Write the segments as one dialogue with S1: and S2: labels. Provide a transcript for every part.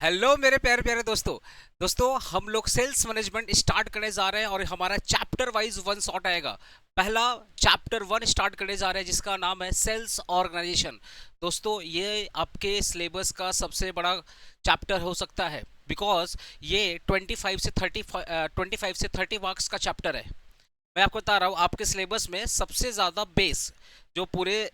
S1: Hello मेरे प्यारे प्यारे दोस्तों हम लोग सेल्स मैनेजमेंट स्टार्ट करने जा रहे हैं और हमारा चैप्टर वाइज वन शॉट आएगा। पहला चैप्टर वन स्टार्ट करने जा रहे हैं जिसका नाम है सेल्स ऑर्गेनाइजेशन। दोस्तों ये आपके सिलेबस का सबसे बड़ा चैप्टर हो सकता है बिकॉज ये 25 से 30 मार्क्स का चैप्टर है। मैं आपको बता रहा हूँ आपके सिलेबस में सबसे ज़्यादा बेस जो पूरे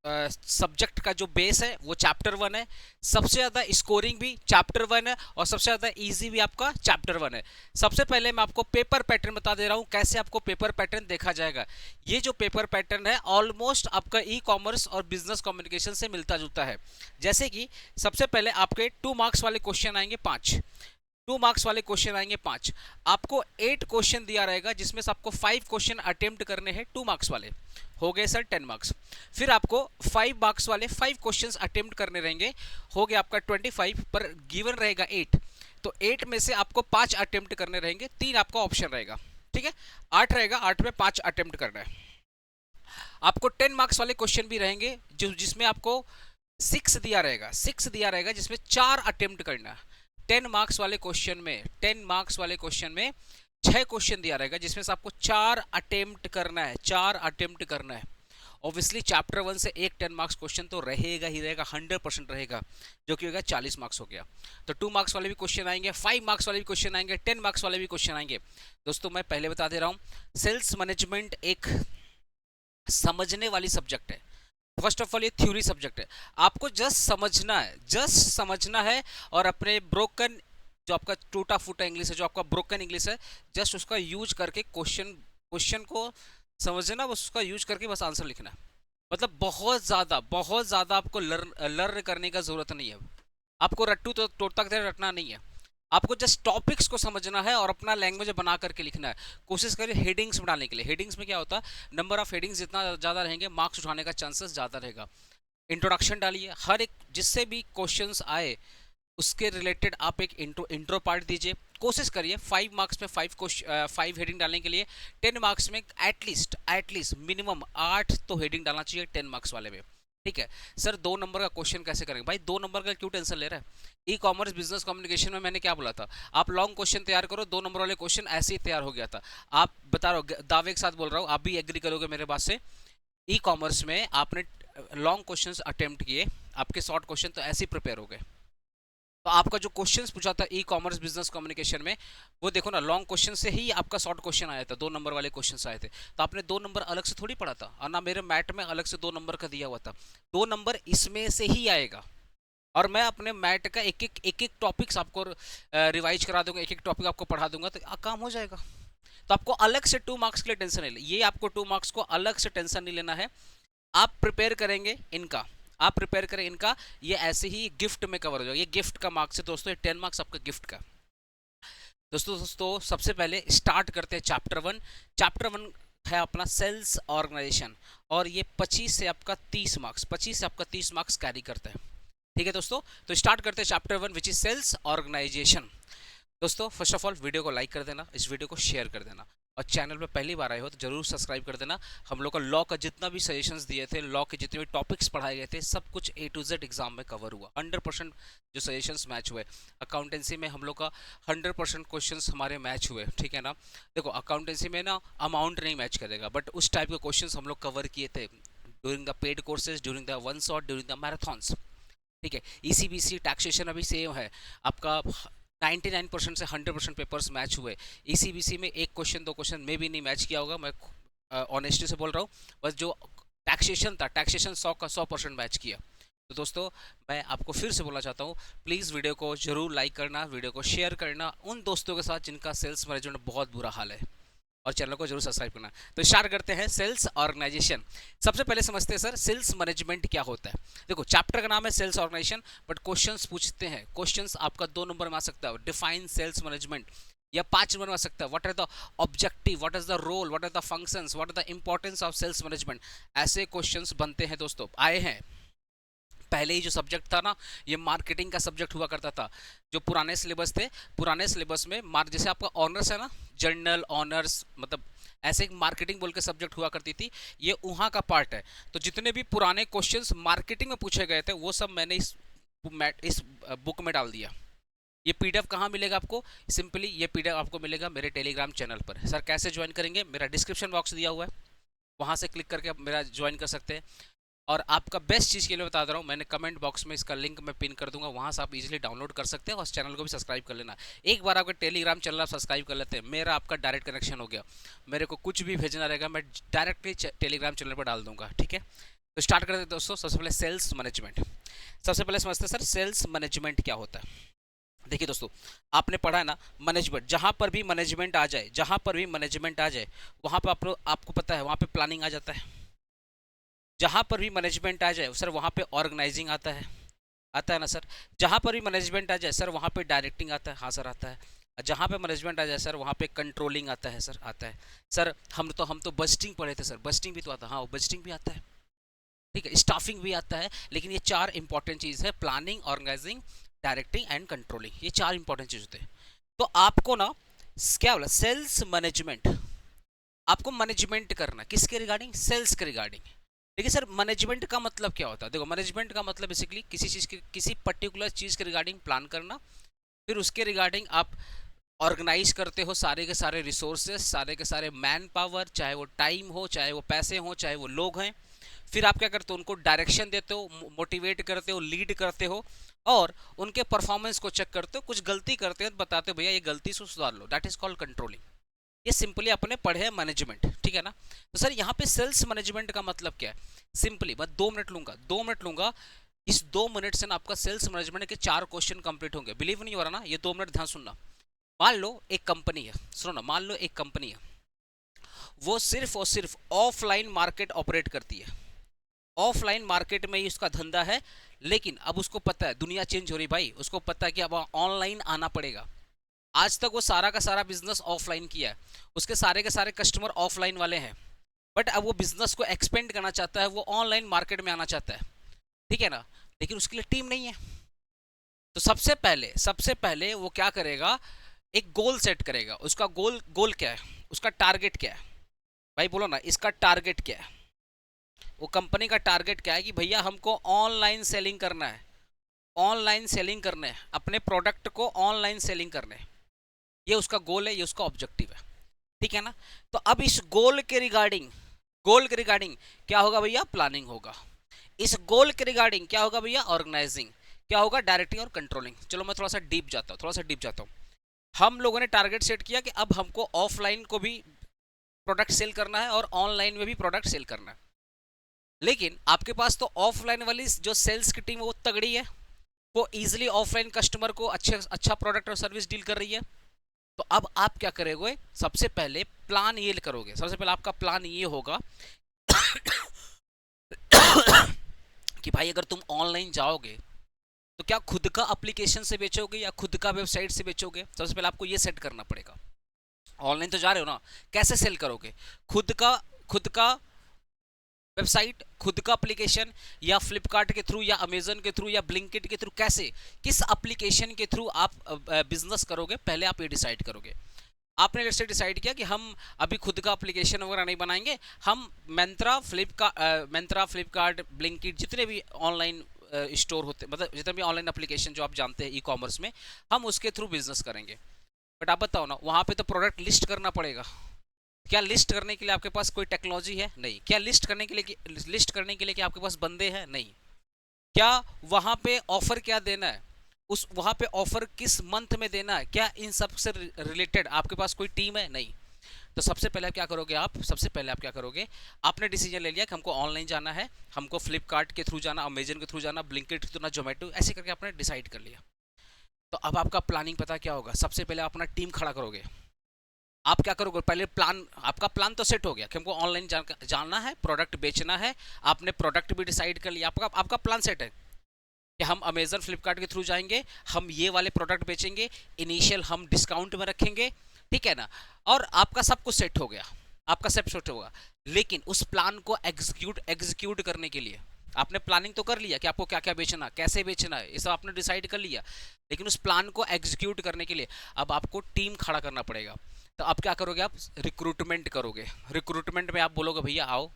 S1: सब्जेक्ट का जो बेस है वो चैप्टर वन है। सबसे ज़्यादा स्कोरिंग भी चैप्टर वन है और सबसे ज़्यादा इजी भी आपका चैप्टर वन है। सबसे पहले मैं आपको पेपर पैटर्न बता दे रहा हूँ कैसे आपको पेपर पैटर्न देखा जाएगा। ये जो पेपर पैटर्न है ऑलमोस्ट आपका ई कॉमर्स और बिजनेस कम्युनिकेशन से मिलता जुलता है। जैसे कि सबसे पहले आपके 2 मार्क्स वाले क्वेश्चन आएंगे 5। 2 मार्क्स वाले क्वेश्चन आएंगे 5। आपको 8 क्वेश्चन दिया रहेगा जिसमें से आपको 5 क्वेश्चन अटेम्प्ट करने हैं 2 मार्क्स वाले। हो गए सर 10 मार्क्स। फिर आपको 5 मार्क्स वाले 5 क्वेश्चंस अटेम्प्ट करने रहेंगे। हो गया आपका 25 पर गिवन रहेगा 8। तो 8 में से आपको 5 अटेम्प्ट करने रहेंगे, 3 आपका ऑप्शन रहेगा। ठीक है, 8 रहेगा, 8 में 5 अटेम्प्ट करना है। आपको 10 मार्क्स वाले क्वेश्चन भी रहेंगे जिसमें आपको 6 दिया रहेगा, 6 दिया रहेगा जिसमें 4 अटेम्प्ट करना है। 10 मार्क्स वाले क्वेश्चन में 10 मार्क्स वाले क्वेश्चन में 6 क्वेश्चन दिया रहेगा जिसमें से आपको 4 अटेम्प्ट करना है, 4 अटेम्प्ट करना है। ऑब्वियसली चैप्टर वन से एक 10 मार्क्स क्वेश्चन तो रहेगा ही रहेगा, 100% रहेगा, जो कि होगा 40 मार्क्स हो गया। तो 2 मार्क्स वाले भी क्वेश्चन आएंगे, 5 मार्क्स वाले भी क्वेश्चन आएंगे, 10 मार्क्स वाले भी क्वेश्चन आएंगे। दोस्तों मैं पहले बता दे रहा हूँ सेल्स मैनेजमेंट एक समझने वाली सब्जेक्ट है। फर्स्ट ऑफ ऑल ये थ्योरी सब्जेक्ट है, आपको जस्ट समझना है, जस्ट समझना है। और अपने ब्रोकन जो आपका टूटा फूटा इंग्लिश है, जो आपका ब्रोकन इंग्लिश है, जस्ट उसका यूज करके क्वेश्चन क्वेश्चन को समझना, बस उसका यूज करके बस आंसर लिखना है। मतलब बहुत ज़्यादा आपको लर्न करने का ज़रूरत नहीं है। आपको रट्टू तो तोड़ता रटना नहीं है। आपको जस्ट टॉपिक्स को समझना है और अपना लैंग्वेज बना करके लिखना है। कोशिश करिए हेडिंग्स बनाने के लिए। हेडिंग्स में क्या होता है, नंबर ऑफ हेडिंग्स जितना ज़्यादा रहेंगे मार्क्स उठाने का चांसेस ज़्यादा रहेगा। इंट्रोडक्शन डालिए, हर एक जिससे भी क्वेश्चंस आए उसके रिलेटेड आप एक इंट्रो पार्ट दीजिए। कोशिश करिए 5 मार्क्स में 5 हेडिंग डालने के लिए 10 मार्क्स में एटलीस्ट मिनिमम 8 तो हेडिंग डालना चाहिए 10 मार्क्स वाले में। ठीक है सर, 2 नंबर का क्वेश्चन कैसे करेंगे? भाई 2 नंबर का क्यों टेंशन ले रहा है? ई कॉमर्स बिजनेस कम्युनिकेशन में मैंने क्या बोला था, आप लॉन्ग क्वेश्चन तैयार करो, 2 नंबर वाले क्वेश्चन ऐसे ही तैयार हो गया था। आप बता रहा हूँ, दावे के साथ बोल रहा हूँ, आप भी एग्री करोगे मेरे बात से। ई कॉमर्स में आपने लॉन्ग क्वेश्चन अटेम्प्ट किए, आपके शॉर्ट क्वेश्चन तो ऐसे ही प्रिपेयर हो गए। तो आपका जो क्वेश्चंस पूछा था ई कॉमर्स बिजनेस कम्युनिकेशन में, वो देखो ना, लॉन्ग क्वेश्चन से ही आपका शॉर्ट क्वेश्चन आया था, 2 नंबर वाले क्वेश्चंस आए थे। तो आपने 2 नंबर अलग से थोड़ी पढ़ा था, और ना मेरे मैट में अलग से 2 नंबर का दिया हुआ था। 2 नंबर इसमें से ही आएगा। और मैं अपने मैट का एक एक टॉपिक्स आपको रिवाइज करा दूंगा, एक एक टॉपिक आपको पढ़ा दूंगा, तो काम हो जाएगा। तो आपको अलग से 2 मार्क्स के लिए टेंशन नहीं, ये आपको 2 मार्क्स को अलग से टेंशन नहीं लेना है। आप प्रिपेयर करेंगे इनका, आप प्रिपेयर करें इनका, ये ऐसे ही गिफ्ट में कवर हो जाएगा। ये गिफ्ट का मार्क्स है दोस्तों, ये 10 मार्क्स आपका गिफ्ट का। दोस्तों सबसे पहले स्टार्ट करते हैं चैप्टर वन। चैप्टर वन है अपना सेल्स ऑर्गेनाइजेशन, और ये 25 से आपका 30 मार्क्स, 25 से आपका 30 मार्क्स कैरी करता है। ठीक है दोस्तों, तो स्टार्ट करते हैं chapter one which is sales organisation. दोस्तों फर्स्ट ऑफ ऑल वीडियो को लाइक कर देना, इस वीडियो को शेयर कर देना, और चैनल पे पहली बार आए हो तो जरूर सब्सक्राइब कर देना। हम लोग का लॉ का जितना भी सजेशंस दिए थे, लॉ के जितने भी टॉपिक्स पढ़ाए गए थे, सब कुछ A to Z एग्जाम में कवर हुआ। 100% जो सजेशंस मैच हुए। अकाउंटेंसी में हम लोग का 100% क्वेश्चंस हमारे मैच हुए। ठीक है ना, देखो अकाउंटेंसी में ना अमाउंट नहीं मैच करेगा, बट उस टाइप के क्वेश्चंस हम लोग कवर किए थे during the paid courses, during the one shot, during the marathons. ठीक है, ECBC टैक्सेशन अभी सेम है आपका, 99% से 100% पेपर्स मैच हुए। ECBC में एक क्वेश्चन 2 क्वेश्चन में भी नहीं मैच किया होगा, मैं ऑनेस्टी से बोल रहा हूँ। बस जो टैक्सेशन था, टैक्सेशन 100 का 100% मैच किया। तो दोस्तों मैं आपको फिर से बोलना चाहता हूँ, प्लीज़ वीडियो को जरूर लाइक करना, वीडियो को शेयर करना उन दोस्तों के साथ जिनका सेल्स मैनेजमेंट बहुत बुरा हाल है, और चैनल को जरूर सब्सक्राइब करना। तो स्टार्ट करते हैं सेल्स ऑर्गेनाइजेशन। सबसे पहले समझते हैं सर सेल्स मैनेजमेंट क्या होता है। देखो चैप्टर का नाम है सेल्स ऑर्गेनाइजेशन, बट क्वेश्चंस पूछते हैं, क्वेश्चंस आपका 2 नंबर में आ सकता है, डिफाइन सेल्स मैनेजमेंट, या 5 नंबर में आ सकता है, what are the objective, what is the role, what are the functions, what are the importance of sales management. ऐसे क्वेश्चंस बनते हैं दोस्तों, आए हैं। पहले ही जो सब्जेक्ट था ना, ये मार्केटिंग का सब्जेक्ट हुआ करता था। जो पुराने सिलेबस थे, पुराने सिलेबस में जैसे आपका ऑनर्स है ना, जर्नल ऑनर्स, मतलब ऐसे एक मार्केटिंग बोल के सब्जेक्ट हुआ करती थी, ये वहाँ का पार्ट है। तो जितने भी पुराने क्वेश्चंस मार्केटिंग में पूछे गए थे वो सब मैंने इस बुक में डाल दिया। ये पीडीएफ कहाँ मिलेगा आपको? सिंपली ये पीडीएफ आपको मिलेगा मेरे टेलीग्राम चैनल पर। सर कैसे ज्वाइन करेंगे? मेरा डिस्क्रिप्शन बॉक्स दिया हुआ है, वहाँ से क्लिक करके आप मेरा ज्वाइन कर सकते हैं। और आपका बेस्ट चीज़ के लिए बता रहा हूँ, मैंने कमेंट बॉक्स में इसका लिंक मैं पिन कर दूंगा, वहाँ से आप इजीली डाउनलोड कर सकते हैं और उस चैनल को भी सब्सक्राइब कर लेना। एक बार आपका टेलीग्राम चैनल आप सब्सक्राइब कर लेते हैं, मेरा आपका डायरेक्ट कनेक्शन हो गया। मेरे को कुछ भी भेजना रहेगा मैं डायरेक्टली टेलीग्राम चैनल पर डाल दूंगा, ठीक है? तो स्टार्ट करते हैं दोस्तों। सबसे पहले सेल्स मैनेजमेंट। सबसे पहले समझते हैं सर सेल्स मैनेजमेंट क्या होता है। देखिए दोस्तों, आपने पढ़ा है ना मैनेजमेंट, जहाँ पर भी मैनेजमेंट आ जाए, जहाँ पर भी मैनेजमेंट आ जाए वहाँ पर आपको पता है वहाँ पे प्लानिंग आ जाता है। जहाँ पर भी मैनेजमेंट आ जाए सर वहाँ पे ऑर्गेनाइजिंग आता है ना सर। जहाँ पर भी मैनेजमेंट आ जाए सर वहाँ पे डायरेक्टिंग आता है, हाँ सर आता है। जहाँ पे मैनेजमेंट आ जाए सर वहाँ पे कंट्रोलिंग आता है सर, आता है सर। हम तो बजटिंग पढ़े थे सर, बजटिंग भी तो आता है, हाँ बजटिंग भी आता है, ठीक है, स्टाफिंग भी आता है। लेकिन ये चार इंपॉर्टेंट चीज़ है, planning, organising, directing and controlling, ये चार इंपॉर्टेंट चीज़ होते हैं। तो आपको ना क्या बोला, सेल्स मैनेजमेंट, आपको मैनेजमेंट करना किसके रिगार्डिंग? सेल्स के रिगार्डिंग। देखिए सर मैनेजमेंट का मतलब क्या होता है? देखो मैनेजमेंट का मतलब बेसिकली किसी चीज़ के, किसी पर्टिकुलर चीज़ के रिगार्डिंग प्लान करना, फिर उसके रिगार्डिंग आप ऑर्गेनाइज करते हो सारे के सारे रिसोर्सेज, सारे के सारे मैन पावर, चाहे वो टाइम हो, चाहे वो पैसे हो, चाहे वो लोग हैं। फिर आप क्या करते हो, उनको डायरेक्शन देते हो, मोटिवेट करते हो, लीड करते हो और उनके परफॉर्मेंस को चेक करते हो। कुछ गलती करते हैं तो बताते हो भैया ये गलती से सुधार लो, दैट इज कॉल्ड कंट्रोलिंग। ये सिंपली अपने पढ़े हैं मैनेजमेंट, ठीक है ना? तो सर यहाँ पे सेल्स मैनेजमेंट का मतलब क्या है? सिंपली मैं 2 मिनट लूंगा। इस 2 मिनट से ना आपका सेल्स मैनेजमेंट के 4 क्वेश्चन कंप्लीट होंगे। बिलीव नहीं हो रहा ना? ये 2 मिनट ध्यान सुनना। मान लो एक कंपनी है, सुनो ना, मान लो एक कंपनी है, वो सिर्फ और सिर्फ ऑफलाइन मार्केट ऑपरेट करती है, ऑफलाइन मार्केट में ही उसका धंधा है। लेकिन अब उसको पता है दुनिया चेंज हो रही भाई, उसको पता है कि अब ऑनलाइन आना पड़ेगा। आज तक वो सारा का सारा बिजनेस ऑफलाइन किया है, उसके सारे के सारे कस्टमर ऑफलाइन वाले हैं, बट अब वो बिजनेस को एक्सपेंड करना चाहता है, वो ऑनलाइन मार्केट में आना चाहता है, ठीक है ना? लेकिन उसके लिए टीम नहीं है। तो सबसे पहले वो क्या करेगा, एक गोल सेट करेगा। उसका गोल क्या है, उसका टारगेट क्या है? भाई बोलो ना, इसका टारगेट क्या है? वो कंपनी का टारगेट क्या है कि भैया हमको ऑनलाइन सेलिंग करना है, ऑनलाइन सेलिंग करना है, अपने प्रोडक्ट को ऑनलाइन सेलिंग करना है। ये उसका गोल है, ये उसका ऑब्जेक्टिव है, ठीक है ना? तो अब इस गोल के रिगार्डिंग क्या होगा भैया? प्लानिंग होगा। इस गोल के रिगार्डिंग क्या होगा भैया? ऑर्गेनाइजिंग। क्या होगा? डायरेक्टिंग और कंट्रोलिंग। चलो मैं थोड़ा सा डीप जाता हूँ। हम लोगों ने टारगेट सेट किया कि अब हमको ऑफलाइन को भी प्रोडक्ट सेल करना है और ऑनलाइन में भी प्रोडक्ट सेल करना है। लेकिन आपके पास तो ऑफलाइन वाली जो सेल्स की टीम है वो तगड़ी है, वो इजीली ऑफलाइन कस्टमर को अच्छा प्रोडक्ट और सर्विस डील कर रही है। तो अब आप क्या करोगे? सबसे पहले प्लान ये करोगे, सबसे पहले आपका प्लान ये होगा कि भाई अगर तुम ऑनलाइन जाओगे तो क्या खुद का एप्लीकेशन से बेचोगे या खुद का वेबसाइट से बेचोगे? सबसे पहले आपको ये सेट करना पड़ेगा। ऑनलाइन तो जा रहे हो ना, कैसे सेल करोगे? खुद का वेबसाइट, खुद का एप्लीकेशन, या फ्लिपकार्ट के थ्रू, या अमेजन के थ्रू, या ब्लिंकिट के थ्रू, कैसे, किस एप्लीकेशन के थ्रू आप बिजनेस करोगे? पहले आप ये डिसाइड करोगे। आपने जैसे डिसाइड किया कि हम अभी खुद का एप्लीकेशन वगैरह नहीं बनाएंगे, हम मंत्रा, फ्लिपकार्ट, ब्लिंकिट, जितने भी ऑनलाइन स्टोर होते, मतलब जितने भी ऑनलाइन एप्लीकेशन जो आप जानते हैं ई कॉमर्स में, हम उसके थ्रू बिजनेस करेंगे। बट आप बताओ ना, वहाँ पे तो प्रोडक्ट लिस्ट करना पड़ेगा। क्या लिस्ट करने के लिए आपके पास कोई टेक्नोलॉजी है? नहीं। क्या लिस्ट करने के लिए क्या आपके पास बंदे हैं? नहीं। क्या वहाँ पे ऑफर क्या देना है, उस वहाँ पे ऑफर किस मंथ में देना है, क्या इन सब से रिलेटेड आपके पास कोई टीम है? नहीं। तो सबसे पहले आप क्या करोगे, आपने डिसीजन ले लिया कि हमको ऑनलाइन जाना है, हमको फ्लिपकार्ट के थ्रू जाना, अमेजन के थ्रू जाना, ब्लिंकिट के थ्रू जाना, जोमेटो, ऐसे करके आपने डिसाइड कर लिया। तो अब आपका प्लानिंग पता क्या होगा? सबसे पहले अपना टीम खड़ा करोगे। आप क्या करोगे? पहले आपका प्लान तो सेट हो गया कि हमको ऑनलाइन जानना है, प्रोडक्ट बेचना है, आपने प्रोडक्ट भी डिसाइड कर लिया, आपका प्लान सेट है कि हम अमेजन, फ्लिपकार्ट के थ्रू जाएंगे, हम ये वाले प्रोडक्ट बेचेंगे, इनिशियल हम डिस्काउंट में रखेंगे, ठीक है ना? और आपका सब कुछ सेट हो गया, आपका सब सेट होगा। लेकिन उस प्लान को एग्जीक्यूट करने के लिए आपने प्लानिंग तो कर लिया कि आपको क्या क्या बेचना, कैसे बेचना है, ये सब आपने डिसाइड कर लिया। लेकिन उस प्लान को एग्जीक्यूट करने के लिए अब आपको टीम खड़ा करना पड़ेगा। तो अब क्या करोगे? आप रिक्रूटमेंट करोगे। रिक्रूटमेंट में आप बोलोगे भैया आओ,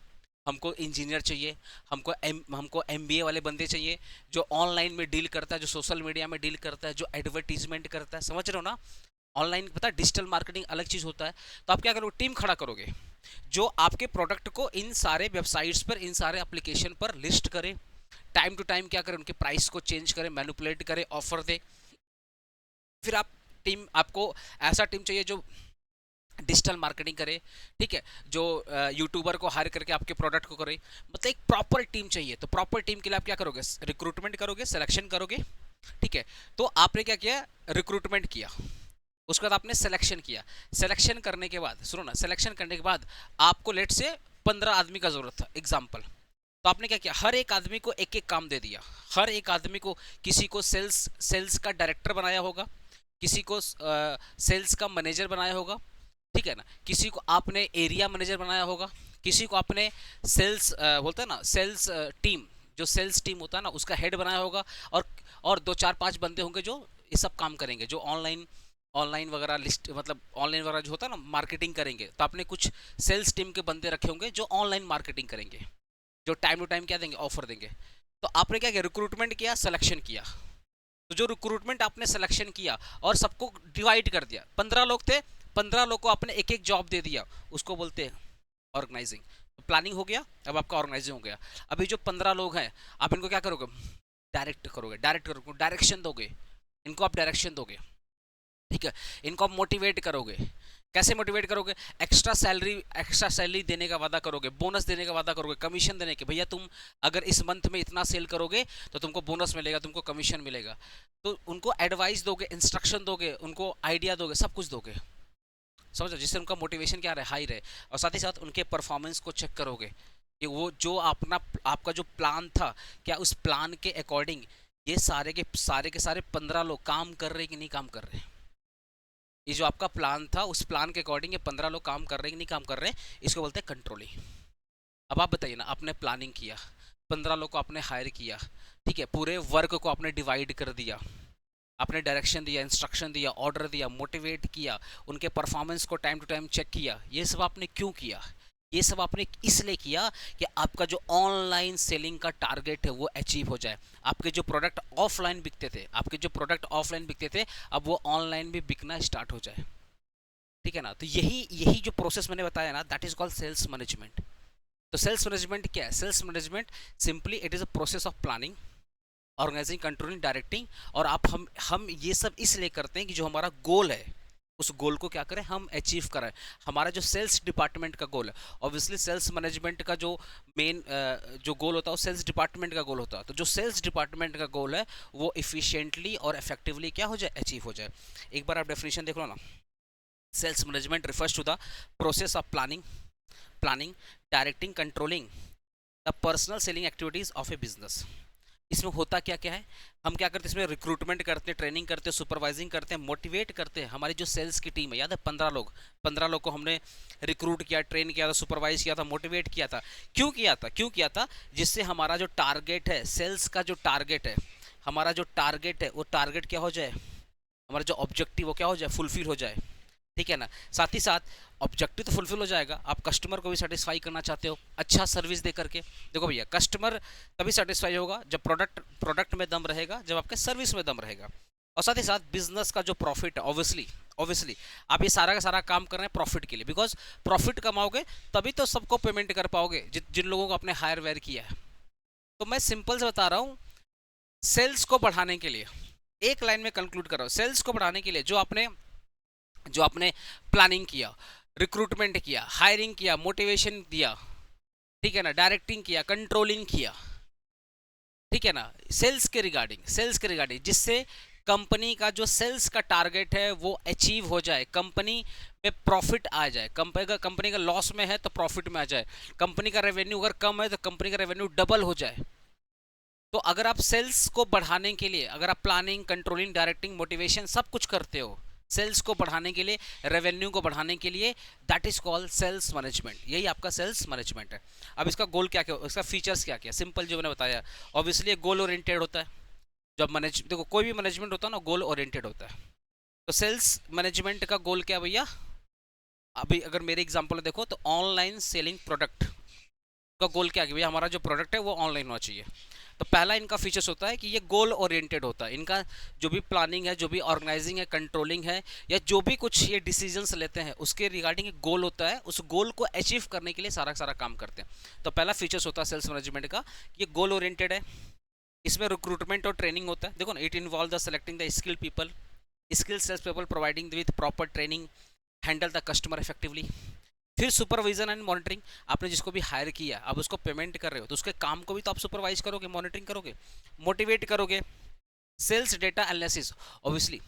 S1: हमको इंजीनियर चाहिए, हमको एमबीए वाले बंदे चाहिए, जो ऑनलाइन में डील करता है, जो सोशल मीडिया में डील करता है, जो एडवर्टीजमेंट करता है, समझ रहे हो ना। ऑनलाइन पता है डिजिटल मार्केटिंग अलग चीज़ होता है। तो आप क्या करोगे, टीम खड़ा करोगे जो आपके प्रोडक्ट को इन सारे वेबसाइट्स पर, इन सारे एप्लीकेशन पर लिस्ट करे, टाइम टू टाइम क्या करे, उनके प्राइस को चेंज करे, मैनिपुलेट करे, ऑफर दे। फिर आपको ऐसा टीम चाहिए जो डिजिटल मार्केटिंग करे, ठीक है, जो यूट्यूबर को हायर करके आपके प्रोडक्ट को करे, मतलब एक प्रॉपर टीम चाहिए। तो प्रॉपर टीम के लिए आप क्या करोगे, रिक्रूटमेंट करोगे, सिलेक्शन करोगे, ठीक है। तो आपने क्या किया, रिक्रूटमेंट किया, उसके बाद आपने सिलेक्शन किया। सिलेक्शन करने के बाद, सुनो ना, सिलेक्शन करने के बाद आपको लेट से 15 आदमी का जरूरत था एग्जाम्पल। तो आपने क्या किया, हर एक आदमी को एक एक काम दे दिया। हर एक आदमी को, किसी को सेल्स का डायरेक्टर बनाया होगा, किसी को सेल्स का मैनेजर बनाया होगा, ठीक है ना, किसी को आपने एरिया मैनेजर बनाया होगा, किसी को आपने सेल्स बोलते हैं ना, सेल्स टीम, जो सेल्स टीम होता है ना, उसका हेड बनाया होगा। और 2 4 5 बंदे होंगे जो ये सब काम करेंगे, जो ऑनलाइन वगैरह लिस्ट, मतलब ऑनलाइन वगैरह जो होता है ना, मार्केटिंग करेंगे। तो आपने कुछ सेल्स टीम के बंदे रखे होंगे जो ऑनलाइन मार्केटिंग करेंगे, जो टाइम टू टाइम क्या देंगे, ऑफर देंगे। तो आपने क्या किया, रिक्रूटमेंट किया, सिलेक्शन किया। तो जो रिक्रूटमेंट आपने सिलेक्शन किया और सबको डिवाइड कर दिया, 15 लोग थे, 15 लोग को आपने एक एक जॉब दे दिया, उसको बोलते हैं ऑर्गेनाइजिंग। तो प्लानिंग हो गया, अब आपका ऑर्गेनाइजिंग हो गया। अभी जो 15 लोग हैं, आप इनको क्या करोगे, डायरेक्ट करोगे, डायरेक्शन दोगे, इनको आप डायरेक्शन दोगे, ठीक है। इनको आप मोटिवेट करोगे। कैसे मोटिवेट करोगे, एक्स्ट्रा सैलरी देने का वादा करोगे, बोनस देने का वादा करोगे, कमीशन देने के, भैया तुम अगर इस मंथ में इतना सेल करोगे तो तुमको बोनस मिलेगा, तुमको कमीशन मिलेगा। तो उनको एडवाइस दोगे, इंस्ट्रक्शन दोगे, उनको आइडिया दोगे, सब कुछ दोगे, समझो, जिससे उनका मोटिवेशन क्या रहे, हाई रहे। और साथ ही साथ उनके परफॉर्मेंस को चेक करोगे कि वो जो आपका जो प्लान था, क्या उस प्लान के अकॉर्डिंग ये सारे के सारे 15 लोग काम कर रहे हैं कि नहीं काम कर रहे हैं। ये जो आपका प्लान था, उस प्लान के अकॉर्डिंग ये 15 लोग काम कर रहे हैं कि नहीं काम कर रहे हैं, इसको बोलते हैं कंट्रोलिंग। अब आप बताइए ना, आपने प्लानिंग किया, 15 लोग को आपने हायर किया, ठीक है, पूरे वर्क को आपने डिवाइड कर दिया, आपने डायरेक्शन दिया, इंस्ट्रक्शन दिया, ऑर्डर दिया, मोटिवेट किया, उनके परफॉर्मेंस को टाइम टू टाइम चेक किया। ये सब आपने क्यों किया, ये सब आपने इसलिए किया कि आपका जो ऑनलाइन सेलिंग का टारगेट है वो अचीव हो जाए। आपके जो प्रोडक्ट ऑफलाइन बिकते थे, अब वो ऑनलाइन भी बिकना स्टार्ट हो जाए, ठीक है ना। तो यही जो प्रोसेस मैंने बताया ना, that is called sales management. तो सेल्स मैनेजमेंट क्या है, sales management simply it is a process of planning, organising, controlling, directing. और हम ये सब इसलिए करते हैं कि जो हमारा गोल है, उस गोल को क्या करें, हम अचीव करें। हमारा जो सेल्स डिपार्टमेंट का गोल है, ऑब्वियसली सेल्स मैनेजमेंट का जो मेन जो गोल होता है वो सेल्स डिपार्टमेंट का गोल होता है। तो जो सेल्स डिपार्टमेंट का गोल है वो इफिशिएंटली और इफेक्टिवली क्या हो जाए, अचीव हो जाए। एक बार आप डेफिनेशन देख लो ना, sales management refers to the process of planning, directing, controlling the personal selling activities of a business. इसमें होता क्या क्या है, हम क्या करते हैं, इसमें रिक्रूटमेंट करते हैं, ट्रेनिंग करते हैं, सुपरवाइजिंग करते हैं, मोटिवेट करते हैं। हमारी जो सेल्स की टीम है, याद है 15 लोग को हमने रिक्रूट किया, ट्रेन किया था, सुपरवाइज किया था, मोटिवेट किया था। क्यों किया था, जिससे हमारा जो टारगेट है, सेल्स का जो टारगेट है, हमारा जो टारगेट है वो टारगेट क्या हो जाए, हमारा जो ऑब्जेक्टिव वो क्या हो जाए, फुलफिल हो जाए, ठीक है ना। साथ ही साथ ऑब्जेक्टिव तो फुलफिल हो जाएगा, आप कस्टमर को भी सेटिस्फाई करना चाहते हो अच्छा सर्विस दे करके। देखो भैया, कस्टमर तभी सेटिस्फाई होगा जब प्रोडक्ट में दम रहेगा, जब आपके सर्विस में दम रहेगा। और साथ ही साथ बिजनेस का जो प्रॉफिट है, ऑब्वियसली आप ये सारा का सारा काम कर रहे हैं प्रॉफिट के लिए, बिकॉज प्रॉफिट कमाओगे तभी तो सबको पेमेंट कर पाओगे जिन लोगों को आपने हायर वेयर किया है। तो मैं सिंपल से बता रहा हूँ, सेल्स को बढ़ाने के लिए, एक लाइन में कंक्लूड कर रहा हूँ, सेल्स को बढ़ाने के लिए जो आपने प्लानिंग किया, रिक्रूटमेंट किया, हायरिंग किया, मोटिवेशन दिया, ठीक है ना, डायरेक्टिंग किया, कंट्रोलिंग किया, ठीक है ना, सेल्स के रिगार्डिंग, जिससे कंपनी का जो सेल्स का टारगेट है वो अचीव हो जाए, कंपनी में प्रॉफिट आ जाए, कंपनी का लॉस में है तो प्रॉफिट में आ जाए, कंपनी का रेवेन्यू अगर कम है तो कंपनी का रेवेन्यू डबल हो जाए। तो अगर आप सेल्स को बढ़ाने के लिए, अगर आप प्लानिंग, कंट्रोलिंग, डायरेक्टिंग, मोटिवेशन सब कुछ करते हो सेल्स को बढ़ाने के लिए, रेवेन्यू को बढ़ाने के लिए, that is called sales management. यही आपका सेल्स मैनेजमेंट है। अब इसका गोल क्या क्या, इसका फीचर्स क्या क्या, सिंपल जो मैंने बताया, ऑब्वियसली गोल ओरिएंटेड होता है। जब देखो कोई भी मैनेजमेंट होता है ना, गोल ओरिएंटेड होता है। तो सेल्स मैनेजमेंट का गोल क्या भैया, अभी अगर मेरे एग्जांपल देखो तो ऑनलाइन सेलिंग प्रोडक्ट, उनका गोल क्या है कि भैया हमारा जो प्रोडक्ट है वो ऑनलाइन होना चाहिए। तो पहला इनका फीचर्स होता है कि ये गोल ओरिएंटेड होता है। इनका जो भी प्लानिंग है, जो भी ऑर्गेनाइजिंग है, कंट्रोलिंग है, या जो भी कुछ ये डिसीजंस लेते हैं उसके रिगार्डिंग एक गोल होता है, उस गोल को अचीव करने के लिए सारा सारा काम करते हैं। तो पहला फीचर्स होता है सेल्स मैनेजमेंट का, ये गोल ओरिएंटेड है। इसमें रिक्रूटमेंट और ट्रेनिंग होता है। देखो ना, it involve the selecting the skill people, skill sales people, providing with proper training, handle the customer effectively. फिर सुपरविजन एंड मॉनिटरिंग, आपने जिसको भी हायर किया, अब उसको पेमेंट कर रहे हो तो उसके काम को भी तो आप सुपरवाइज करोगे, मॉनिटरिंग करोगे, मोटिवेट करोगे। Sales data analysis, obviously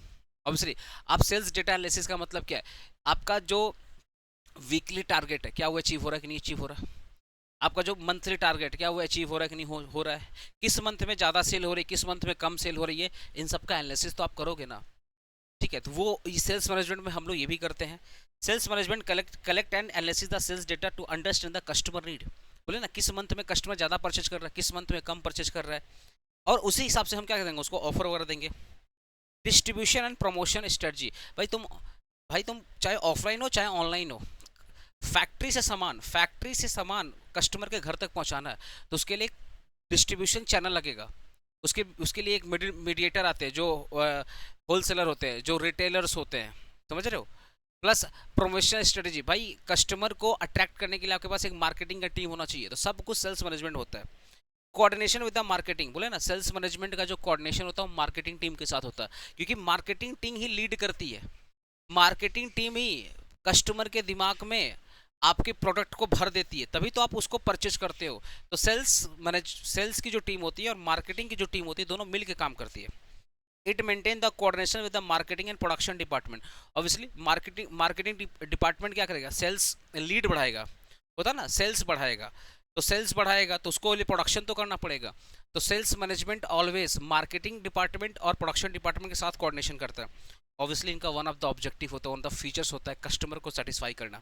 S1: obviously आप सेल्स डेटा एनालिसिस का मतलब क्या है, आपका जो वीकली टारगेट है क्या वो अचीव हो रहा है कि नहीं अचीव हो रहा है, आपका जो मंथली टारगेट क्या वो अचीव हो रहा है कि नहीं हो रहा है, किस मंथ में ज़्यादा सेल हो रही है, किस मंथ में कम सेल हो रही है, इन सब का एनालिसिस तो आप करोगे ना। ठीक है, तो वो सेल्स मैनेजमेंट में हम लोग ये भी करते हैं। Sales management collect and analysis the sales data to understand the customer need. बोले ना, किस मंथ में कस्टमर ज़्यादा परचेज कर रहा है, किस मंथ में कम परचेज कर रहा है, और उसी हिसाब से हम क्या करेंगे, उसको ऑफर वगैरह देंगे। डिस्ट्रीब्यूशन एंड प्रमोशन स्ट्रेटजी, भाई तुम चाहे ऑफलाइन हो चाहे ऑनलाइन हो, फैक्ट्री से सामान कस्टमर के घर तक पहुंचाना है, तो उसके लिए डिस्ट्रीब्यूशन चैनल लगेगा। उसके लिए एक मीडिएटर आते हैं जो होलसेलर होते हैं, जो रिटेलर्स होते हैं, समझ रहे हो। प्लस प्रमोशन स्ट्रेटजी, भाई कस्टमर को अट्रैक्ट करने के लिए आपके पास एक मार्केटिंग का टीम होना चाहिए, तो सब कुछ सेल्स मैनेजमेंट होता है। कोऑर्डिनेशन विद द मार्केटिंग, बोले ना सेल्स मैनेजमेंट का जो कोऑर्डिनेशन होता है वो मार्केटिंग टीम के साथ होता है, क्योंकि मार्केटिंग टीम ही लीड करती है। मार्केटिंग टीम ही कस्टमर के दिमाग में आपके प्रोडक्ट को भर देती है, तभी तो आप उसको परचेज करते हो। तो सेल्स की जो टीम होती है और मार्केटिंग की जो टीम होती है, दोनों मिल के काम करती है। It maintain the coordination with the marketing and production department. Obviously marketing department क्या करेगा, सेल्स लीड बढ़ाएगा, होता ना, सेल्स बढ़ाएगा, तो सेल्स बढ़ाएगा तो उसको लिए प्रोडक्शन तो करना पड़ेगा। तो sales management always marketing department और प्रोडक्शन डिपार्टमेंट के साथ कोऑर्डिनेशन करता है। ऑब्वियसली इनका वन ऑफ द ऑब्जेक्टिव होता है, वन ऑफ द फीचर्स होता है कस्टमर को सेटिस्फाई करना।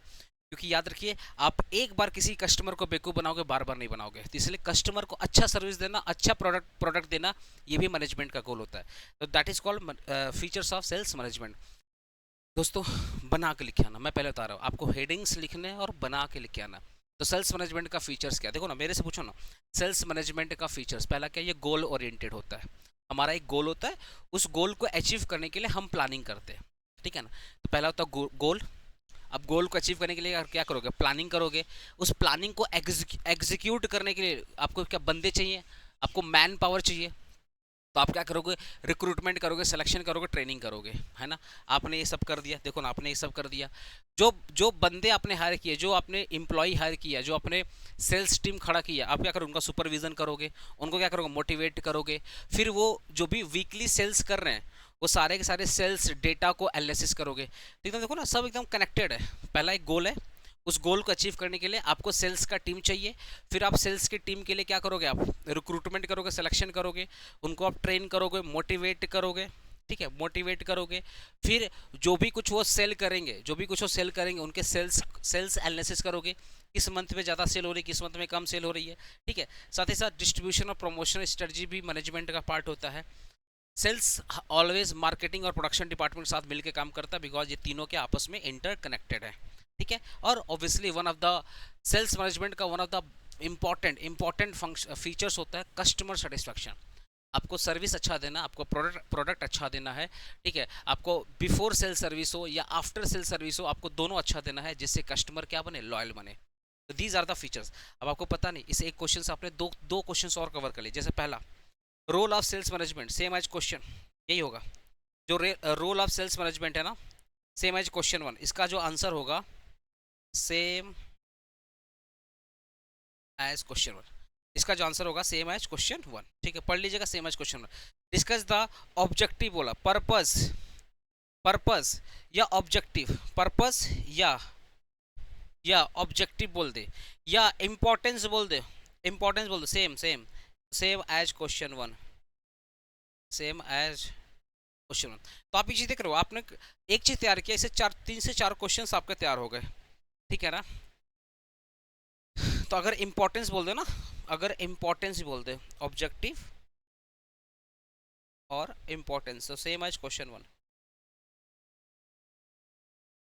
S1: क्योंकि याद रखिए, आप एक बार किसी कस्टमर को बेवकूफ़ बनाओगे, बार बार नहीं बनाओगे, तो इसलिए कस्टमर को अच्छा सर्विस देना, अच्छा प्रोडक्ट देना, ये भी मैनेजमेंट का गोल होता है। तो that is called features of sales management. दोस्तों, बना के लिखे आना, मैं पहले बता रहा हूँ आपको, हेडिंग्स लिखने और बना के लिखे आना। तो सेल्स मैनेजमेंट का फीचर्स क्या, देखो ना, मेरे से पूछो ना, सेल्स मैनेजमेंट का फीचर्स पहला क्या, ये गोल ओरिएंटेड होता है। हमारा एक गोल होता है, उस गोल को अचीव करने के लिए हम प्लानिंग करते हैं, ठीक है ना। तो पहला होता है गोल। अब गोल को अचीव करने के लिए क्या करोगे, प्लानिंग करोगे। उस प्लानिंग को एग्जीक्यूट करने के लिए आपको क्या बंदे चाहिए, आपको मैन पावर चाहिए। तो आप क्या करोगे, रिक्रूटमेंट करोगे, सिलेक्शन करोगे, ट्रेनिंग करोगे, है ना। आपने ये सब कर दिया, देखो ना, आपने ये सब कर दिया। जो जो बंदे आपने हायर किए, जो आपने एम्प्लॉय हायर किया, जो आपने सेल्स टीम खड़ा किया, आप क्या करोगे, उनका सुपरविजन करोगे, उनको क्या करोगे, मोटिवेट करोगे। फिर वो जो भी वीकली सेल्स कर रहे हैं, वो सारे के सारे सेल्स डेटा को एनालिसिस करोगे। तो एकदम देखो ना, सब एकदम कनेक्टेड है। पहला एक गोल है, उस गोल को अचीव करने के लिए आपको सेल्स का टीम चाहिए। फिर आप सेल्स की टीम के लिए क्या करोगे, आप रिक्रूटमेंट करोगे, सिलेक्शन करोगे, उनको आप ट्रेन करोगे, मोटिवेट करोगे, ठीक है, मोटिवेट करोगे। फिर जो भी कुछ वो सेल करेंगे, उनके सेल्स एनालिसिस करोगे, किस मंथ में ज़्यादा सेल हो रही है, किस मंथ में कम सेल हो रही है, ठीक है। साथ ही साथ डिस्ट्रीब्यूशन और प्रमोशन स्ट्रेटजी भी मैनेजमेंट का पार्ट होता है। सेल्स ऑलवेज मार्केटिंग और प्रोडक्शन डिपार्टमेंट के साथ मिलकर काम करता है, बिकॉज ये तीनों के आपस में इंटरकनेक्टेड है, ठीक है। और obviously one of the sales management का one of the important features होता है कस्टमर सेटिस्फैक्शन। आपको सर्विस अच्छा देना, आपको प्रोडक्ट अच्छा देना है, ठीक है। आपको बिफोर सेल सर्विस हो या आफ्टर सेल सर्विस हो, आपको दोनों अच्छा देना है, जिससे कस्टमर क्या बने, लॉयल बने। तो दीज आर द फीचर्स। अब आपको पता नहीं, इस एक क्वेश्चन से आपने दो क्वेश्चन और कवर कर लिए। जैसे पहला, role of sales management same as question, यही होगा जो रोल ऑफ सेल्स मैनेजमेंट है ना, सेम एज क्वेश्चन 1। इसका जो आंसर होगा सेम एज क्वेश्चन 1, इसका जो आंसर होगा सेम एज क्वेश्चन 1, ठीक है, पढ़ लीजिएगा, same as question 1। Discuss the objective, बोला पर्पस या ऑब्जेक्टिव, पर्पस या ऑब्जेक्टिव बोल दे, या इंपॉर्टेंस बोल दे, same as question 1, same as question 1। तो आप ये चीज देख रहे हो, आपने एक चीज तैयार किया, इसे 3 से 4 क्वेश्चन आपके तैयार हो गए, ठीक है ना। तो अगर इंपॉर्टेंस बोल दे ना, अगर इंपॉर्टेंस बोल दे, ऑब्जेक्टिव और इंपॉर्टेंस, तो same as question 1,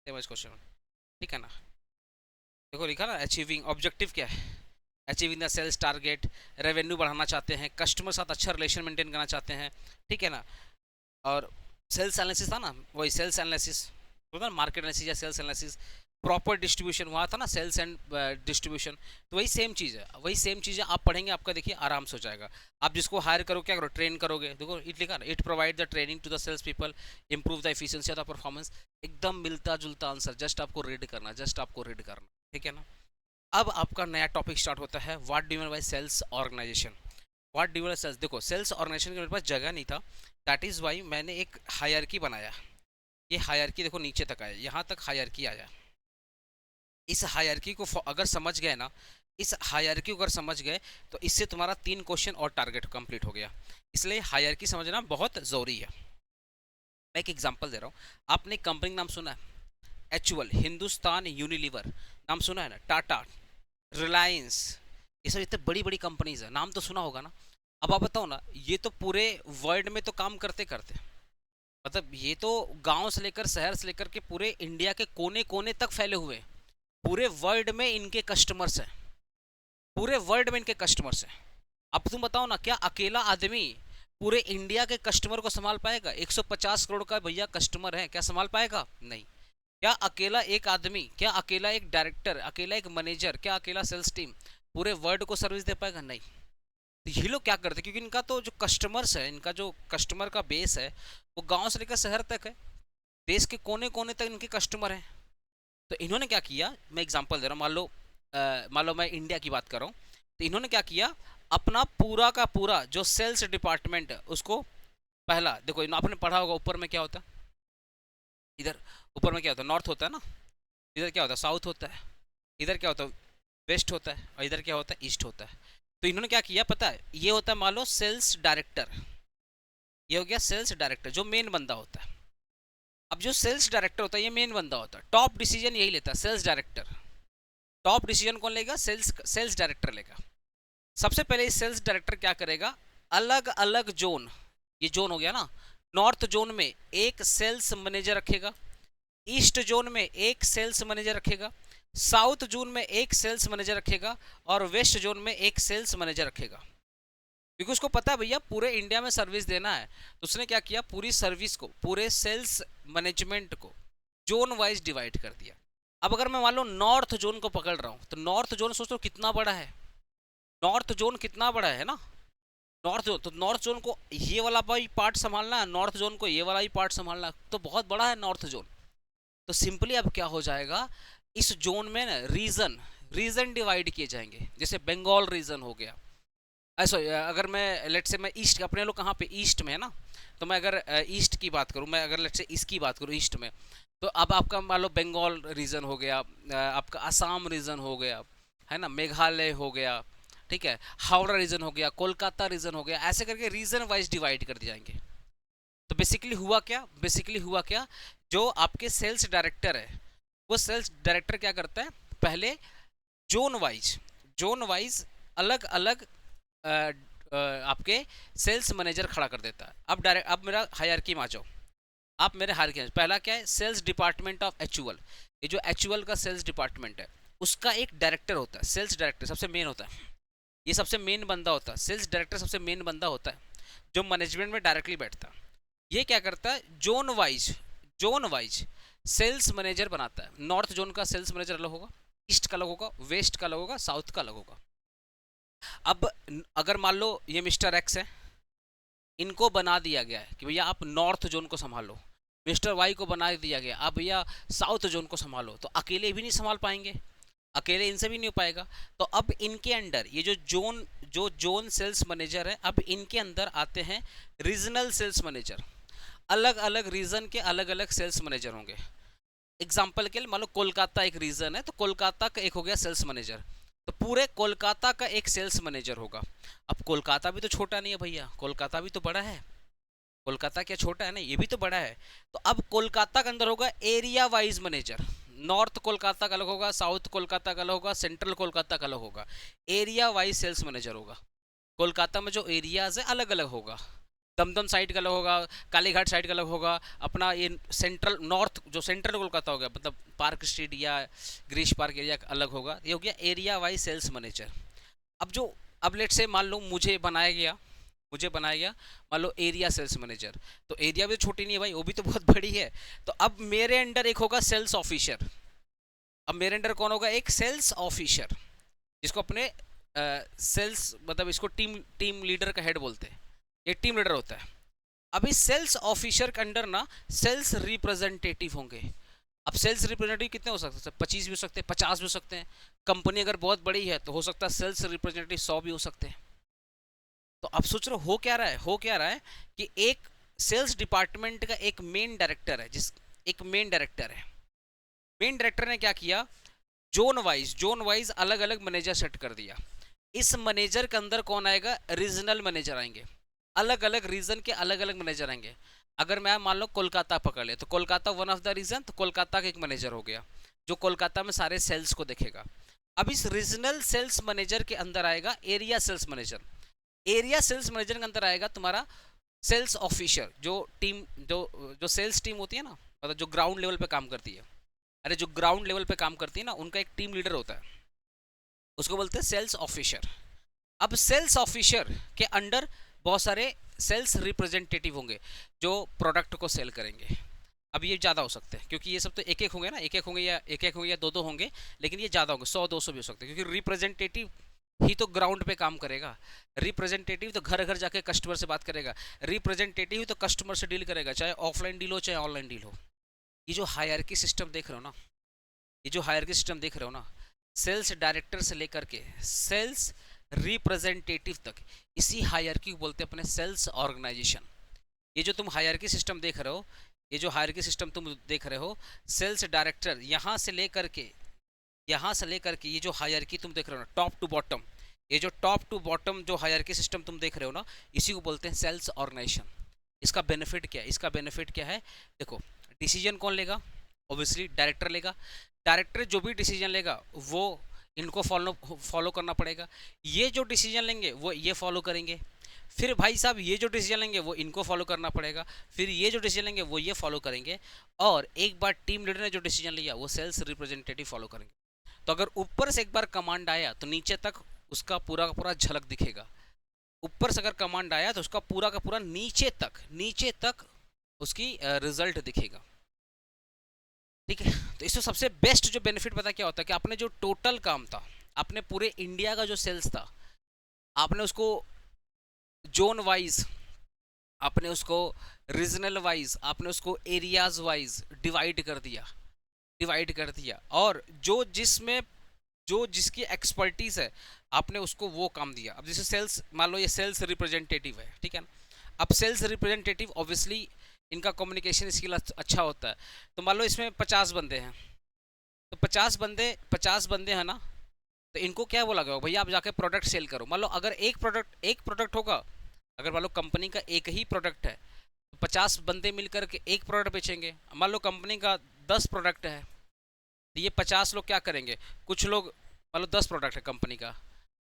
S1: same as question 1, ठीक है ना। देखो लिखा ना, अचीविंग, ऑब्जेक्टिव क्या है, achieving the sales target, revenue बढ़ाना चाहते हैं, कस्टमर साथ अच्छा रिलेशन मेंटेन करना चाहते हैं, ठीक है ना। और सेल्स एनालिसिस था ना, वही सेल्स एनालिसिस होता ना, मार्केट एनालिसिस या सेल्स एनालिसिस, प्रॉपर डिस्ट्रीब्यूशन वहाँ था ना, सेल्स एंड डिस्ट्रीब्यूशन। तो वही सेम चीज़ है, वही सेम चीज़ है, आप पढ़ेंगे आपका देखिए आराम से हो जाएगा। आप जिसको हायर करो क्या करो, ट्रेन करोगे, देखो इट लिखा ना, it provide the training to the sales people, improve the efficiency of the performance. एकदम मिलता जुलता आंसर, जस्ट आपको रीड करना, जस्ट आपको रीड करना, ठीक है ना। अब आपका नया टॉपिक स्टार्ट होता है, what do you mean by sales organisation. What do you mean by sales, देखो सेल्स ऑर्गेनाइजेशन के मेरे पास जगह नहीं था, दैट इज़ वाई मैंने एक हायरकी बनाया। ये हायरकी देखो नीचे तक आया, यहाँ तक हायरकी आया। इस हायरकी को अगर समझ गए ना, इस हायरकी को अगर समझ गए तो इससे तुम्हारा 3 क्वेश्चन और टारगेट कंप्लीट हो गया। इसलिए हायरकी समझना बहुत ज़रूरी है। मैं एक एग्जांपल दे रहा हूँ, आपने कंपनी नाम सुना है, एचयूएल, हिंदुस्तान यूनिलीवर नाम सुना है ना, टाटा, रिलायंस, ये सब इतने बड़ी बड़ी कंपनीज है, नाम तो सुना होगा ना। अब आप बताओ ना, ये तो पूरे वर्ल्ड में तो काम करते करते, मतलब ये तो गांव से लेकर शहर से लेकर के पूरे इंडिया के कोने कोने तक फैले हुए हैं। पूरे वर्ल्ड में इनके कस्टमर्स हैं, पूरे वर्ल्ड में इनके कस्टमर्स हैं। अब तुम बताओ ना, क्या अकेला आदमी पूरे इंडिया के कस्टमर को संभाल पाएगा? 150 करोड़ का भैया कस्टमर है, क्या संभाल पाएगा? नहीं। क्या अकेला एक आदमी, क्या अकेला एक डायरेक्टर, अकेला एक मैनेजर, क्या अकेला सेल्स टीम पूरे वर्ल्ड को सर्विस दे पाएगा? नहीं। तो ये लोग क्या करते हैं, क्योंकि इनका तो जो कस्टमर्स है, इनका जो कस्टमर का बेस है वो गांव से लेकर शहर तक है, देश के कोने कोने तक इनके कस्टमर हैं। तो इन्होंने क्या किया, मैं एग्जांपल दे रहा हूँ, मान लो मैं इंडिया की बात कर रहा हूँ, तो इन्होंने क्या किया, अपना पूरा का पूरा जो सेल्स डिपार्टमेंट है उसको, पहला देखो आपने पढ़ा होगा ऊपर में क्या होता है, इधर ऊपर में क्या होता है, नॉर्थ होता है ना, इधर क्या होता है, साउथ होता है, इधर क्या होता है, वेस्ट होता है, और इधर क्या होता है, ईस्ट होता है। तो इन्होंने क्या किया पता है, ये होता है मान लो सेल्स डायरेक्टर, ये हो गया सेल्स डायरेक्टर, जो मेन बंदा होता है। अब जो सेल्स डायरेक्टर होता है ये मेन बंदा होता है, टॉप डिसीजन यही लेता है, सेल्स डायरेक्टर। टॉप डिसीजन कौन लेगा, सेल्स डायरेक्टर लेगा। सबसे पहले सेल्स डायरेक्टर क्या करेगा, अलग अलग जोन, ये जोन हो गया ना, नॉर्थ जोन में एक सेल्स मैनेजर रखेगा, ईस्ट जोन में एक सेल्स मैनेजर रखेगा, साउथ जोन में एक सेल्स मैनेजर रखेगा, और वेस्ट जोन में एक सेल्स मैनेजर रखेगा। क्योंकि उसको पता है भैया पूरे इंडिया में सर्विस देना है, तो उसने क्या किया, पूरी सर्विस को, पूरे सेल्स मैनेजमेंट को जोन वाइज डिवाइड कर दिया। अब अगर मैं मान लो नॉर्थ जोन को पकड़ रहा हूँ, तो नॉर्थ जोन सोचो कितना बड़ा है, नॉर्थ जोन कितना बड़ा है ना, नॉर्थ जोन, तो नॉर्थ जोन को ये वाला भी पार्ट संभालना है, नॉर्थ जोन को ये वाला भी पार्ट संभालना है, तो बहुत बड़ा है नॉर्थ जोन। तो सिंपली अब क्या हो जाएगा, इस जोन में ना रीजन रीजन डिवाइड किए जाएंगे, जैसे बंगाल रीजन हो गया, ऐसा। अगर मैं लेट से मैं ईस्ट, अपने लोग कहाँ पे ईस्ट में है ना, तो मैं अगर ईस्ट की बात करूँ, मैं अगर लेट से इसकी बात करूँ ईस्ट में, तो अब आपका मान लो बंगाल रीजन हो गया, आपका असम रीजन हो गया, है ना, मेघालय हो गया, ठीक है, हावड़ा रीजन हो गया, कोलकाता रीजन हो गया, ऐसे करके रीजन वाइज डिवाइड कर दिए जाएंगे। तो बेसिकली हुआ क्या, जो आपके सेल्स डायरेक्टर है, वो सेल्स डायरेक्टर क्या करता है, पहले जोन वाइज अलग अलग आपके सेल्स मैनेजर खड़ा कर देता है। अब मेरा हायरार्की में आ जाओ, आप मेरे हायरार्की में, पहला क्या है, सेल्स डिपार्टमेंट ऑफ एचयूएल। ये जो एचयूएल का सेल्स डिपार्टमेंट है उसका एक डायरेक्टर होता है, सेल्स डायरेक्टर सबसे मेन होता है, ये सबसे मेन बंदा होता है, सेल्स डायरेक्टर सबसे मेन बंदा होता है, जो मैनेजमेंट में डायरेक्टली बैठता है। ये क्या करता है, जोन वाइज सेल्स मैनेजर बनाता है। नॉर्थ जोन का सेल्स मैनेजर अलग होगा, ईस्ट का अलग होगा, वेस्ट का अलग होगा, साउथ का अलग होगा। अब अगर मान लो ये मिस्टर एक्स है, इनको बना दिया गया है कि भैया आप नॉर्थ जोन को संभालो, मिस्टर वाई को बना दिया गया आप भैया साउथ जोन को संभालो, तो अकेले भी नहीं संभाल पाएंगे, अकेले इनसे भी नहीं हो पाएगा। तो अब इनके अंडर ये जो जोन सेल्स मैनेजर है, अब इनके अंदर आते हैं रीजनल सेल्स मैनेजर, अलग अलग रीजन के अलग अलग सेल्स मैनेजर होंगे। एग्जाम्पल के लिए मान लो कोलकाता एक रीजन है, तो कोलकाता का एक हो गया सेल्स मैनेजर, तो पूरे कोलकाता का एक सेल्स मैनेजर होगा। अब कोलकाता भी तो छोटा नहीं है भैया, कोलकाता भी तो बड़ा है, कोलकाता क्या छोटा है ना, ये भी तो बड़ा है। तो अब कोलकाता के अंदर होगा area wise manager, north Kolkata का अलग होगा, साउथ कोलकाता का अलग होगा, सेंट्रल कोलकाता का अलग होगा, एरिया वाइज सेल्स मैनेजर होगा। कोलकाता में जो एरियाज है अलग अलग होगा, दमदम साइड का अलग होगा, कालीघाट साइड का अलग होगा, अपना ये सेंट्रल नॉर्थ जो सेंट्रल कोलकाता हो गया, मतलब पार्क स्ट्रीट या ग्रीश पार्क एरिया अलग होगा। ये हो गया एरिया वाइज सेल्स मैनेजर। अब लेट से मान लो मुझे बनाया गया मान लो एरिया सेल्स मैनेजर। तो एरिया भी तो छोटी नहीं है भाई, वो भी तो बहुत बड़ी है। तो अब मेरे अंडर एक होगा सेल्स ऑफिसर। अब मेरे अंडर कौन होगा? एक सेल्स ऑफिसर, जिसको अपने सेल्स मतलब इसको टीम टीम लीडर का हेड बोलते हैं, ये टीम लीडर होता है। अभी सेल्स ऑफिसर के अंडर ना सेल्स रिप्रेजेंटेटिव होंगे। अब सेल्स रिप्रेजेंटेटिव कितने हो सकते हैं? 25 भी हो सकते हैं, 50 भी हो सकते हैं। कंपनी अगर बहुत बड़ी है तो हो सकता है सेल्स रिप्रेजेंटेटिव 100 भी हो सकते हैं। तो अब सोच रहे हो क्या रहा है कि एक सेल्स डिपार्टमेंट का एक मेन डायरेक्टर है, एक मेन डायरेक्टर है। मेन डायरेक्टर ने क्या किया? जोन वाइज अलग अलग मैनेजर सेट कर दिया। इस मैनेजर के अंदर कौन आएगा? रीजनल मैनेजर आएंगे। अलग अलग रीजन के अलग अलग मैनेजर आएंगे। अगर मैं मान लो कोलकाता पकड़ ले तो Kolkata one of the region, तो कोलकाता का एक मैनेजर हो गया जो कोलकाता में सारे सेल्स को देखेगा। अब इस रीजनल सेल्स मैनेजर के अंदर आएगा area sales manager. Area sales manager के अंदर आएगा तुम्हारा सेल्स ऑफिसर, जो सेल्स टीम होती है ना, मतलब जो ग्राउंड लेवल पे काम करती है। अरे जो ग्राउंड लेवल पे काम करती है ना, उनका एक टीम लीडर होता है, उसको बोलते हैं सेल्स ऑफिसर। अब सेल्स ऑफिसर के अंडर बहुत सारे सेल्स रिप्रेजेंटेटिव होंगे जो प्रोडक्ट को सेल करेंगे। अब ये ज़्यादा हो सकते हैं क्योंकि ये सब तो एक एक होंगे ना, एक एक होंगे या दो दो होंगे, लेकिन ये ज़्यादा होंगे, 100-200 भी हो सकते हैं, क्योंकि रिप्रेजेंटेटिव ही तो ग्राउंड पे काम करेगा। रिप्रेजेंटेटिव तो घर घर जाके कस्टमर से बात करेगा। रिप्रेजेंटेटिव ही तो कस्टमर से डील करेगा, चाहे ऑफलाइन डील हो चाहे ऑनलाइन डील हो। ये जो हायरार्की सिस्टम देख रहे हो ना, सेल्स डायरेक्टर से लेकर के सेल्स रिप्रेजेंटेटिव तक, इसी हायरार्की को बोलते हैं अपने सेल्स ऑर्गेनाइजेशन। ये जो तुम हायरार्की सिस्टम देख रहे हो, सेल्स डायरेक्टर यहाँ से लेकर के ये जो हायरार्की तुम देख रहे हो ना, टॉप टू बॉटम, ये जो टॉप टू बॉटम जो हायरार्की सिस्टम तुम देख रहे हो ना, इसी को बोलते हैं सेल्स ऑर्गेनाइजेशन। इसका बेनिफिट क्या है? देखो, डिसीजन कौन लेगा? ऑब्वियसली डायरेक्टर लेगा। डायरेक्टर जो भी डिसीजन लेगा वो इनको फॉलो करना पड़ेगा। ये जो डिसीजन लेंगे वो ये फॉलो करेंगे। फिर भाई साहब ये जो डिसीजन लेंगे वो इनको फॉलो करना पड़ेगा। फिर ये जो डिसीजन लेंगे वो ये फॉलो करेंगे। और एक बार टीम लीडर ने जो डिसीजन लिया वो सेल्स रिप्रेजेंटेटिव फॉलो करेंगे। तो अगर ऊपर से एक बार कमांड आया तो नीचे तक उसका पूरा का पूरा झलक दिखेगा। ऊपर से अगर कमांड आया तो उसका पूरा का पूरा नीचे तक उसकी रिजल्ट दिखेगा। ठीक है, तो इसमें सबसे बेस्ट जो बेनिफिट पता क्या होता है कि आपने जो टोटल काम था, आपने पूरे इंडिया का जो सेल्स था, आपने उसको जोन वाइज, आपने उसको रीजनल वाइज, आपने उसको एरियाज वाइज डिवाइड कर दिया। और जो जिसकी एक्सपर्टीज है आपने उसको वो काम दिया। अब जैसे सेल्स, मान लो ये सेल्स रिप्रेजेंटेटिव है, ठीक है ना। अब सेल्स रिप्रेजेंटेटिव ऑब्वियसली इनका कम्युनिकेशन स्किल अच्छा होता है। तो मान लो इसमें 50 बंदे हैं, तो 50 बंदे हैं ना, तो इनको क्या बोला गया? भैया आप जाके प्रोडक्ट सेल करो। मान लो अगर एक प्रोडक्ट होगा, अगर मान लो कंपनी का एक ही प्रोडक्ट है तो 50 बंदे मिलकर के एक प्रोडक्ट बेचेंगे। मान लो कंपनी का 10 प्रोडक्ट है, तो ये 50 लोग क्या करेंगे? कुछ लोग, मान लो 10 प्रोडक्ट है कंपनी का,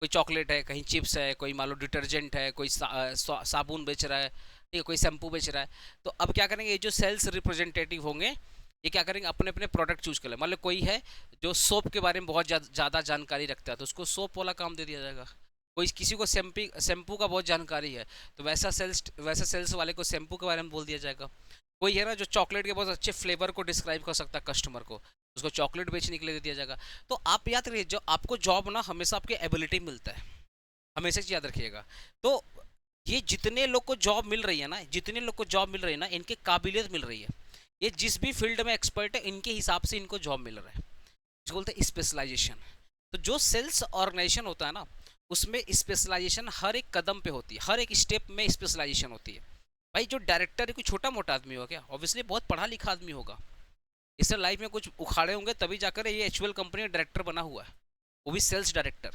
S1: कोई चॉकलेट है, कहीं चिप्स है, कोई मान लो डिटर्जेंट है, कोई साबुन बेच रहा है, ठीक है, कोई शैम्पू बेच रहा है। तो अब क्या करेंगे? ये जो सेल्स रिप्रेजेंटेटिव होंगे ये क्या करेंगे? अपने अपने प्रोडक्ट चूज कर ले। मान लो कोई है जो सोप के बारे में बहुत ज़्यादा जानकारी रखता है तो उसको सोप वाला काम दे दिया जाएगा। कोई किसी को शैम्पू का बहुत जानकारी है तो वैसा सेल्स वाले को शैम्पू के बारे में बोल दिया जाएगा। कोई है ना जो चॉकलेट के बहुत अच्छे फ्लेवर को डिस्क्राइब कर सकता है कस्टमर को, उसको चॉकलेट बेचने के लिए दे दिया जाएगा। तो आप याद रखिए, जो आपको जॉब ना हमेशा आपके एबिलिटी मिलता है, हमेशा याद रखिएगा। तो ये जितने लोग को जॉब मिल रही है ना, इनके काबिलियत मिल रही है। ये जिस भी फील्ड में एक्सपर्ट है इनके हिसाब से इनको जॉब मिल रहा है, इसको बोलते हैं स्पेशलाइजेशन। तो जो सेल्स ऑर्गेनाइजेशन होता है ना, उसमें स्पेशलाइजेशन हर एक कदम पे होती है, हर एक स्टेप में स्पेशलाइजेशन होती है। भाई जो डायरेक्टर है कोई छोटा मोटा आदमी होगा क्या? ऑब्वियसली बहुत पढ़ा लिखा आदमी होगा, इससे लाइफ में कुछ उखाड़े होंगे तभी जाकर ये एक्चुअल कंपनी का डायरेक्टर बना हुआ है, वो भी सेल्स डायरेक्टर।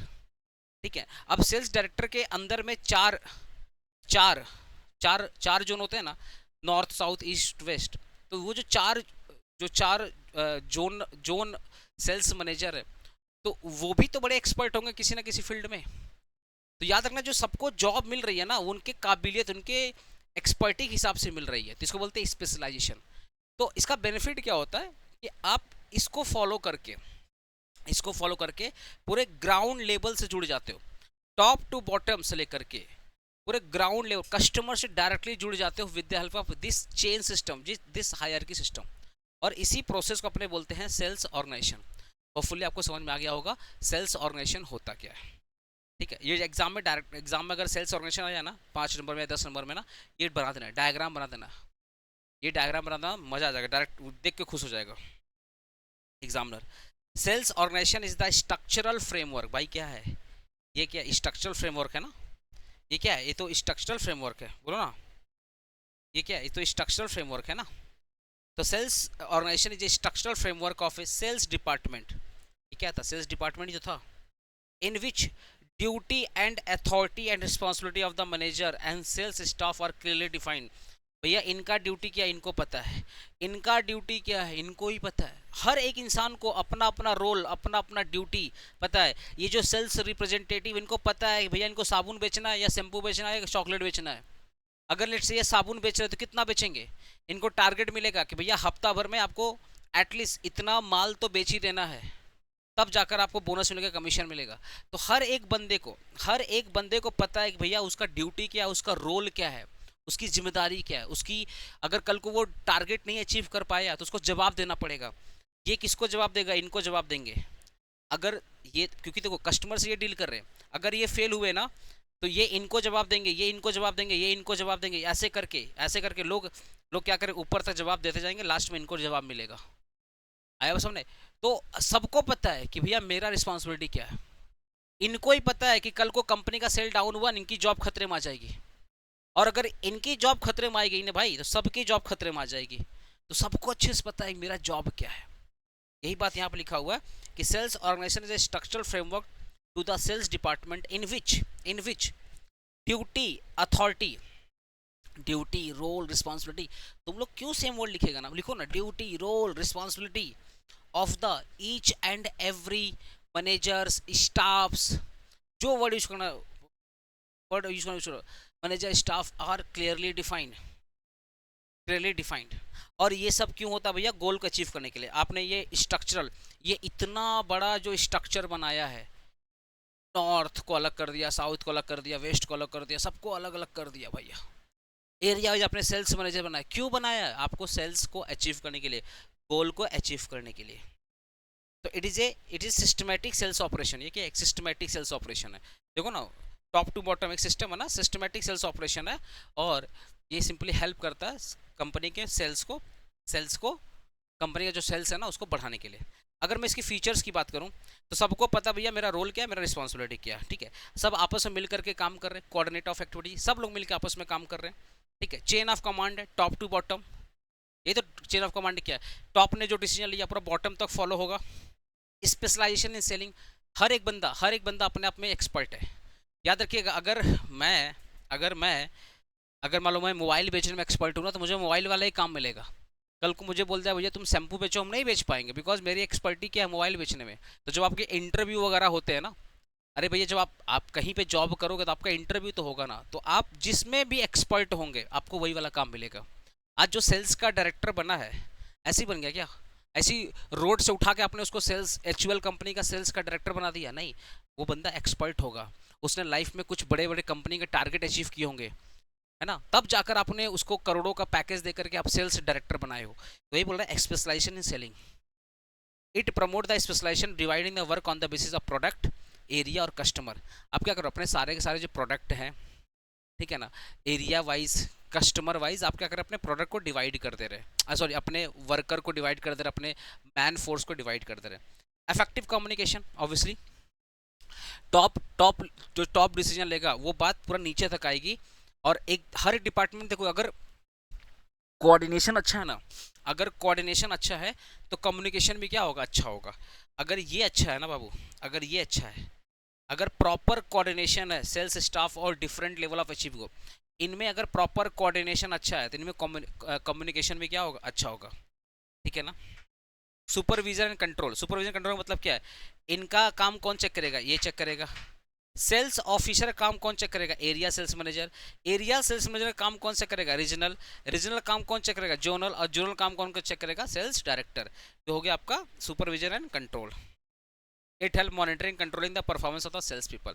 S1: ठीक है, अब सेल्स डायरेक्टर के अंदर में चार जोन होते हैं ना, नॉर्थ साउथ ईस्ट वेस्ट। तो वो जो चार जोन सेल्स मैनेजर है, तो वो भी तो बड़े एक्सपर्ट होंगे किसी ना किसी फील्ड में। तो याद रखना, जो सबको जॉब मिल रही है ना, उनके काबिलियत, उनके एक्सपर्टी के हिसाब से मिल रही है, तो इसको बोलते हैं स्पेशलाइजेशन। तो इसका बेनिफिट क्या होता है कि आप इसको फॉलो करके पूरे ग्राउंड लेवल से जुड़ जाते हो। टॉप टू बॉटम से लेकर के पूरे ग्राउंड लेवल कस्टमर से डायरेक्टली जुड़ जाते हो with the help of this chain system, this hierarchy system. और इसी प्रोसेस को अपने बोलते हैं सेल्स ऑर्गेनाइजेशन। होपफुली आपको समझ में आ गया होगा सेल्स ऑर्गेनाइजेशन होता क्या है। ठीक है, ये एग्जाम में डायरेक्ट एग्जाम में अगर सेल्स ऑर्गेनाइजेशन आ जाए ना 5 नंबर में 10 नंबर में ना, ये बना देना, डायग्राम बना देना, ये डायग्राम बना देना, मजा आ जाएगा, डायरेक्ट देख के खुश हो जाएगा examiner. Sales organisation is the structural framework. भाई क्या है ये, क्या स्ट्रक्चरल फ्रेमवर्क है ना, ये क्या है, ये तो स्ट्रक्चरल फ्रेमवर्क है, बोलो ना, ये क्या है, ये तो स्ट्रक्चरल फ्रेमवर्क है ना। तो sales organisation is a structural framework of a sales department. ये क्या था, सेल्स डिपार्टमेंट जो था, in which duty and authority and responsibility of the manager and sales staff are clearly defined. भैया इनका ड्यूटी क्या है इनको पता है, इनका ड्यूटी क्या है इनको ही पता है। हर एक इंसान को अपना अपना रोल, अपना अपना ड्यूटी पता है। ये जो सेल्स रिप्रेजेंटेटिव, इनको पता है भैया इनको साबुन बेचना है या शैम्पू बेचना है या चॉकलेट बेचना है। अगर लेट्स से ये साबुन बेच रहे हैं तो कितना बेचेंगे, इनको टारगेट मिलेगा कि भैया हफ्ता भर में आपको एटलीस्ट इतना माल तो बेच ही देना है, तब जाकर आपको बोनस मिलेगा, कमीशन मिलेगा। तो हर एक बंदे को पता है कि भैया उसका ड्यूटी क्या है, उसका रोल क्या है, उसकी जिम्मेदारी क्या है, उसकी अगर कल को वो टारगेट नहीं अचीव कर पाया तो उसको जवाब देना पड़ेगा। ये किसको जवाब देगा, इनको जवाब देंगे। अगर ये, क्योंकि देखो कस्टमर से ये डील कर रहे हैं, अगर ये फेल हुए ना तो ये इनको जवाब देंगे, ये इनको जवाब देंगे, ये इनको जवाब देंगे, ऐसे करके लोग क्या करें, ऊपर तक जवाब देते जाएंगे, लास्ट में इनको जवाब मिलेगा। आया वो सामने। तो सबको पता है कि भैया मेरा रिस्पॉन्सिबिलिटी क्या है, इनको ही पता है कि कल को कंपनी का सेल डाउन हुआ, इनकी जॉब खतरे में आ जाएगी, और अगर इनकी जॉब खतरे में आ गई ना भाई तो सबकी जॉब खतरे में आ जाएगी। तो सबको अच्छे से पता है मेरा जॉब क्या है। यही बात यहाँ पर लिखा हुआ है कि sales organisation is a structural framework to the sales department in which duty authority, duty role responsibility, तुम लोग क्यों सेम वर्ड लिखेगा ना, लिखो ना duty role responsibility of the each and every managers staffs, जो वर्ड यूज करना, manager staff are clearly defined. और ये सब क्यों होता है भैया, गोल को अचीव करने के लिए। आपने ये स्ट्रक्चरल, ये इतना बड़ा जो स्ट्रक्चर बनाया है, नॉर्थ को अलग कर दिया, साउथ को अलग कर दिया, वेस्ट को अलग कर दिया, सबको अलग अलग कर दिया भैया। एरिया वाइज अपने सेल्स मैनेजर बनाया, क्यों बनाया, आपको सेल्स को अचीव करने के लिए, गोल को अचीव करने के लिए। तो it is systematic sales operation. ये क्या एक सिस्टमैटिक सेल्स ऑपरेशन है, देखो ना टॉप टू बॉटम एक सिस्टम है ना, सिस्टमैटिक सेल्स ऑपरेशन है। और ये सिंपली हेल्प करता है कंपनी के सेल्स को कंपनी का जो सेल्स है ना उसको बढ़ाने के लिए। अगर मैं इसकी फीचर्स की बात करूं तो सबको पता भैया मेरा रोल क्या है, मेरा रिस्पॉन्सिबिलिटी क्या है। ठीक है, सब आपस में मिल करके काम कर रहे हैं, कोऑर्डिनेट ऑफ एक्टिविटी, सब लोग मिलकर आपस में काम कर रहे हैं। ठीक है, चेन ऑफ कमांड है टॉप टू बॉटम, ये तो चेन ऑफ कमांड क्या है, टॉप ने जो डिसीजन लिया पूरा बॉटम तक फॉलो होगा। स्पेशलाइजेशन इन सेलिंग, हर एक बंदा अपने आप में एक्सपर्ट है। याद रखिएगा, अगर मान लो मैं मोबाइल बेचने में एक्सपर्ट हूँ ना तो मुझे मोबाइल वाला ही काम मिलेगा। कल को मुझे बोलता है भैया तुम शैम्पू बेचो, हम नहीं बेच पाएंगे, बिकॉज मेरी एक्सपर्टी क्या है, मोबाइल बेचने में। तो जब आपके इंटरव्यू वगैरह होते हैं ना, अरे भैया जब आप कहीं पे जॉब करोगे तो आपका इंटरव्यू तो होगा ना, तो आप जिसमें भी एक्सपर्ट होंगे आपको वही वाला काम मिलेगा। आज जो सेल्स का डायरेक्टर बना है ऐसे ही बन गया क्या, ऐसी रोड से उठा के आपने उसको सेल्स एचयूएल कंपनी का सेल्स का डायरेक्टर बना दिया? नहीं, वो बंदा एक्सपर्ट होगा, उसने लाइफ में कुछ बड़े बड़े कंपनी के टारगेट अचीव किए होंगे, है ना, तब जाकर आपने उसको करोड़ों का पैकेज देकर के आप सेल्स डायरेक्टर बनाए हो। तो यही बोल रहा है specialisation in selling, it promote the specialisation dividing the work on the basis of product, area और कस्टमर। आप क्या करो, अपने सारे के सारे जो प्रोडक्ट हैं, ठीक है ना, एरिया वाइज कस्टमर वाइज आप क्या करें, अपने प्रोडक्ट को डिवाइड कर दे रहे, सॉरी अपने वर्कर को डिवाइड कर दे रहे, अपने मैन फोर्स को डिवाइड कर दे रहे। Effective communication, obviously top decision लेगा वो बात पूरा नीचे तक आएगी। और हर एक डिपार्टमेंट देखो, अगर कोऑर्डिनेशन अच्छा है ना, अगर कोऑर्डिनेशन अच्छा है तो कम्युनिकेशन भी क्या होगा, अच्छा होगा। अगर ये अच्छा है ना बाबू, अगर ये अच्छा है, अगर प्रॉपर कोऑर्डिनेशन है सेल्स स्टाफ और डिफरेंट लेवल ऑफ अचीव को, इनमें अगर प्रॉपर कोऑर्डिनेशन अच्छा है तो इनमें कम्युनिकेशन भी क्या होगा, अच्छा होगा। ठीक है ना। Supervision and control, supervision control मतलब क्या है, इनका काम कौन चेक करेगा, ये चेक करेगा। सेल्स ऑफिसर काम कौन चेक करेगा, area sales manager. Area sales manager काम कौन चेक करेगा, रीजनल काम कौन चेक करेगा, जोनल। और जोनल काम कौन चेक करेगा, सेल्स डायरेक्टर। तो हो गया आपका supervision and control. It help monitoring controlling the performance of the sales people.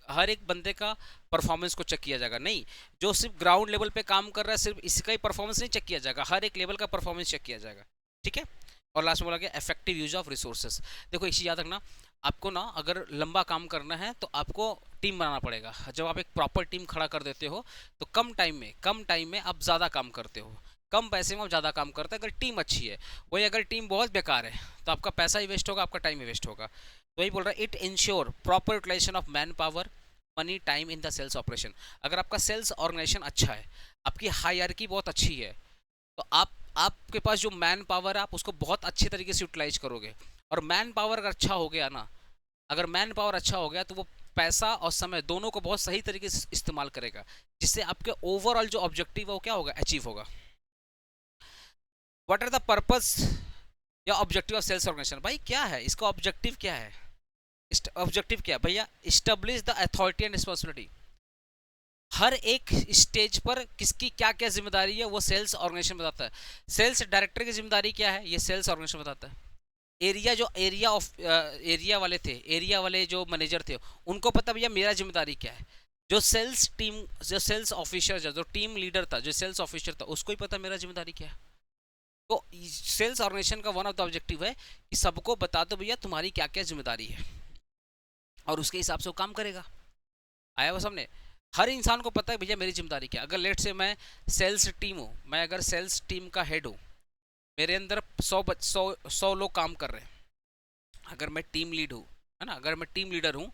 S1: हर एक बंदे का परफॉर्मेंस को चेक किया जाएगा, नहीं जो सिर्फ ग्राउंड लेवल पे काम कर रहा है सिर्फ इसका ही परफॉर्मेंस नहीं चेक किया जाएगा, हर एक लेवल का परफॉर्मेंस चेक किया जाएगा, ठीक है। और लास्ट में बोला गया इफेक्टिव यूज ऑफ रिसोर्सेज। देखो एक चीज़ याद रखना, आपको ना अगर लंबा काम करना है तो आपको टीम बनाना पड़ेगा। जब आप एक प्रॉपर टीम खड़ा कर देते हो तो कम टाइम में आप ज़्यादा काम करते हो, कम पैसे में आप ज़्यादा काम करते हैं अगर टीम अच्छी है। वही अगर टीम बहुत बेकार है तो आपका पैसा ही वेस्ट होगा, आपका टाइम ही वेस्ट होगा। तो वही बोल रहा है it ensure proper utilisation of man power money time in the sales operation. अगर आपका सेल्स ऑर्गेनाइजेशन अच्छा है, आपकी हायरार्की बहुत अच्छी है, तो आपके पास जो मैन पावर है आप उसको बहुत अच्छे तरीके से यूटिलाइज करोगे। और मैन पावर अगर अच्छा हो गया ना, अगर मैन पावर अच्छा हो गया तो वो पैसा और समय दोनों को बहुत सही तरीके से इस्तेमाल करेगा, जिससे आपके ओवरऑल जो ऑब्जेक्टिव है वो क्या होगा, अचीव होगा। व्हाट आर द पर्पस या ऑब्जेक्टिव ऑफ सेल्स ऑर्गेनाइजेशन? भाई क्या है इसका ऑब्जेक्टिव, क्या है ऑब्जेक्टिव, क्या भैया, establish the authority and responsibility. हर एक स्टेज पर किसकी क्या क्या जिम्मेदारी है वो सेल्स ऑर्गेनाइजेशन बताता है। सेल्स डायरेक्टर की जिम्मेदारी क्या है ये सेल्स ऑर्गेनाइजेशन बताता है। एरिया वाले थे, एरिया वाले जो मैनेजर थे उनको पता भैया मेरा जिम्मेदारी क्या है। जो सेल्स ऑफिसर, जो टीम लीडर था, जो सेल्स ऑफिसर था, उसको ही पता मेरा जिम्मेदारी क्या है। तो सेल्स ऑर्गेनाइजेशन का वन ऑफ द ऑब्जेक्टिव है कि सबको बता दो भैया तुम्हारी क्या क्या जिम्मेदारी है, और उसके हिसाब से वो काम करेगा। आया वो सामने? हर इंसान को पता है भैया मेरी जिम्मेदारी क्या। अगर लेट से मैं सेल्स टीम हूँ, मैं अगर सेल्स टीम का हेड हूँ, मेरे अंदर 100 लोग काम कर रहे हैं, अगर मैं टीम लीड हूँ, है ना, अगर मैं टीम लीडर हूँ,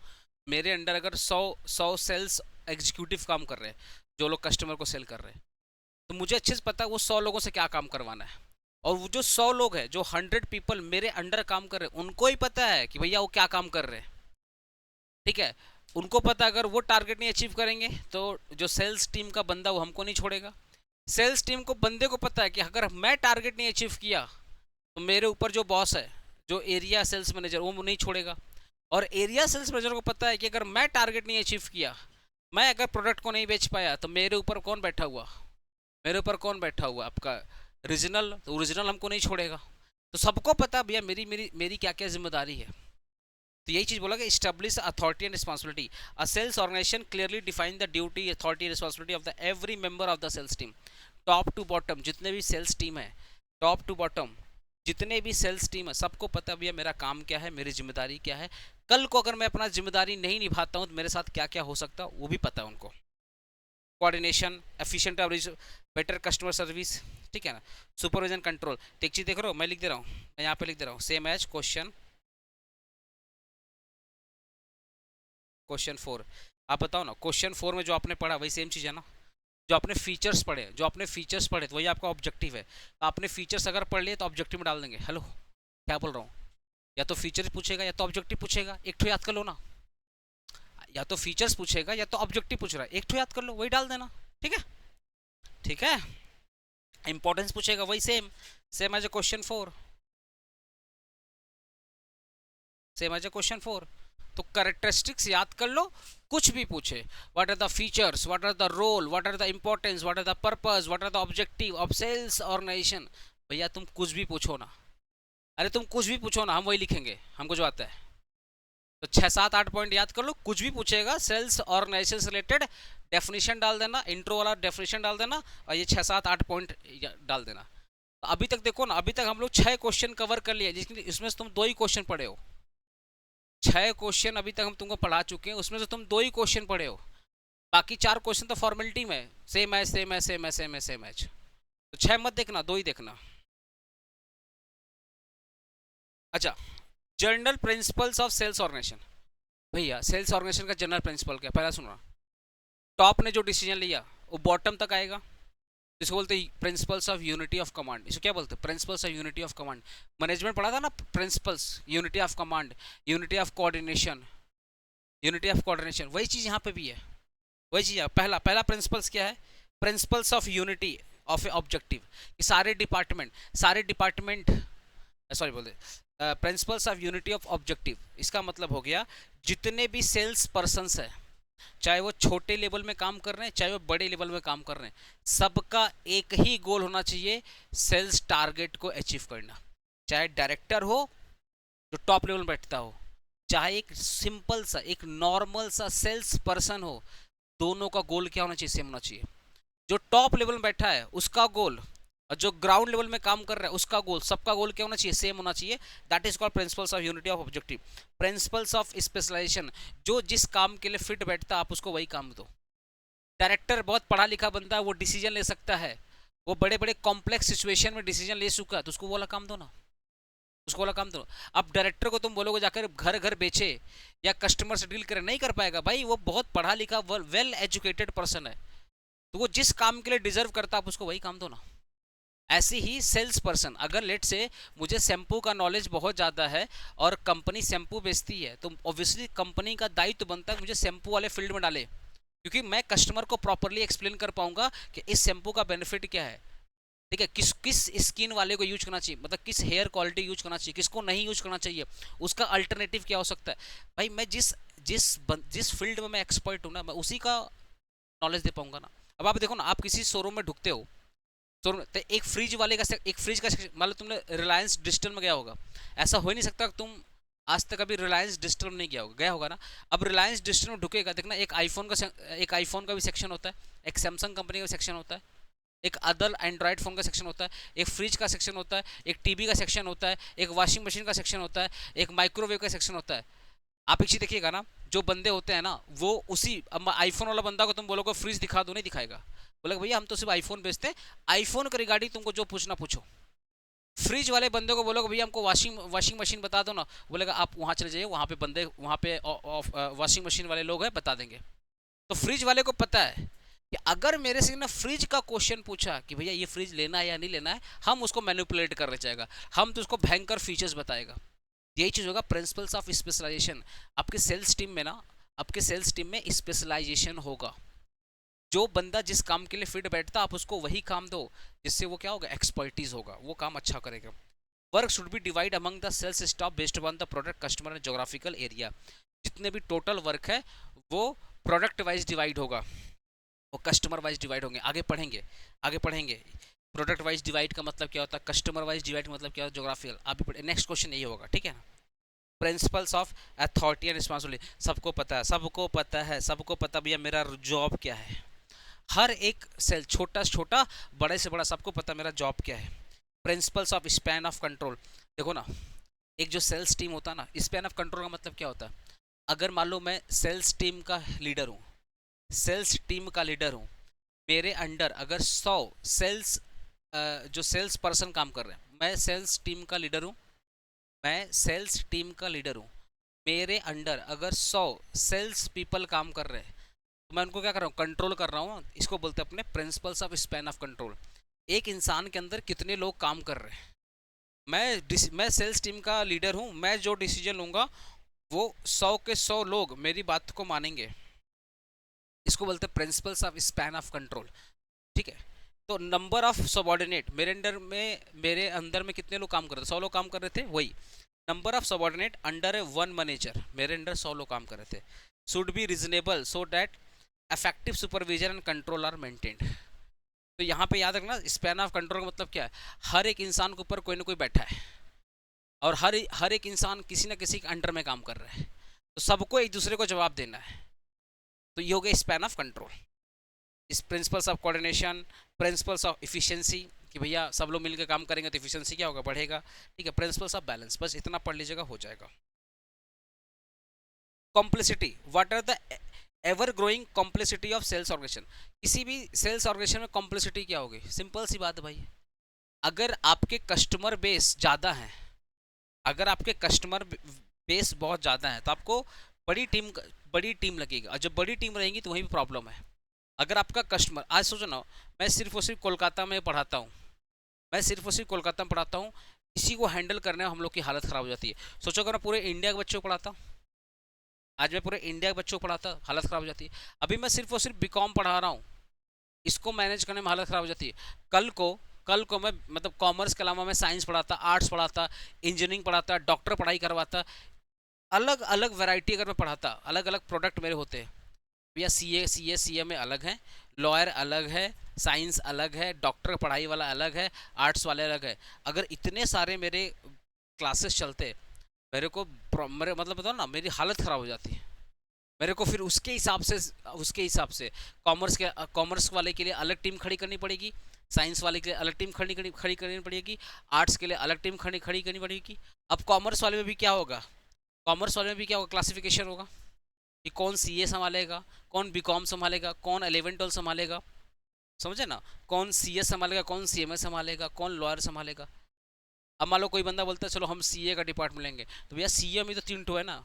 S1: मेरे अंडर अगर 100 सेल्स एग्जीक्यूटिव काम कर रहे हैं, जो लोग कस्टमर को सेल कर रहे हैं, तो मुझे अच्छे से पता है वो 100 लोगों से क्या काम करवाना है। और वो जो 100 लोग हैं, जो 100 पीपल मेरे अंडर काम कर रहे हैं, उनको ही पता है कि भैया वो क्या काम कर रहे हैं, ठीक है। उनको पता अगर वो टारगेट नहीं अचीव करेंगे तो जो सेल्स टीम का बंदा वो हमको नहीं छोड़ेगा। सेल्स टीम को बंदे को पता है कि अगर मैं टारगेट नहीं अचीव किया तो मेरे ऊपर जो बॉस है, जो एरिया सेल्स मैनेजर, वो नहीं छोड़ेगा। और एरिया सेल्स मैनेजर को पता है कि अगर मैं टारगेट नहीं अचीव किया, मैं अगर प्रोडक्ट को नहीं बेच पाया, तो मेरे ऊपर कौन बैठा हुआ, मेरे ऊपर कौन बैठा हुआ, आपका रीजनल, तो रीजनल हमको नहीं छोड़ेगा। तो सबको पता भैया मेरी मेरी मेरी क्या क्या जिम्मेदारी है। तो यही चीज बोला कि establish authority and responsibility. A sales organisation clearly define the duty, authority, responsibility of the every member of the sales team, top to bottom. जितने भी सेल्स टीम है, टॉप टू बॉटम जितने भी सेल्स टीम है, सबको पता भैया मेरा काम क्या है, मेरी जिम्मेदारी क्या है। कल को अगर मैं अपना जिम्मेदारी नहीं निभाता हूँ तो मेरे साथ क्या क्या हो सकता है वो भी पता है उनको। Coordination, efficient coverage, better customer service, ठीक है ना, सुपरविजन, कंट्रोल। एक चीज देख रहे हो, मैं लिख दे रहा हूँ, मैं यहाँ पे लिख दे रहा हूँ, सेम एज क्वेश्चन 4। आप बताओ ना, क्वेश्चन 4 में जो आपने पढ़ा वही सेम चीज़ है ना, जो आपने फीचर्स पढ़े, तो वही आपका ऑब्जेक्टिव है। तो आपने फीचर्स अगर पढ़ लिए तो ऑब्जेक्टिव में डाल देंगे। हेलो, क्या बोल रहा हूँ? या तो फीचर्स पूछेगा या तो ऑब्जेक्टिव पूछेगा, एक ठो याद कर लो ना। या तो फीचर्स पूछेगा या तो ऑब्जेक्टिव पूछ रहा है, एक ठो याद कर लो, वही डाल देना, ठीक है, ठीक है। इंपॉर्टेंस पूछेगा वही same, same as a question 4, same as a question 4। तो करेक्टरिस्टिक्स याद कर लो, कुछ भी पूछे, what are the features, what are the role, what are the importance, what are the purpose, what are the objective of sales organisation. भैया तुम कुछ भी पूछो ना, अरे तुम कुछ भी पूछो ना, हम वही लिखेंगे, हमको जो आता है। तो 6 7 8 पॉइंट याद कर लो, कुछ भी पूछेगा सेल्स ऑर्गेनाइजेशन से रिलेटेड, डेफिनेशन डाल देना, इंट्रो वाला डेफिनेशन डाल देना, और ये 6 7 8 पॉइंट डाल देना। तो अभी तक देखो ना, अभी तक हम लोग 6 क्वेश्चन कवर कर लिए, जिसमें इसमें से तुम 2 ही क्वेश्चन पढ़े हो। 6 क्वेश्चन अभी तक हम तुमको पढ़ा चुके हैं, उसमें से तुम 2 ही क्वेश्चन पढ़े हो, बाकी 4 क्वेश्चन तो फॉर्मेलिटी में, सेम है सेम है सेम है सेम है सेम है। तो 6 मत देखना, 2 ही देखना। अच्छा, general principles of sales organisation. भैया सेल्स ऑर्गेनाइजेशन का जनरल प्रिंसिपल क्या, पहला सुना, टॉप ने जो डिसीजन लिया वो बॉटम तक आएगा, इसको बोलते हैं principles of unity of command. इसको क्या बोलते हैं, principles of unity of command. Management पढ़ा था ना, principles, unity of command, unity of coordination, unity of coordination, वही चीज़ यहाँ पे भी है, वही चीज़ है। पहला पहला प्रिंसिपल्स क्या है, principles of unity of a objective. सारे डिपार्टमेंट सॉरी बोल दे, principles of unity of objective, इसका मतलब हो गया जितने भी सेल्स पर्सन्स है, चाहे वो छोटे लेवल में काम कर रहे हैं चाहे वो बड़े लेवल में काम कर रहे हैं, सबका एक ही गोल होना चाहिए, सेल्स टारगेट को अचीव करना। चाहे डायरेक्टर हो जो टॉप लेवल में बैठता हो, चाहे एक सिंपल सा एक नॉर्मल सा सेल्स पर्सन हो, दोनों का गोल क्या होना चाहिए? सेम होना चाहिए। जो टॉप लेवल में बैठा है उसका गोल और जो ग्राउंड लेवल में काम कर रहा है उसका गोल, सबका गोल क्या होना चाहिए? सेम होना चाहिए। That is called principles of unity of objective, principles of specialisation. जो जिस काम के लिए फिट बैठता है आप उसको वही काम दो। डायरेक्टर बहुत पढ़ा लिखा बंदा है, वो डिसीजन ले सकता है, वो बड़े बड़े कॉम्प्लेक्स सिचुएशन में डिसीजन ले चुका है, तो उसको वाला काम दो ना, उसको वाला काम दो। अब डायरेक्टर को तुम बोलोगे जाकर घर घर बेचे या कस्टमर से डील करे, नहीं कर पाएगा भाई, वो बहुत पढ़ा लिखा वेल एजुकेटेड पर्सन है, तो वो जिस काम के लिए डिजर्व करता है आप उसको वही काम दो ना। ऐसे ही सेल्स पर्सन, अगर लेट से मुझे शैम्पू का नॉलेज बहुत ज़्यादा है और कंपनी शैम्पू बेचती है, तो ऑब्वियसली कंपनी का दायित्व तो बनता है मुझे शैम्पू वाले फील्ड में डाले, क्योंकि मैं कस्टमर को प्रॉपरली एक्सप्लेन कर पाऊंगा कि इस शैम्पू का बेनिफिट क्या है, ठीक है, किस किस स्किन वाले को यूज करना चाहिए, मतलब किस हेयर क्वालिटी यूज करना चाहिए, किसको नहीं यूज करना चाहिए, उसका अल्टरनेटिव क्या हो सकता है। भाई मैं जिस जिस जिस फील्ड में मैं एक्सपर्ट हूँ ना, मैं उसी का नॉलेज दे पाऊंगा ना। अब आप देखो ना, आप किसी शोरूम में ढुकते हो, शोरूम तो एक फ्रिज वाले का एक फ्रिज का मान लो तुमने रिलायंस डिजिटल में गया होगा, ऐसा हो ही नहीं सकता तुम आज तक अभी रिलायंस डिजिटल में नहीं गया होगा ना। अब रिलायंस डिजिटल में ढुकेगा, देखना एक आईफोन का भी सेक्शन होता है, एक सैमसंग कंपनी का सेक्शन होता है, एक अदर एंड्रॉयड फ़ोन का सेक्शन होता है, एक फ्रिज का सेक्शन होता है, एक टीवी का सेक्शन होता है, एक वॉशिंग मशीन का सेक्शन होता है, एक माइक्रोवेव का सेक्शन होता है। आप एक चीज़ देखिएगा ना, जो बंदे होते हैं ना वो उसी, अब आईफोन वाला बंदा को तुम बोलोगे फ्रिज दिखा दो, नहीं दिखाएगा, बोलेगा भैया हम तो सिर्फ आईफोन बेचते हैं, आईफोन के रिगार्डिंग तुमको जो पूछना पूछो। फ्रिज वाले बंदे को बोलोगे भैया हमको वॉशिंग मशीन बता दो ना, बोलेगा आप वहाँ चले जाइए, वहाँ पे बंदे, वहाँ पे वॉशिंग मशीन वाले लोग हैं, बता देंगे। तो फ्रिज वाले को पता है कि अगर मेरे से ना फ्रिज का क्वेश्चन पूछा कि भैया ये फ्रिज लेना है या नहीं लेना है, हम उसको मैनिपुलेट करने चाहेगा, हम तो उसको भयंकर फीचर्स बताएगा। यही चीज़ होगा प्रिंसिपल्स ऑफ स्पेशलाइजेशन। आपके सेल्स टीम में ना, आपके सेल्स टीम में स्पेशलाइजेशन होगा। जो बंदा जिस काम के लिए फिट बैठता आप उसको वही काम दो, जिससे वो क्या होगा? एक्सपर्टीज होगा, वो काम अच्छा करेगा। Work should be divide among the sales staff based on the product customer and geographical area. जितने भी टोटल वर्क है वो प्रोडक्ट वाइज डिवाइड होगा, वो कस्टमर वाइज डिवाइड होंगे। आगे पढ़ेंगे, आगे पढ़ेंगे प्रोडक्ट वाइज डिवाइड का मतलब क्या होता है, कस्टमर वाइज डिवाइड मतलब क्या होता है, जोग्राफिकल। आप भी पढ़े, नेक्स्ट क्वेश्चन यही होगा, ठीक है ना। Principles of authority and responsibility, सबको पता है, सबको पता है, सबको पता भैया मेरा जॉब क्या है। हर एक सेल, छोटा से छोटा, बड़े से बड़ा, सबको पता मेरा जॉब क्या है। Principles of span of control, देखो ना, एक जो सेल्स टीम होता है ना, स्पैन ऑफ कंट्रोल का मतलब क्या होता है। अगर मान लो मैं सेल्स टीम का लीडर हूँ, सेल्स टीम का लीडर हूँ, मेरे अंडर अगर 100 सेल्स जो सेल्स पर्सन काम कर रहे हैं, मैं सेल्स टीम का लीडर हूँ, मैं सेल्स टीम का लीडर हूँ, मेरे अंडर अगर 100 सेल्स पीपल काम कर रहे हैं, तो मैं उनको क्या कर रहा हूँ? कंट्रोल कर रहा हूँ। इसको बोलते हैं अपने principles of span of control. एक इंसान के अंदर कितने लोग काम कर रहे हैं, मैं सेल्स टीम का लीडर हूँ, मैं जो डिसीजन लूँगा वो 100 के 100 लोग मेरी बात को मानेंगे। इसको बोलते हैं principles of span of control, ठीक है। तो नंबर ऑफ सबॉर्डिनेट, मेरे अंदर में कितने लोग काम कर रहे थे? 100 लोग काम कर रहे थे, वही number of subordinate under a one manager, मेरे अंडर 100 लोग काम कर रहे थे। Should be reasonable so that effective supervision and control are maintained. तो यहाँ पे याद रखना, स्पैन ऑफ कंट्रोल का मतलब क्या है, हर एक इंसान के ऊपर कोई ना कोई बैठा है और हर एक इंसान किसी ना किसी के अंडर में काम कर रहा है, तो सबको एक दूसरे को जवाब देना है। तो ये हो गया स्पैन ऑफ कंट्रोल। इस principles of coordination, principles of efficiency, कि भैया सब लोग मिलकर काम करेंगे तो इफिशिएंसी क्या होगा? बढ़ेगा, ठीक है। प्रिंसिपल्स ऑफ बैलेंस, बस इतना पढ़ लीजिएगा, हो जाएगा। Complexity, what are the ever growing complexity of sales organisation. किसी भी सेल्स ऑर्गेनाइजेशन में कॉम्प्लेक्सिटी क्या होगी? सिंपल सी बात है भाई, अगर आपके कस्टमर बेस ज़्यादा है, अगर आपके कस्टमर बेस बहुत ज़्यादा है तो आपको बड़ी टीम लगेगी, और जब बड़ी टीम रहेगी तो वहीं भी प्रॉब्लम है। अगर आपका कस्टमर, आज सोचो ना, मैं सिर्फ और सिर्फ कोलकाता में पढ़ाता हूँ, मैं सिर्फ और सिर्फ कोलकाता में पढ़ाता हूँ, इसी को हैंडल करने में हम लोग की हालत ख़राब हो जाती है। सोचो अगर मैं पूरे इंडिया के बच्चों को पढ़ाता, आज मैं पूरे इंडिया के बच्चों को पढ़ाता, हालत ख़राब हो जाती है। अभी मैं सिर्फ और सिर्फ बीकॉम पढ़ा रहा हूँ, इसको मैनेज करने में हालत ख़राब हो जाती है। कल को मैं मतलब कॉमर्स के अलावा मैं साइंस पढ़ाता, आर्ट्स पढ़ाता, इंजीनियरिंग पढ़ाता, डॉक्टर पढ़ाई करवाता, अलग अलग वैरायटी अगर मैं पढ़ाता, अलग अलग प्रोडक्ट मेरे होते हैं भैया। सी ए में अलग है, लॉयर अलग है, साइंस अलग है, डॉक्टर पढ़ाई वाला अलग है, आर्ट्स वाले अलग है। अगर इतने सारे मेरे क्लासेस चलते, मेरे को मेरे मतलब बताओ ना, मेरी हालत ख़राब हो जाती है। मेरे को फिर उसके हिसाब से कॉमर्स वाले के लिए अलग टीम खड़ी करनी पड़ेगी, साइंस वाले के लिए अलग टीम खड़ी करनी पड़ेगी, आर्ट्स के लिए अलग टीम खड़ी करनी पड़ेगी। अब कॉमर्स वाले में भी क्या होगा, क्लासिफिकेशन होगा कि कौन सीए संभालेगा, कौन बीकॉम संभालेगा, कौन 11 12 संभालेगा, समझे ना, कौन सीएस संभालेगा, कौन सीएमए संभालेगा, कौन लॉयर संभालेगा। अब मान लो कोई बंदा बोलता है चलो हम सीए का डिपार्टमेंट लेंगे, तो भैया सीए में तो 3 है ना,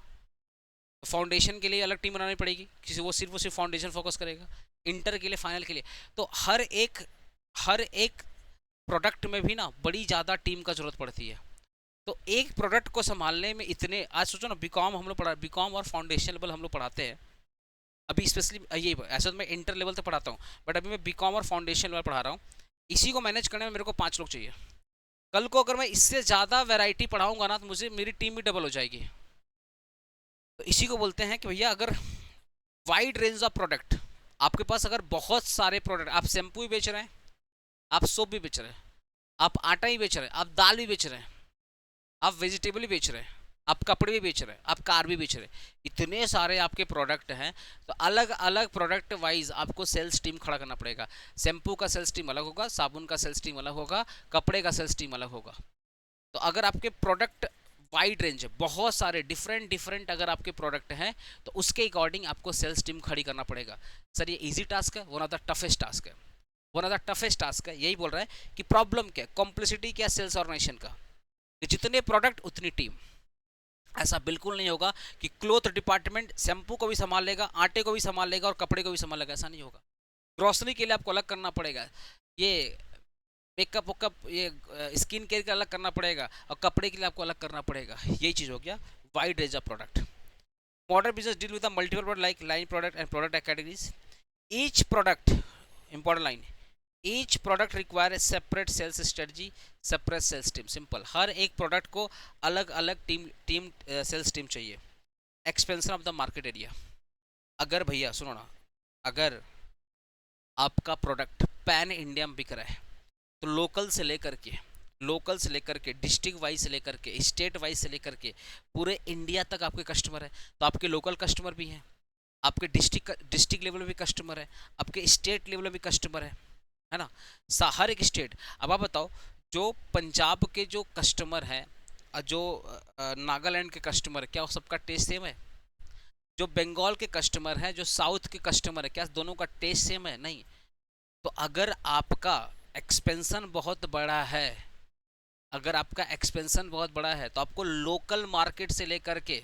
S1: फाउंडेशन के लिए अलग टीम बनानी पड़ेगी, किसी वो सिर्फ फाउंडेशन फोकस करेगा, इंटर के लिए, फाइनल के लिए। तो हर एक प्रोडक्ट में भी ना बड़ी ज़्यादा टीम का जरूरत पड़ती है। तो एक प्रोडक्ट को संभालने में इतने, आज सोचो ना, बीकॉम हम लोग बीकॉम और फाउंडेशन लेवल हम लोग पढ़ाते हैं अभी, स्पेशली ये ऐसा तो मैं इंटर लेवल तक पढ़ाता हूँ, बट अभी मैं बीकॉम और फाउंडेशन लेवल पढ़ा रहा हूँ। इसी को मैनेज करने में मेरे को 5 लोग चाहिए। कल को अगर मैं इससे ज़्यादा वैरायटी पढ़ाऊंगा ना, तो मुझे मेरी टीम भी डबल हो जाएगी। तो इसी को बोलते हैं कि भैया अगर वाइड रेंज ऑफ प्रोडक्ट आपके पास, अगर बहुत सारे प्रोडक्ट, आप शैम्पू भी बेच रहे हैं, आप सोप भी बेच रहे हैं, आप आटा ही बेच रहे हैं, आप दाल भी बेच रहे हैं, आप वेजिटेबल भी बेच रहे हैं, आप कपड़े भी बेच रहे हैं, आप कार भी बेच रहे हैं, इतने सारे आपके प्रोडक्ट हैं, तो अलग अलग प्रोडक्ट वाइज आपको सेल्स टीम खड़ा करना पड़ेगा। शैम्पू का सेल्स टीम अलग होगा, साबुन का सेल्स टीम अलग होगा, कपड़े का सेल्स टीम अलग होगा। तो अगर आपके प्रोडक्ट वाइड रेंज है, बहुत सारे डिफरेंट डिफरेंट अगर आपके प्रोडक्ट हैं, तो उसके अकॉर्डिंग आपको सेल्स टीम खड़ी करना पड़ेगा। सर ये इजी टास्क है, one of the toughest task है, one of the toughest task है। यही बोल रहा है कि प्रॉब्लम क्या है, कॉम्प्लेक्सिटी क्या, सेल्स ऑर्गेनाइजेशन का, कि जितने प्रोडक्ट उतनी टीम। ऐसा बिल्कुल नहीं होगा कि क्लोथ डिपार्टमेंट शैम्पू को भी संभाल लेगा, आटे को भी संभाल लेगा और कपड़े को भी संभाल लेगा, ऐसा नहीं होगा। ग्रोसरी के लिए आपको अलग करना पड़ेगा, ये मेकअप वकअप, ये स्किन केयर का अलग करना पड़ेगा, और कपड़े के लिए आपको अलग करना पड़ेगा। यही चीज़ हो गया wide range of product. Modern business deal with multiple product like line product and product categories. Each product, important line, each product require separate sales strategy, separate sales team. Simple, हर एक प्रोडक्ट को अलग अलग team sales team चाहिए। Expansion of the market area, अगर भैया सुनो ना, अगर आपका प्रोडक्ट पैन इंडिया में बिक रहा है, तो लोकल से लेकर के डिस्ट्रिक्ट वाइज से लेकर के स्टेट वाइज से लेकर के पूरे इंडिया तक आपके कस्टमर है। तो आपके लोकल कस्टमर भी हैं, आपके डिस्ट्रिक्ट लेवल में भी कस्टमर है, आपके स्टेट लेवल में भी कस्टमर है ना, हर एक स्टेट। अब आप बताओ, जो पंजाब के जो कस्टमर हैं, जो नागालैंड के कस्टमर है, क्या सबका टेस्ट सेम है? जो बंगाल के कस्टमर हैं, जो साउथ के कस्टमर है, क्या दोनों का टेस्ट सेम है? नहीं। तो अगर आपका एक्सपेंशन बहुत बड़ा है, तो आपको लोकल मार्केट से लेकर के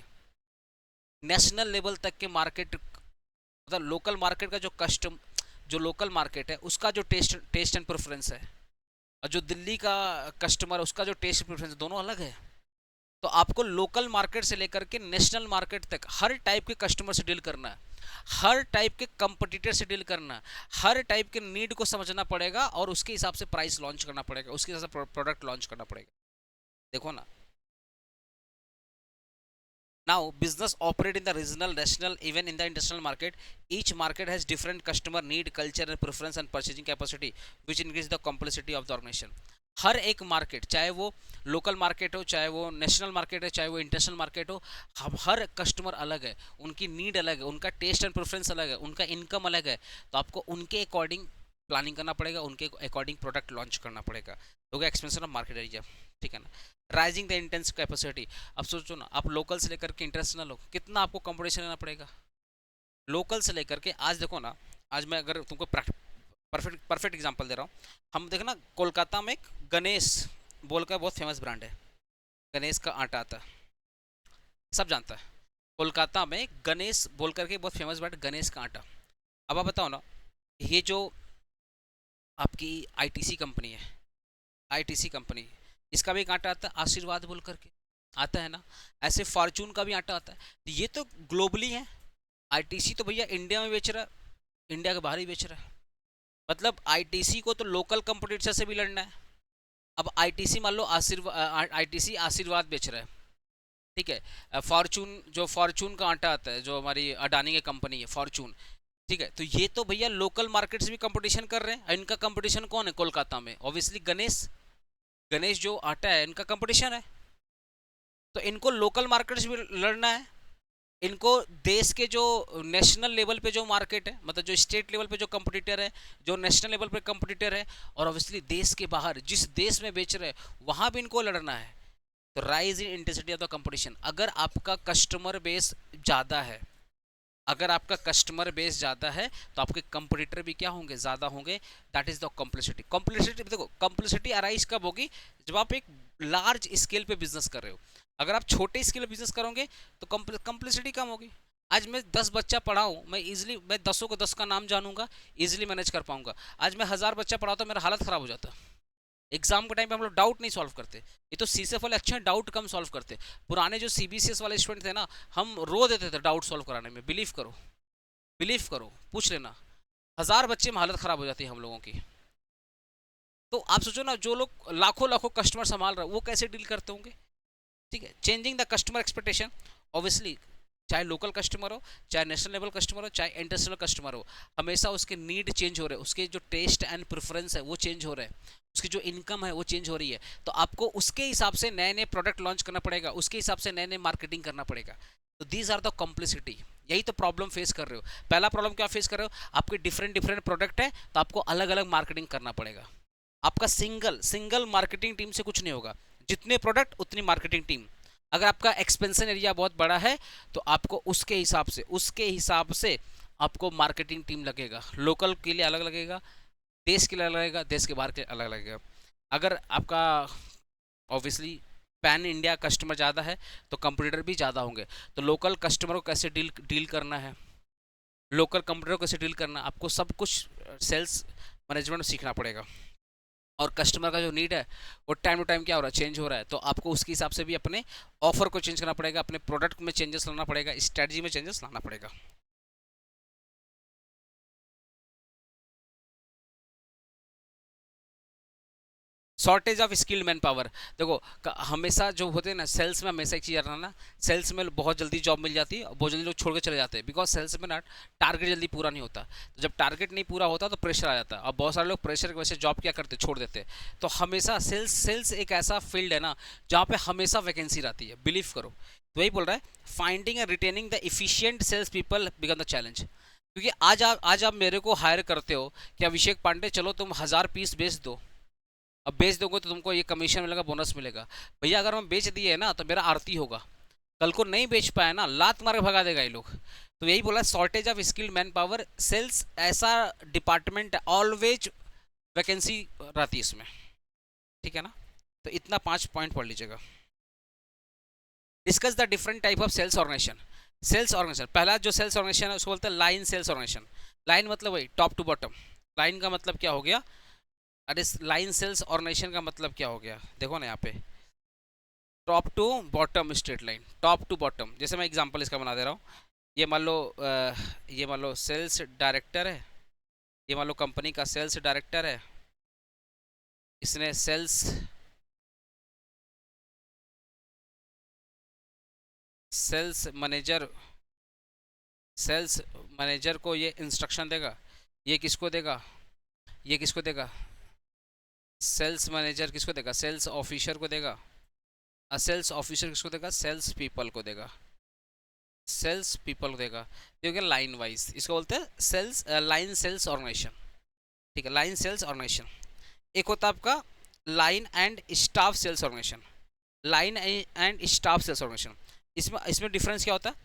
S1: नेशनल लेवल तक के मार्केट, मतलब लोकल मार्केट का जो लोकल मार्केट है उसका जो टेस्ट एंड प्रेफरेंस है, और जो दिल्ली का कस्टमर है उसका जो टेस्ट प्रेफरेंस, दोनों अलग है। तो आपको लोकल मार्केट से लेकर के नेशनल मार्केट तक हर टाइप के कस्टमर से डील करना है, हर टाइप के कंपटीटर से डील करना है, हर टाइप के नीड को समझना पड़ेगा, और उसके हिसाब से प्राइस लॉन्च करना पड़ेगा, उसके हिसाब से प्रोडक्ट लॉन्च करना पड़ेगा। देखो ना, now business operate in the regional, national, even in the international market. Each market has different customer need, culture and preference and purchasing capacity, which increase the complexity of the organization. हर एक market, चाहे वो local market हो, चाहे वो national market है, चाहे वो international market हो, हम हर कस्टमर अलग है, उनकी नीड अलग है, उनका टेस्ट एंड प्रेफरेंस अलग है, उनका इनकम अलग है। तो आपको उनके अकॉर्डिंग प्लानिंग करना पड़ेगा, उनके अकॉर्डिंग प्रोडक्ट लॉन्च करना पड़ेगा। तो एक्सपेंशन ऑफ मार्केट एरिया, ठीक है ना। राइजिंग द इंटेंस कैपेसिटी, अब सोचो ना, आप लोकल से लेकर के इंटरनेशनल हो, कितना आपको कंपटीशन लेना पड़ेगा। लोकल से लेकर के, आज देखो ना, आज मैं अगर तुमको परफेक्ट एग्जांपल दे रहा हूँ, हम देखो ना, कोलकाता में एक गणेश बोलकर बहुत फेमस ब्रांड है, गणेश का आटा आता है, सब जानता है। कोलकाता में गणेश बोल करके बहुत फेमस ब्रांड, गणेश का आटा। अब आप बताओ ना, ये जो आपकी आईटीसी कंपनी है, आईटीसी कंपनी, इसका भी एक आटा आता है आशीर्वाद बोल करके, आता है ना। ऐसे फॉर्चून का भी आटा आता है। ये तो ग्लोबली है। आईटीसी तो भैया इंडिया में बेच रहा है, इंडिया के बाहर ही बेच रहा है। मतलब आईटीसी को तो लोकल कंपटीटर से भी लड़ना है। अब आईटीसी मान लो आईटीसी आशीर्वाद बेच रहा है, ठीक है। फॉर्चून का आटा आता है, जो हमारी अडानी की कंपनी है फॉर्चून, ठीक है। तो ये तो भैया लोकल मार्केट से भी कंपटीशन कर रहे हैं। इनका कंपटीशन कौन है कोलकाता में? ऑब्वियसली गणेश जो आटा है, इनका कंपटीशन है। तो इनको लोकल मार्केट्स भी लड़ना है, इनको देश के जो नेशनल लेवल पे जो मार्केट है, मतलब जो स्टेट लेवल पे जो कंपटीटर है, जो नेशनल लेवल पे कंपटीटर है, और ऑब्वियसली देश के बाहर जिस देश में बेच रहे हैं वहां भी इनको लड़ना है। तो rise in intensity of the competition. अगर आपका कस्टमर बेस ज़्यादा है, अगर आपका कस्टमर बेस ज़्यादा है तो आपके कंपटीटर भी क्या होंगे, ज़्यादा होंगे। That is the complexity. Complexity देखो, कॉम्प्लेक्सिटी अराइज कब होगी, जब आप एक लार्ज स्केल पे बिजनेस कर रहे हो। अगर आप छोटे स्केल पे बिजनेस करोगे तो कॉम्प्लेक्सिटी कम होगी। आज मैं 10 बच्चा पढ़ाऊँ, मैं 10 को 10 का नाम जानूंगा, इजिली मैनेज कर पाऊंगा। आज मैं 1000 बच्चा पढ़ाता हूँ, मेरा हालत खराब हो जाता। एग्जाम के टाइम पे हम लोग डाउट नहीं सॉल्व करते, ये तो सीसेफ वाले अच्छे डाउट कम सॉल्व करते। पुराने जो सीबीसीएस वाले स्टूडेंट थे ना, हम रो देते थे डाउट सॉल्व कराने में। बिलीव करो, बिलीव करो, पूछ लेना, 1000 बच्चे में हालत खराब हो जाती है हम लोगों की। तो आप सोचो ना, जो लोग लाखों लाखों कस्टमर संभाल रहे हैं वो कैसे डील करते होंगे। ठीक है, changing the customer expectation. Obviously चाहे लोकल कस्टमर हो, चाहे नेशनल लेवल कस्टमर हो, चाहे इंटरनेशनल कस्टमर हो, हमेशा उसके नीड चेंज हो रहे हैं, उसके जो टेस्ट एंड प्रेफरेंस है वो चेंज हो रहे हैं, उसकी जो इनकम है वो चेंज हो रही है। तो आपको उसके हिसाब से नए नए प्रोडक्ट लॉन्च करना पड़ेगा, उसके हिसाब से नए नए मार्केटिंग करना पड़ेगा। तो दीज आर द कॉम्प्लेक्सिटी। यही तो प्रॉब्लम फेस कर रहे हो। पहला प्रॉब्लम क्या फेस कर रहे हो, आपके डिफरेंट डिफरेंट प्रोडक्ट है तो आपको अलग अलग मार्केटिंग करना पड़ेगा। आपका सिंगल मार्केटिंग टीम से कुछ नहीं होगा, जितने प्रोडक्ट उतनी मार्केटिंग टीम। अगर आपका एक्सपेंशन एरिया बहुत बड़ा है तो आपको उसके हिसाब से आपको मार्केटिंग टीम लगेगा। लोकल के लिए अलग लगेगा, देश के लिए अलग लगेगा, देश के बाहर के अलग लगेगा। अगर आपका ऑब्वियसली पैन इंडिया कस्टमर ज़्यादा है तो कंपटीटर भी ज़्यादा होंगे। तो लोकल कस्टमर को कैसे डील करना है, लोकल कंपटीटर को कैसे डील करना, आपको सब कुछ सेल्स मैनेजमेंट सीखना पड़ेगा। और कस्टमर का जो नीड है वो टाइम टू टाइम क्या हो रहा है, चेंज हो रहा है। तो आपको उसके हिसाब से भी अपने ऑफर को चेंज करना पड़ेगा, अपने प्रोडक्ट में चेंजेस लाना पड़ेगा, स्ट्रेटजी में चेंजेस लाना पड़ेगा। Shortage of skilled man power. देखो हमेशा जो होते हैं ना सेल्स में, हमेशा एक चीज़ रहना ना, सेल्स में बहुत जल्दी जॉब मिल जाती है और बहुत जल्दी लोग छोड़ के चले जाते हैं। बिकॉज सेल्स में ना टारगेट जल्दी पूरा नहीं होता। तो जब टारगेट नहीं पूरा होता तो प्रेशर आ जाता है, और बहुत सारे लोग प्रेशर की वजह से जॉब क्या करते, छोड़ देते हैं। तो हमेशा सेल्स एक ऐसा फील्ड है ना जहाँ पे हमेशा वैकेंसी रहती है, बिलीव करो। तो वही बोल रहा है, finding and retaining the efficient sales people become the challenge. क्योंकि आज आप मेरे को हायर करते हो कि अभिषेक पांडे चलो तुम 1000 पीस बेच दो, अब बेच दोगे तो तुमको ये कमीशन मिलेगा, बोनस मिलेगा। भैया अगर हम बेच दिए ना तो मेरा आरती होगा, कल को नहीं बेच पाया ना लात मार के भगा देगा ये लोग। तो यही बोला, shortage of skilled man power. Sales ऐसा डिपार्टमेंट है ऑलवेज वैकेंसी रहती है इसमें, ठीक है ना। तो इतना 5 पॉइंट पढ़ लीजिएगा। Discuss the different type of sales organisation. Sales organisation, पहला जो सेल्स ऑर्गेनाइजेशन है उसको बोलते हैं लाइन सेल्स ऑर्गेनाइजेशन। लाइन मतलब वही टॉप टू बॉटम। लाइन का मतलब क्या हो गया, अरे लाइन सेल्स ऑर्गेनाइजेशन का मतलब क्या हो गया, देखो ना यहाँ पे, top to bottom straight line, top to bottom. जैसे मैं एग्जांपल इसका बना दे रहा हूँ, ये मान लो सेल्स डायरेक्टर है, ये मान लो कंपनी का सेल्स डायरेक्टर है, इसने सेल्स मैनेजर को ये इंस्ट्रक्शन देगा। ये किसको देगा, ये किसको देगा, सेल्स मैनेजर किसको देगा, सेल्स ऑफिसर को देगा। सेल्स ऑफिसर किसको देगा, सेल्स पीपल को देगा, सेल्स पीपल को देगा। ये हो गया लाइन वाइज, इसको बोलते हैं सेल्स लाइन सेल्स ऑर्गेनाइजेशन। ठीक है, लाइन सेल्स ऑर्गेनाइजेशन। एक होता है आपका line and staff sales organisation, line and staff sales organisation. इसमें डिफरेंस क्या होता है,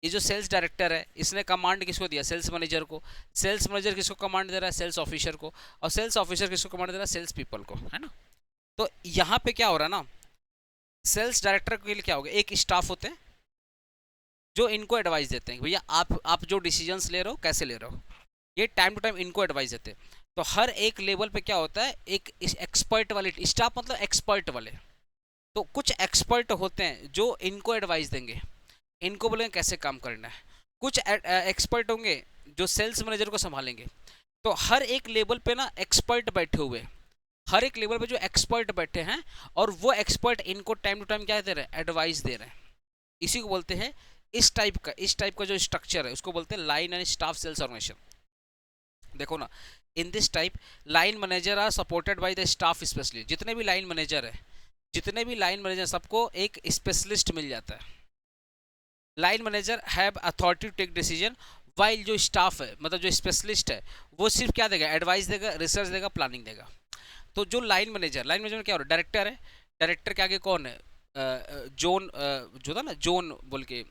S1: ये जो सेल्स डायरेक्टर है इसने कमांड किसको दिया, सेल्स मैनेजर को। सेल्स मैनेजर किसको कमांड दे रहा है, सेल्स ऑफिसर को। और सेल्स ऑफिसर किसको कमांड दे रहा है, सेल्स पीपल को, है ना। तो यहाँ पे क्या हो रहा है ना, सेल्स डायरेक्टर के लिए क्या होगा, एक स्टाफ होते हैं जो इनको एडवाइस देते हैं, भैया आप जो डिसीजंस ले रहे हो कैसे ले रहे हो, ये टाइम टू टाइम इनको एडवाइस देते हैं। तो हर एक लेवल पे क्या होता है, एक एक्सपर्ट वाले स्टाफ, मतलब एक्सपर्ट वाले। तो कुछ एक्सपर्ट होते हैं जो इनको एडवाइस देंगे, इनको बोलेंगे कैसे काम करना है। कुछ एक्सपर्ट होंगे जो सेल्स मैनेजर को संभालेंगे। तो हर एक लेवल पे ना एक्सपर्ट बैठे हुए, हर एक लेवल पे जो एक्सपर्ट बैठे हैं, और वो एक्सपर्ट इनको टाइम टू टाइम क्या दे रहे हैं, एडवाइस दे रहे हैं। इसी को बोलते हैं, इस टाइप का जो स्ट्रक्चर है उसको बोलते हैं line and staff sales organisation. देखो ना, in this type line manager are supported by the staff specialist. जितने भी लाइन मैनेजर है जितने भी लाइन मैनेजर सबको एक स्पेशलिस्ट मिल जाता है। Line manager have authority to take decision, while जो स्टाफ है मतलब जो स्पेशलिस्ट है वो सिर्फ क्या देगा, एडवाइस देगा, रिसर्च देगा, प्लानिंग देगा। तो जो लाइन मैनेजर में क्या हो रहा है, डायरेक्टर है, डायरेक्टर के आगे कौन है, जोन, जो था ना जोन बोल के,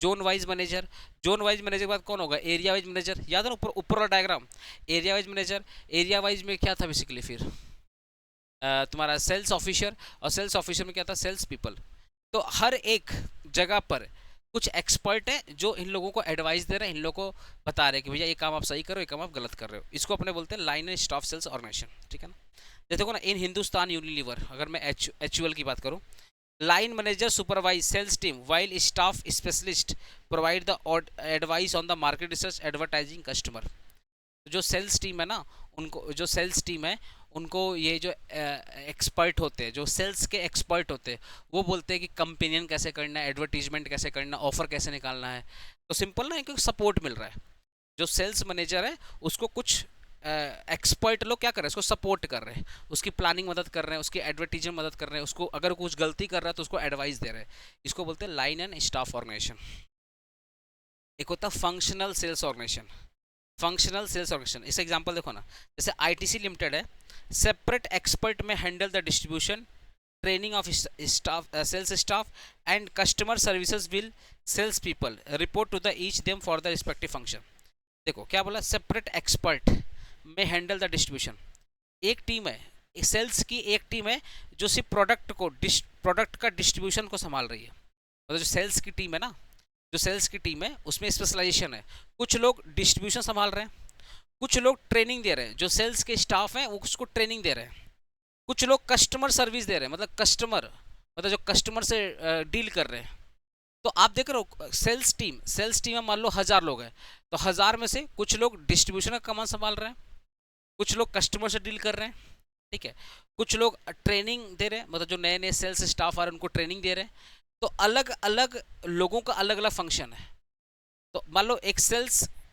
S1: zone wise manager, zone wise manager के बाद कौन होगा, एरिया वाइज मैनेजर। याद है ना ऊपर ऊपर वाला diagram, area wise manager, area wise में क्या था बेसिकली फिर तुम्हारा सेल्स ऑफिसर, और सेल्स ऑफिसर में क्या था, सेल्स पीपल। तो हर एक जगह पर कुछ एक्सपर्ट हैं जो इन लोगों को एडवाइस दे रहे हैं, इन लोगों को बता रहे हैं कि भैया ये काम आप सही करो, ये काम आप गलत कर रहे हो। इसको अपने बोलते हैं line and staff sales organisation, ठीक है ना। जैसे देखो ना, इन हिंदुस्तान यूनिलीवर अगर मैं HUL की बात करूँ, line manager supervise sales team while staff specialist provide the advice on the market research advertising customer. जो सेल्स टीम है ना, उनको जो सेल्स टीम है उनको ये जो एक्सपर्ट होते हैं, जो सेल्स के एक्सपर्ट होते हैं, वो बोलते हैं कि कंपेनियन कैसे करना है, एडवर्टीजमेंट कैसे करना है, ऑफर कैसे निकालना है। तो सिंपल ना है, क्योंकि सपोर्ट मिल रहा है। जो सेल्स मैनेजर है उसको कुछ एक्सपर्ट लोग क्या कर रहे हैं, उसको सपोर्ट कर रहे हैं, उसकी प्लानिंग मदद कर रहे हैं, उसकी एडवर्टीजमेंट मदद कर रहे हैं, उसको अगर कुछ गलती कर रहा है तो उसको एडवाइस दे रहे हैं। इसको बोलते हैं लाइन एंड स्टाफ ऑर्गेनाइजेशन। एक होता है functional sales organization, functional sales organization. इस एग्जांपल देखो ना, जैसे ITC लिमिटेड है, सेपरेट एक्सपर्ट में handle the distribution, training of staff, sales staff and customer services will sales people report to the each them for the respective function. देखो क्या बोला, separate expert में हैंडल द डिस्ट्रीब्यूशन। एक team है, sales की एक team है जो सिर्फ प्रोडक्ट का डिस्ट्रीब्यूशन को संभाल रही है। मतलब जो सेल्स की टीम है ना, जो सेल्स की टीम है उसमें स्पेशलाइजेशन है। कुछ लोग डिस्ट्रीब्यूशन संभाल रहे हैं, कुछ लोग ट्रेनिंग दे रहे हैं, जो सेल्स के स्टाफ हैं वो उसको ट्रेनिंग दे रहे हैं, कुछ लोग कस्टमर सर्विस दे रहे हैं, मतलब कस्टमर मतलब जो कस्टमर से डील कर रहे हैं। तो आप देख रहे हो सेल्स टीम में मान लो 1000 लोग हैं, तो 1000 में से कुछ लोग डिस्ट्रीब्यूशन का कमान संभाल रहे हैं, कुछ लोग कस्टमर से डील कर रहे हैं, ठीक है, कुछ लोग ट्रेनिंग दे रहे हैं, मतलब जो नए नए सेल्स स्टाफ आ रहे हैं उनको ट्रेनिंग दे रहे हैं। तो अलग अलग लोगों का अलग अलग फंक्शन है। तो मान लो एक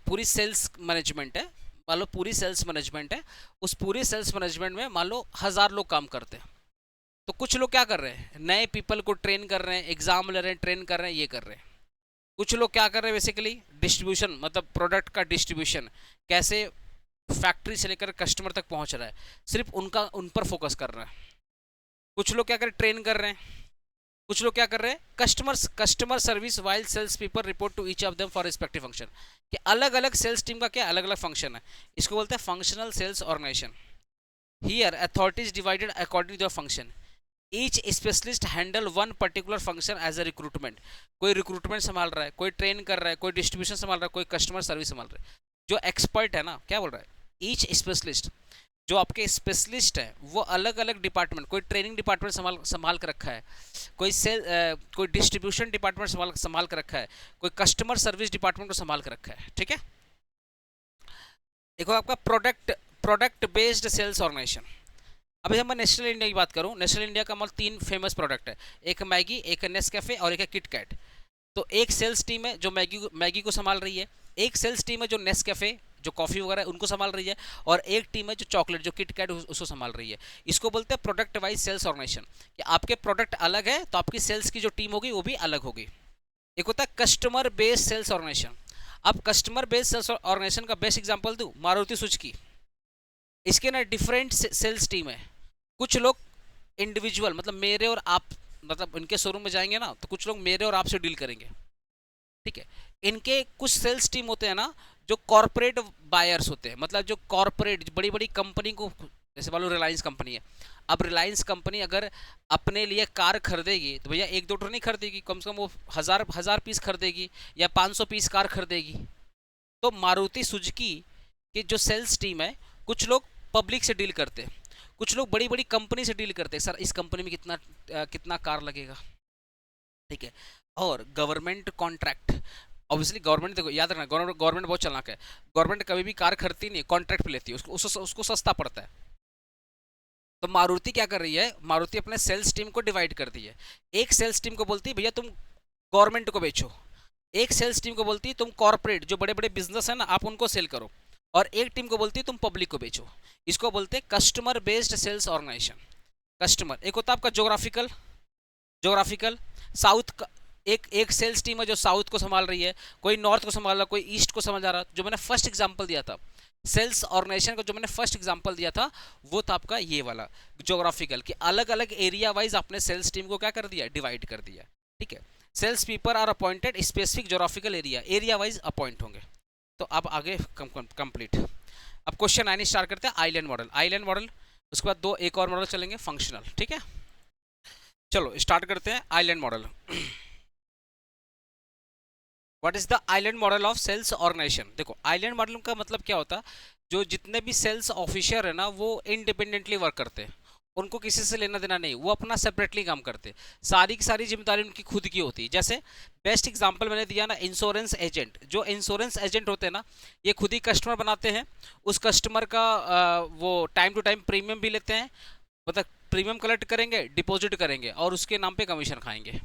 S1: पूरी सेल्स मैनेजमेंट है, मान लो पूरी सेल्स मैनेजमेंट है, उस पूरी सेल्स मैनेजमेंट में मान लो 1000 लोग काम करते हैं। तो कुछ लोग क्या कर रहे हैं, नए पीपल को ट्रेन कर रहे हैं, एग्जाम ले रहे हैं, ट्रेन कर रहे हैं, ये कर रहे हैं। कुछ लोग क्या कर रहे हैं, बेसिकली डिस्ट्रीब्यूशन, मतलब प्रोडक्ट का डिस्ट्रीब्यूशन कैसे फैक्ट्री से लेकर कस्टमर तक पहुंच रहा है, सिर्फ उन पर फोकस कर रहा है। कुछ लोग क्या कर रहे हैं, ट्रेन कर रहे हैं। कुछ लोग क्या कर रहे हैं, customer service while sales people report to each of them for respective function. कि अलग अलग सेल्स टीम का क्या अलग अलग फंक्शन है। इसको बोलते हैं functional sales organization. Here authority is divided according to the function, each specialist handle one particular function as a recruitment. कोई रिक्रूटमेंट संभाल रहा है, कोई ट्रेन कर रहा है, कोई डिस्ट्रीब्यूशन संभाल रहा है, कोई कस्टमर सर्विस संभाल रहा है। जो एक्सपर्ट है ना, क्या बोल रहा है, ईच स्पेशलिस्ट, जो आपके स्पेशलिस्ट हैं वो अलग अलग डिपार्टमेंट, कोई ट्रेनिंग डिपार्टमेंट संभाल कर रखा है, कोई डिस्ट्रीब्यूशन डिपार्टमेंट संभाल कर रखा है, कोई कस्टमर सर्विस डिपार्टमेंट को संभाल कर रखा है, ठीक है। देखो आपका प्रोडक्ट बेस्ड सेल्स ऑर्गेनाइजेशन। अभी मैं नेशनल इंडिया की बात करूं, नेशनल इंडिया का मतलब 3 फेमस प्रोडक्ट है, एक मैगी, एक नेस्कैफे और एक है किटकैट। तो एक सेल्स टीम है जो मैगी को संभाल रही है, एक सेल्स टीम है जो नेस्कैफे जो कॉफ़ी वगैरह उनको संभाल रही है, और एक टीम है जो चॉकलेट जो किटकैट उसको संभाल रही है। इसको बोलते हैं प्रोडक्ट वाइज सेल्स ऑर्गेनाइजेशन। कि आपके प्रोडक्ट अलग है तो आपकी सेल्स की जो टीम होगी वो भी अलग होगी। एक होता है कस्टमर बेस्ड सेल्स ऑर्गेनाइजेशन। अब कस्टमर बेस्ड सेल्स ऑर्गेनाइजेशन का बेस्ट एग्जांपल दूं, मारुति सुजुकी। इसके ना डिफरेंट सेल्स टीम है। कुछ लोग इंडिविजुअल, मतलब मेरे और आप, मतलब इनके शोरूम में जाएंगे ना तो कुछ लोग मेरे और आपसे डील करेंगे, ठीक है। इनके कुछ सेल्स टीम होते हैं ना जो कॉर्पोरेट बायर्स होते हैं, मतलब जो कॉर्पोरेट बड़ी बड़ी कंपनी को, जैसे मान लो रिलायंस कंपनी है। अब रिलायंस कंपनी अगर अपने लिए कार खरीदेगी तो भैया 1-2 तो नहीं खरीदेगी, कम से कम वो हजार पीस खरीदेगी या 500 पीस कार खरीदेगी। तो मारुति सुजुकी की जो सेल्स टीम है, कुछ लोग पब्लिक से डील करते हैं, कुछ लोग बड़ी बड़ी कंपनी से डील करते हैं, सर इस कंपनी में कितना कार लगेगा, ठीक है। और गवर्नमेंट कॉन्ट्रैक्ट, ऑब्वियसली गवर्नमेंट, देखो याद रखना गवर्नमेंट बहुत चालाक है, गवर्नमेंट कभी भी कार खरीदती नहीं, कॉन्ट्रैक्ट पे लेती है, उसको सस्ता पड़ता है। तो मारुति क्या कर रही है, मारुति अपने सेल्स टीम को डिवाइड कर दी है। एक सेल्स टीम को बोलती है भैया तुम गवर्नमेंट को बेचो, एक सेल्स टीम को बोलती है तुम कॉर्पोरेट जो बड़े बड़े बिजनेस है ना आप उनको सेल करो, और एक टीम को बोलती है तुम पब्लिक को बेचो। इसको बोलते हैं customer based sales organization. Customer, एक होता है आपका जोग्राफिकल, जोग्राफिकल साउथ का, एक एक सेल्स टीम है जो साउथ को संभाल रही है, कोई नॉर्थ को संभाल रहा, कोई ईस्ट को संभाल रहा। जो मैंने फर्स्ट एग्जांपल दिया था सेल्स ऑर्गेनाइजेशन का, जो मैंने फर्स्ट एग्जांपल दिया था वो था आपका ये वाला जोग्राफिकल, कि अलग अलग एरिया वाइज आपने सेल्स टीम को क्या कर दिया, डिवाइड कर दिया। ठीक है, sales people are appointed specific geographical area, area wise appoint होंगे। तो अब आगे कंप्लीट। अब क्वेश्चन 9 स्टार्ट करते हैं, आइलैंड मॉडल। आइलैंड मॉडल, उसके बाद दो एक और मॉडल चलेंगे, फंक्शनल। ठीक है, चलो स्टार्ट करते हैं island model. What is the island model of sales organisation. देखो आइलैंड मॉडल का मतलब क्या होता है, जो जितने भी सेल्स ऑफिसर है ना वो इंडिपेंडेंटली वर्क करते हैं, उनको किसी से लेना देना नहीं, वो अपना सेपरेटली काम करते हैं, सारी की सारी जिम्मेदारी उनकी खुद की होती है। जैसे बेस्ट एग्जांपल मैंने दिया ना, इंश्योरेंस एजेंट, जो इंश्योरेंस एजेंट होते हैं ना ये खुद ही कस्टमर बनाते हैं, उस कस्टमर का वो टाइम टू टाइम प्रीमियम भी लेते हैं, मतलब प्रीमियम कलेक्ट करेंगे, डिपॉजिट करेंगे और उसके नाम पे कमीशन खाएंगे।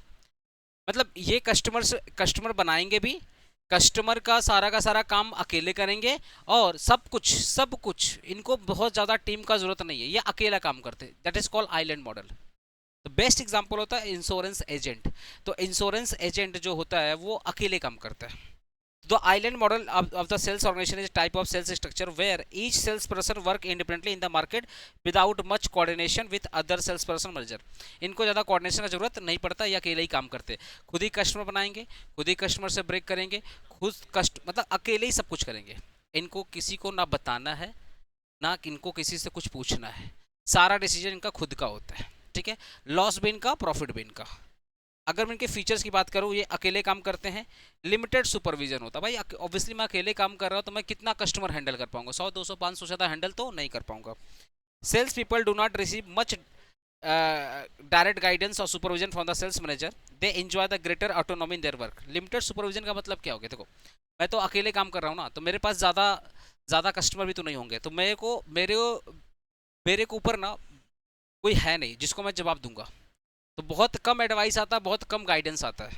S1: मतलब ये कस्टमर बनाएंगे भी, कस्टमर का सारा काम अकेले करेंगे, और सब कुछ इनको बहुत ज़्यादा टीम का जरूरत नहीं है, ये अकेला काम करते हैं। That is called island model. तो बेस्ट एग्जांपल होता है इंश्योरेंस एजेंट। तो इंश्योरेंस एजेंट जो होता है वो अकेले काम करता है। The island model of the sales organization is a type of sales structure where each salesperson work independently in the market without much coordination with other salesperson manager। इनको ज़्यादा कोऑर्डिनेशन का जरूरत नहीं पड़ता, ये अकेले ही काम करते, खुद ही कस्टमर बनाएंगे, खुद ही कस्टमर से ब्रेक करेंगे, खुद मतलब अकेले ही सब कुछ करेंगे। इनको किसी को ना बताना है, ना इनको किसी से कुछ पूछना है, सारा डिसीजन इनका खुद का होता है। ठीक है, लॉस भी इनका, प्रॉफिट भी इनका। अगर मैं इनके फीचर्स की बात करूँ, ये अकेले काम करते हैं, लिमिटेड सुपरविजन होता है। भाई ऑब्वियसली मैं अकेले काम कर रहा हूँ तो मैं कितना कस्टमर हैंडल कर पाऊंगा, 100 200 500 ज़्यादा हैंडल तो नहीं कर पाऊंगा। Sales people do not receive much direct guidance और supervision from the sales manager, they enjoy the greater autonomy in their work. Limited supervision का मतलब क्या हो गया, देखो मैं तो अकेले काम कर रहा हूँ ना, तो मेरे पास ज़्यादा कस्टमर भी तो नहीं होंगे, तो मेरे को ऊपर ना कोई है नहीं जिसको मैं जवाब दूंगा, तो बहुत कम एडवाइस आता है, बहुत कम गाइडेंस आता है।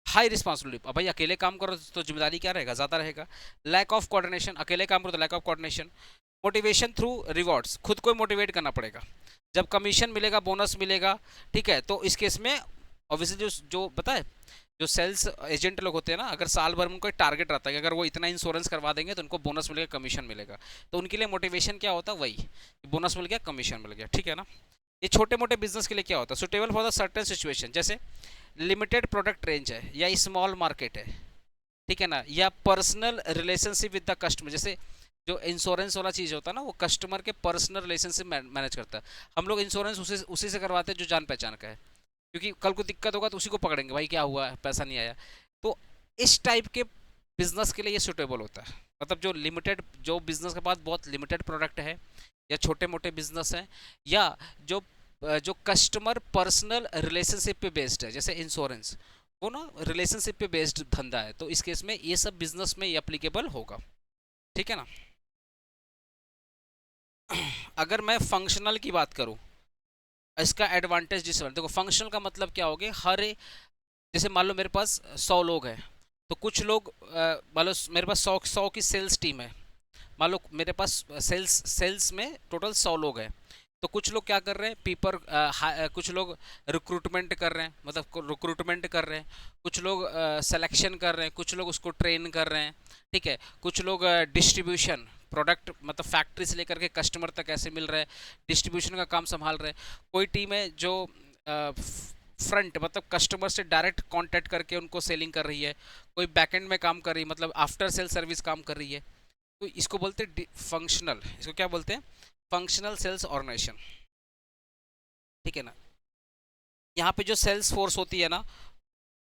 S1: हाई रिस्पॉन्सिबिलिटी, अब भाई अकेले काम करो तो जिम्मेदारी क्या रहेगा, ज़्यादा रहेगा। लैक ऑफ कोऑर्डिनेशन, अकेले काम करो तो lack of coordination. Motivation through rewards, खुद को मोटिवेट करना पड़ेगा, जब कमीशन मिलेगा, बोनस मिलेगा। ठीक है, तो इस केस में ऑब्वियसली जो पता है, जो सेल्स एजेंट लोग होते हैं ना, अगर साल भर में उनको एक टारगेट रहता है कि अगर वो इतना इंश्योरेंस करवा देंगे तो उनको बोनस मिलेगा, कमीशन मिलेगा, तो उनके लिए मोटिवेशन क्या होता है, वही बोनस मिल गया, कमीशन मिल गया। ठीक है ना। ये छोटे मोटे बिजनेस के लिए क्या होता है, suitable for the certain situation, जैसे लिमिटेड प्रोडक्ट रेंज है या स्मॉल मार्केट है, ठीक है ना, या personal relationship with the customer. जैसे जो इंश्योरेंस वाला चीज़ होता है ना, वो कस्टमर के पर्सनल रिलेशनशिप मैनेज करता है। हम लोग इंश्योरेंस उसी से करवाते हैं जो जान पहचान का है, क्योंकि कल को दिक्कत होगा तो उसी को पकड़ेंगे, भाई क्या हुआ, पैसा नहीं आया। तो इस टाइप के बिजनेस के लिए ये सुटेबल होता है। मतलब जो बिजनेस के पास बहुत लिमिटेड प्रोडक्ट है, या छोटे मोटे बिजनेस हैं, या जो कस्टमर पर्सनल रिलेशनशिप पे बेस्ड है, जैसे इंश्योरेंस, वो ना रिलेशनशिप पे बेस्ड धंधा है, तो इस केस में ये सब बिजनेस में ये एप्लीकेबल होगा। ठीक है ना। अगर मैं फंक्शनल की बात करूं, इसका एडवांटेज डिसएडवांटेज देखो। फंक्शनल का मतलब क्या हो गया, जैसे मान लो मेरे पास 100 लोग हैं, तो कुछ लोग मान लो मेरे पास 100 की सेल्स टीम है, मान लो मेरे पास सेल्स में टोटल 100 लोग हैं, तो कुछ लोग क्या कर रहे हैं, कुछ लोग रिक्रूटमेंट कर रहे हैं, मतलब रिक्रूटमेंट कर रहे हैं, कुछ लोग सिलेक्शन कर रहे हैं, कुछ लोग उसको ट्रेन कर रहे हैं। ठीक है, कुछ लोग डिस्ट्रीब्यूशन, प्रोडक्ट मतलब फैक्ट्री से लेकर के कस्टमर तक कैसे मिल रहा है, डिस्ट्रीब्यूशन का काम संभाल रहे हैं। कोई टीम है जो फ्रंट मतलब कस्टमर से डायरेक्ट कांटेक्ट करके उनको सेलिंग कर रही है, कोई बैकएंड में काम कर रही है, मतलब आफ्टर सेल सर्विस काम कर रही है। तो इसको बोलते हैं फंक्शनल, इसको क्या बोलते हैं, फंक्शनल सेल्स ऑर्गेनाइजेशन। ठीक है ना। यहाँ पे जो सेल्स फोर्स होती है ना,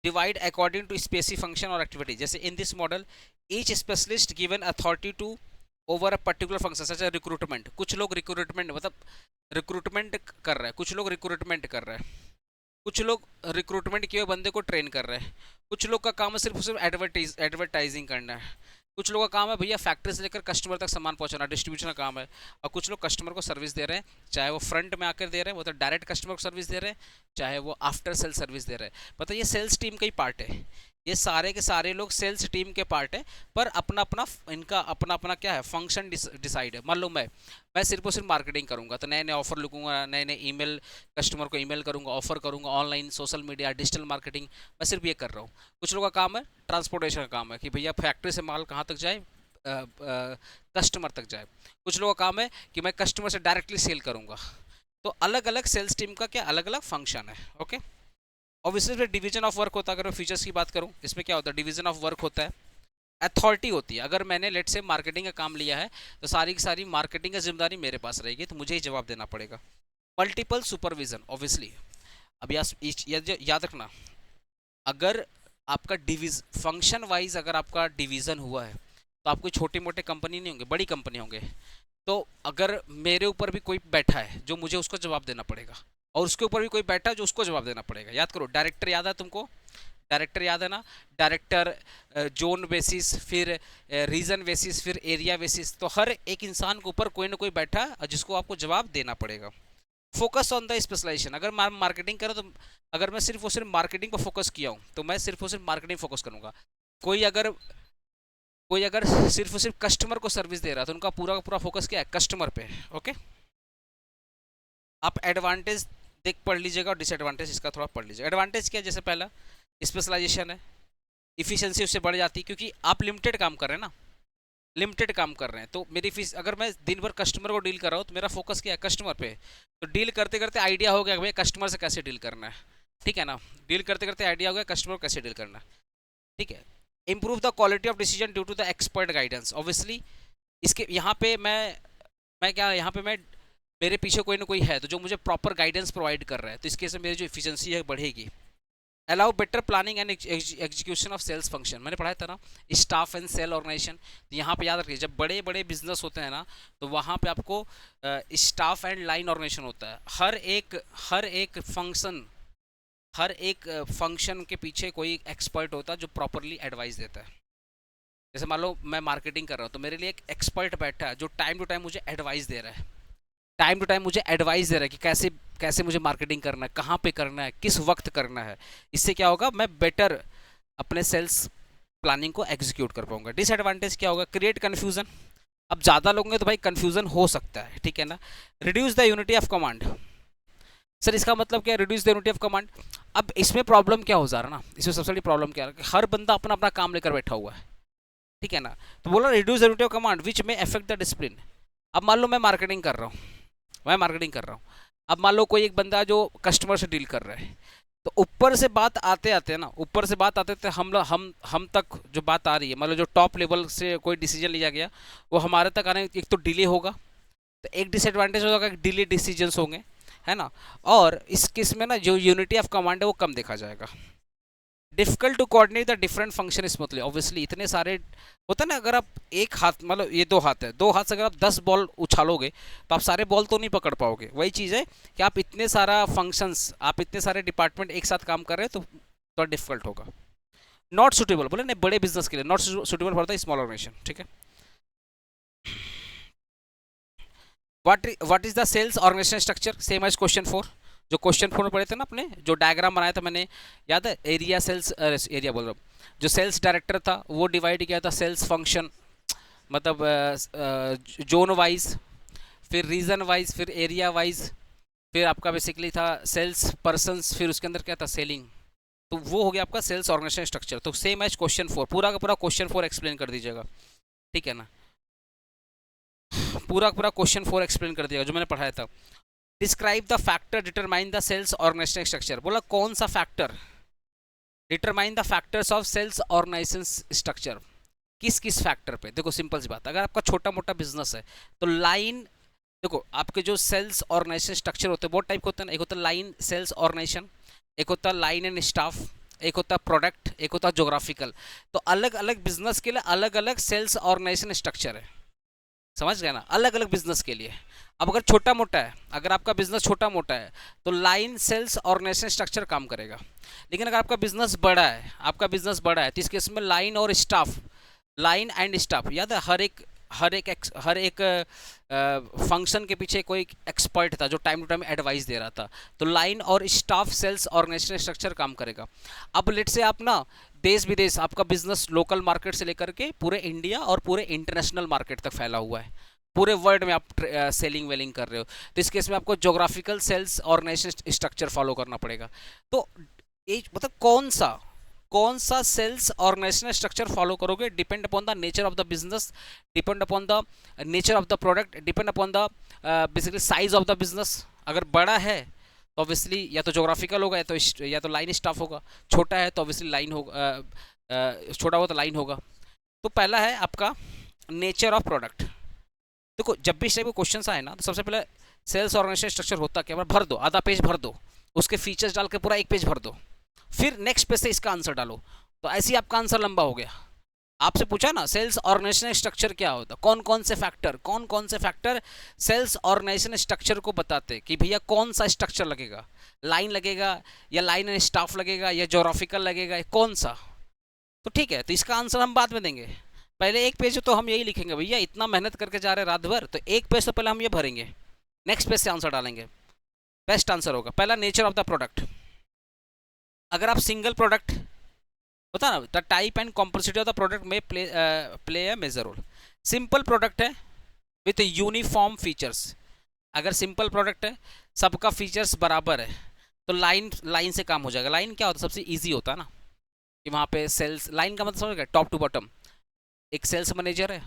S1: divide according to specific function और एक्टिविटी। जैसे in this model each specialist given authority to over a particular function, such as recruitment. कुछ लोग रिक्रूटमेंट मतलब रिक्रूटमेंट कर रहे हैं, कुछ लोग रिक्रूटमेंट कर रहे हैं, कुछ लोग रिक्रूटमेंट किए हुए बंदे को ट्रेन कर रहे हैं, कुछ लोग का काम है सिर्फ एडवर्टाइजिंग करना है, कुछ लोगों का काम है भैया फैक्ट्री से लेकर कस्टमर तक सामान पहुंचाना, डिस्ट्रीब्यूशन का काम है, और कुछ लोग कस्टमर को सर्विस दे रहे हैं, चाहे वो फ्रंट में आकर दे रहे हैं, वो तो डायरेक्ट कस्टमर को सर्विस दे रहे हैं, चाहे वो आफ्टर सेल सर्विस दे रहे हैं। मतलब ये सेल्स टीम का ही पार्ट है। ये सारे के सारे लोग सेल्स टीम के पार्ट है, पर अपना अपना इनका अपना अपना क्या है फंक्शन डिसाइड है। मान लो मैं सिर्फ और सिर्फ मार्केटिंग करूंगा, तो नए नए ऑफर लिखूंगा, नए नए ईमेल कस्टमर को ईमेल करूंगा, ऑफर करूंगा, online social media digital marketing, मैं सिर्फ ये कर रहा हूँ। कुछ लोगों का काम है ट्रांसपोर्टेशन का काम है कि भैया फैक्ट्री से माल कहाँ तक जाए, कस्टमर तक जाए। कुछ लोगों का काम है कि मैं कस्टमर से डायरेक्टली सेल करूंगा। तो अलग अलग सेल्स टीम का क्या अलग अलग फंक्शन है। Okay, obviously division of work होता है। अगर मैं फीचर्स की बात करूं, इसमें क्या होता है, डिवीजन ऑफ वर्क होता है, अथॉरिटी होती है। अगर मैंने लेट से मार्केटिंग का काम लिया है तो सारी की सारी मार्केटिंग की जिम्मेदारी मेरे पास रहेगी, तो मुझे ही जवाब देना पड़ेगा। Multiple supervision obviously. अब याद रखना, अगर आपका डिवीज फंक्शन वाइज अगर आपका डिवीजन हुआ है तो आप कोई छोटी मोटे कंपनी नहीं होंगे, बड़ी कंपनी होंगे। तो अगर मेरे ऊपर भी कोई बैठा है जो मुझे उसको जवाब देना पड़ेगा, और उसके ऊपर भी कोई बैठा है जो उसको जवाब देना पड़ेगा। याद करो, डायरेक्टर याद है तुमको, डायरेक्टर याद है ना, डायरेक्टर जोन बेसिस, फिर रीजन बेसिस, फिर एरिया बेसिस। तो हर एक इंसान के ऊपर कोई ना कोई बैठा है जिसको आपको जवाब देना पड़ेगा। Focus on the specialization. अगर मैं मार्केटिंग करूँ तो अगर मैं सिर्फ और सिर्फ मार्केटिंग पर फोकस किया हूँ तो मैं सिर्फ और सिर्फ मार्केटिंग फोकस करूँगा। कोई अगर सिर्फ और सिर्फ कस्टमर को सर्विस दे रहा है तो उनका पूरा का पूरा फोकस क्या है, कस्टमर पे है। ओके, आप एडवांटेज देख पढ़ लीजिएगा और डिसएडवांटेज इसका थोड़ा पढ़ लीजिएगा। एडवांटेज क्या है, जैसे पहला स्पेशलाइजेशन है, इफिशिएंसी उससे बढ़ जाती है क्योंकि आप लिमिटेड काम कर रहे हैं ना, लिमिटेड काम कर रहे हैं। तो मेरी फीस, अगर मैं दिन भर कस्टमर को डील कर रहा हूँ तो मेरा फोकस क्या है, कस्टमर पे। तो डील करते करते आइडिया हो गया भैया कस्टमर से कैसे डील करना है, ठीक है ना। डील करते करते आइडिया हो गया कस्टमर को कैसे डील करना है, ठीक है। Improve the quality of decision due to the expert guidance. Obviously इसके यहाँ पे मैं क्या, यहाँ पे मैं मेरे पीछे कोई ना कोई है तो जो मुझे प्रॉपर गाइडेंस प्रोवाइड कर रहा है, तो इसके से मेरी जो एफिशिएंसी है बढ़ेगी। Allow better planning and execution of sales function, मैंने पढ़ाया था ना, स्टाफ एंड सेल ऑर्गेनाइजेशन। तो यहाँ पे याद रखिए, जब बड़े बड़े बिजनेस होते हैं ना तो वहाँ पे आपको स्टाफ एंड लाइन ऑर्गेनाइजेशन होता है। हर एक फंक्शन के पीछे कोई एक्सपर्ट होता है जो प्रॉपरली एडवाइस देता है। जैसे मान लो मैं मार्केटिंग कर रहा हूँ तो मेरे लिए एक एक्सपर्ट बैठा है जो टाइम टू टाइम मुझे एडवाइस दे रहा है, टाइम टू टाइम मुझे एडवाइस दे रहा है कि कैसे कैसे मुझे मार्केटिंग करना है, कहाँ पे करना है, किस वक्त करना है। इससे क्या होगा, मैं बेटर अपने सेल्स प्लानिंग को एग्जीक्यूट कर पाऊंगा। डिसएडवांटेज क्या होगा, क्रिएट कन्फ्यूजन। अब ज़्यादा लोग हैं तो भाई कन्फ्यूजन हो सकता है, ठीक है ना। Reduce the unity of command. Sir इसका मतलब क्या है, reduce the unity of command. अब इसमें प्रॉब्लम क्या हो जा रहा है ना, इसमें सबसे बड़ी प्रॉब्लम क्या है कि हर बंदा अपना अपना काम लेकर बैठा हुआ है, ठीक है ना। तो बोला reduce the unity of command विच में अफेक्ट द डिसिप्लिन। अब मान लो मैं मार्केटिंग कर रहा हूँ, अब मान लो कोई एक बंदा जो कस्टमर से डील कर रहा है, तो ऊपर से बात आते आते हम तक जो बात आ रही है, मान लो जो टॉप लेवल से कोई डिसीजन लिया गया वो हमारे तक आने एक तो डिले होगा, तो एक डिसएडवांटेज होगा कि डिले डिसीजंस होंगे, है ना। और इस केस में ना जो यूनिटी ऑफ कमांड है वो कम देखा जाएगा। Difficult to coordinate the different function smoothly. Obviously इतने सारे होता है ना, अगर आप एक हाथ, मतलब ये दो हाथ है, दो हाथ से अगर आप 10 बॉल उछालोगे तो आप सारे बॉल तो नहीं पकड़ पाओगे। वही चीज़ है कि आप इतने सारा फंक्शंस, आप इतने सारे डिपार्टमेंट एक साथ काम कर रहे हैं तो थोड़ा डिफिकल्ट होगा। नॉट सुटेबल बोले नहीं, बड़े बिजनेस के लिए नॉट सुटेबल पड़ता है स्मॉल ऑर्गेनाइजेशन, ठीक है। What is the sales organization structure, same as question 4। जो क्वेश्चन 4 में पढ़े थे ना अपने, जो डायग्राम बनाया था मैंने, याद है, एरिया सेल्स, एरिया बोल रहा हूँ, जो सेल्स डायरेक्टर था वो डिवाइड किया था सेल्स फंक्शन, मतलब जोन वाइज, फिर रीजन वाइज, फिर एरिया वाइज, फिर आपका बेसिकली था सेल्स पर्सन्स, फिर उसके अंदर क्या था, सेलिंग। तो वो हो गया आपका सेल्स ऑर्गेनाइजेशन स्ट्रक्चर। तो सेम एज क्वेश्चन 4, पूरा का पूरा क्वेश्चन 4 एक्सप्लेन कर दीजिएगा, ठीक है ना। पूरा पूरा क्वेश्चन 4 एक्सप्लेन कर दिया जो मैंने पढ़ाया था। Describe the factor determine the sales organization structure. बोला कौन सा factor determine the factors of sales organization structure, किस किस फैक्टर पे। देखो सिंपल सी बात, अगर आपका छोटा मोटा बिजनेस है तो लाइन, देखो आपके जो सेल्स ऑर्गेनाइजेशन स्ट्रक्चर होते हैं बहुत टाइप के होते हैं ना। एक होता है लाइन सेल्स ऑर्गेनाइजेशन, एक होता है लाइन एंड स्टाफ, एक होता है प्रोडक्ट, एक होता है जोग्राफिकल। तो अलग अलग बिजनेस के लिए अलग अलग सेल्स ऑर्गेनाइजेशन स्ट्रक्चर है, समझ गए ना, अलग अलग बिजनेस के लिए। अब अगर छोटा मोटा है, अगर आपका बिजनेस छोटा मोटा है तो लाइन सेल्स ऑर्गेनाइजेशन स्ट्रक्चर काम करेगा। लेकिन अगर आपका बिजनेस बड़ा है तो इस केस में लाइन और स्टाफ, लाइन एंड स्टाफ, याद है, हर एक फंक्शन के पीछे कोई एक्सपर्ट था जो टाइम टू टाइम एडवाइस दे रहा था। तो लाइन और स्टाफ सेल्स ऑर्गेनाइजेशन स्ट्रक्चर काम करेगा। अब लेट से आप ना देश विदेश आपका बिजनेस लोकल मार्केट से लेकर के पूरे इंडिया और पूरे इंटरनेशनल मार्केट तक फैला हुआ है, पूरे वर्ल्ड में आप सेलिंग वेलिंग कर रहे हो, तो इस केस में आपको geographical sales organization structure follow करना पड़ेगा। तो ये मतलब कौन सा सेल्स ऑर्गेनाइजेशन स्ट्रक्चर फॉलो करोगे, depend upon the nature of the business, depend upon the nature of the product, depend upon the basically size of the business. अगर बड़ा है तो ऑब्वियसली या तो जोग्राफिकल होगा या तो लाइन स्टाफ होगा, छोटा है तो ऑब्वियसली लाइन होगा, छोटा होगा तो लाइन होगा। तो पहला है आपका नेचर ऑफ प्रोडक्ट। देखो जब भी इस टाइप के क्वेश्चन आए ना तो सबसे पहले सेल्स ऑर्गेनाइजेशन स्ट्रक्चर होता क्या, भर दो, आधा पेज भर दो, उसके फीचर्स डाल के पूरा एक पेज भर दो, फिर नेक्स्ट पेज से इसका आंसर डालो, तो ऐसे ही आपका आंसर लंबा हो गया। आपसे पूछा ना सेल्स ऑर्गेनाइजेशन स्ट्रक्चर क्या होता, कौन कौन से फैक्टर सेल्स ऑर्गेनाइजेशन स्ट्रक्चर को बताते कि भैया कौन सा स्ट्रक्चर लगेगा, लाइन लगेगा या लाइन एंड स्टाफ लगेगा या जोग्राफिकल लगेगा, कौन सा। तो ठीक है, तो इसका आंसर हम बाद में देंगे, पहले एक पेज तो हम यही लिखेंगे भैया इतना मेहनत करके जा रहे हैं रात भर, तो एक पेज तो पहले हम ये भरेंगे, नेक्स्ट पेज से आंसर डालेंगे, बेस्ट आंसर होगा। पहला नेचर ऑफ द प्रोडक्ट। अगर आप सिंगल प्रोडक्ट होता ना, the type and complexity of the product में play a major role. Simple product है विथ यूनिफॉर्म फीचर्स, अगर सिंपल प्रोडक्ट है सबका फीचर्स बराबर है तो लाइन से काम हो जाएगा। लाइन क्या होता है, सबसे इजी होता है ना कि वहाँ पे सेल्स, लाइन का मतलब समझ गए, टॉप टू बॉटम। एक सेल्स मैनेजर है,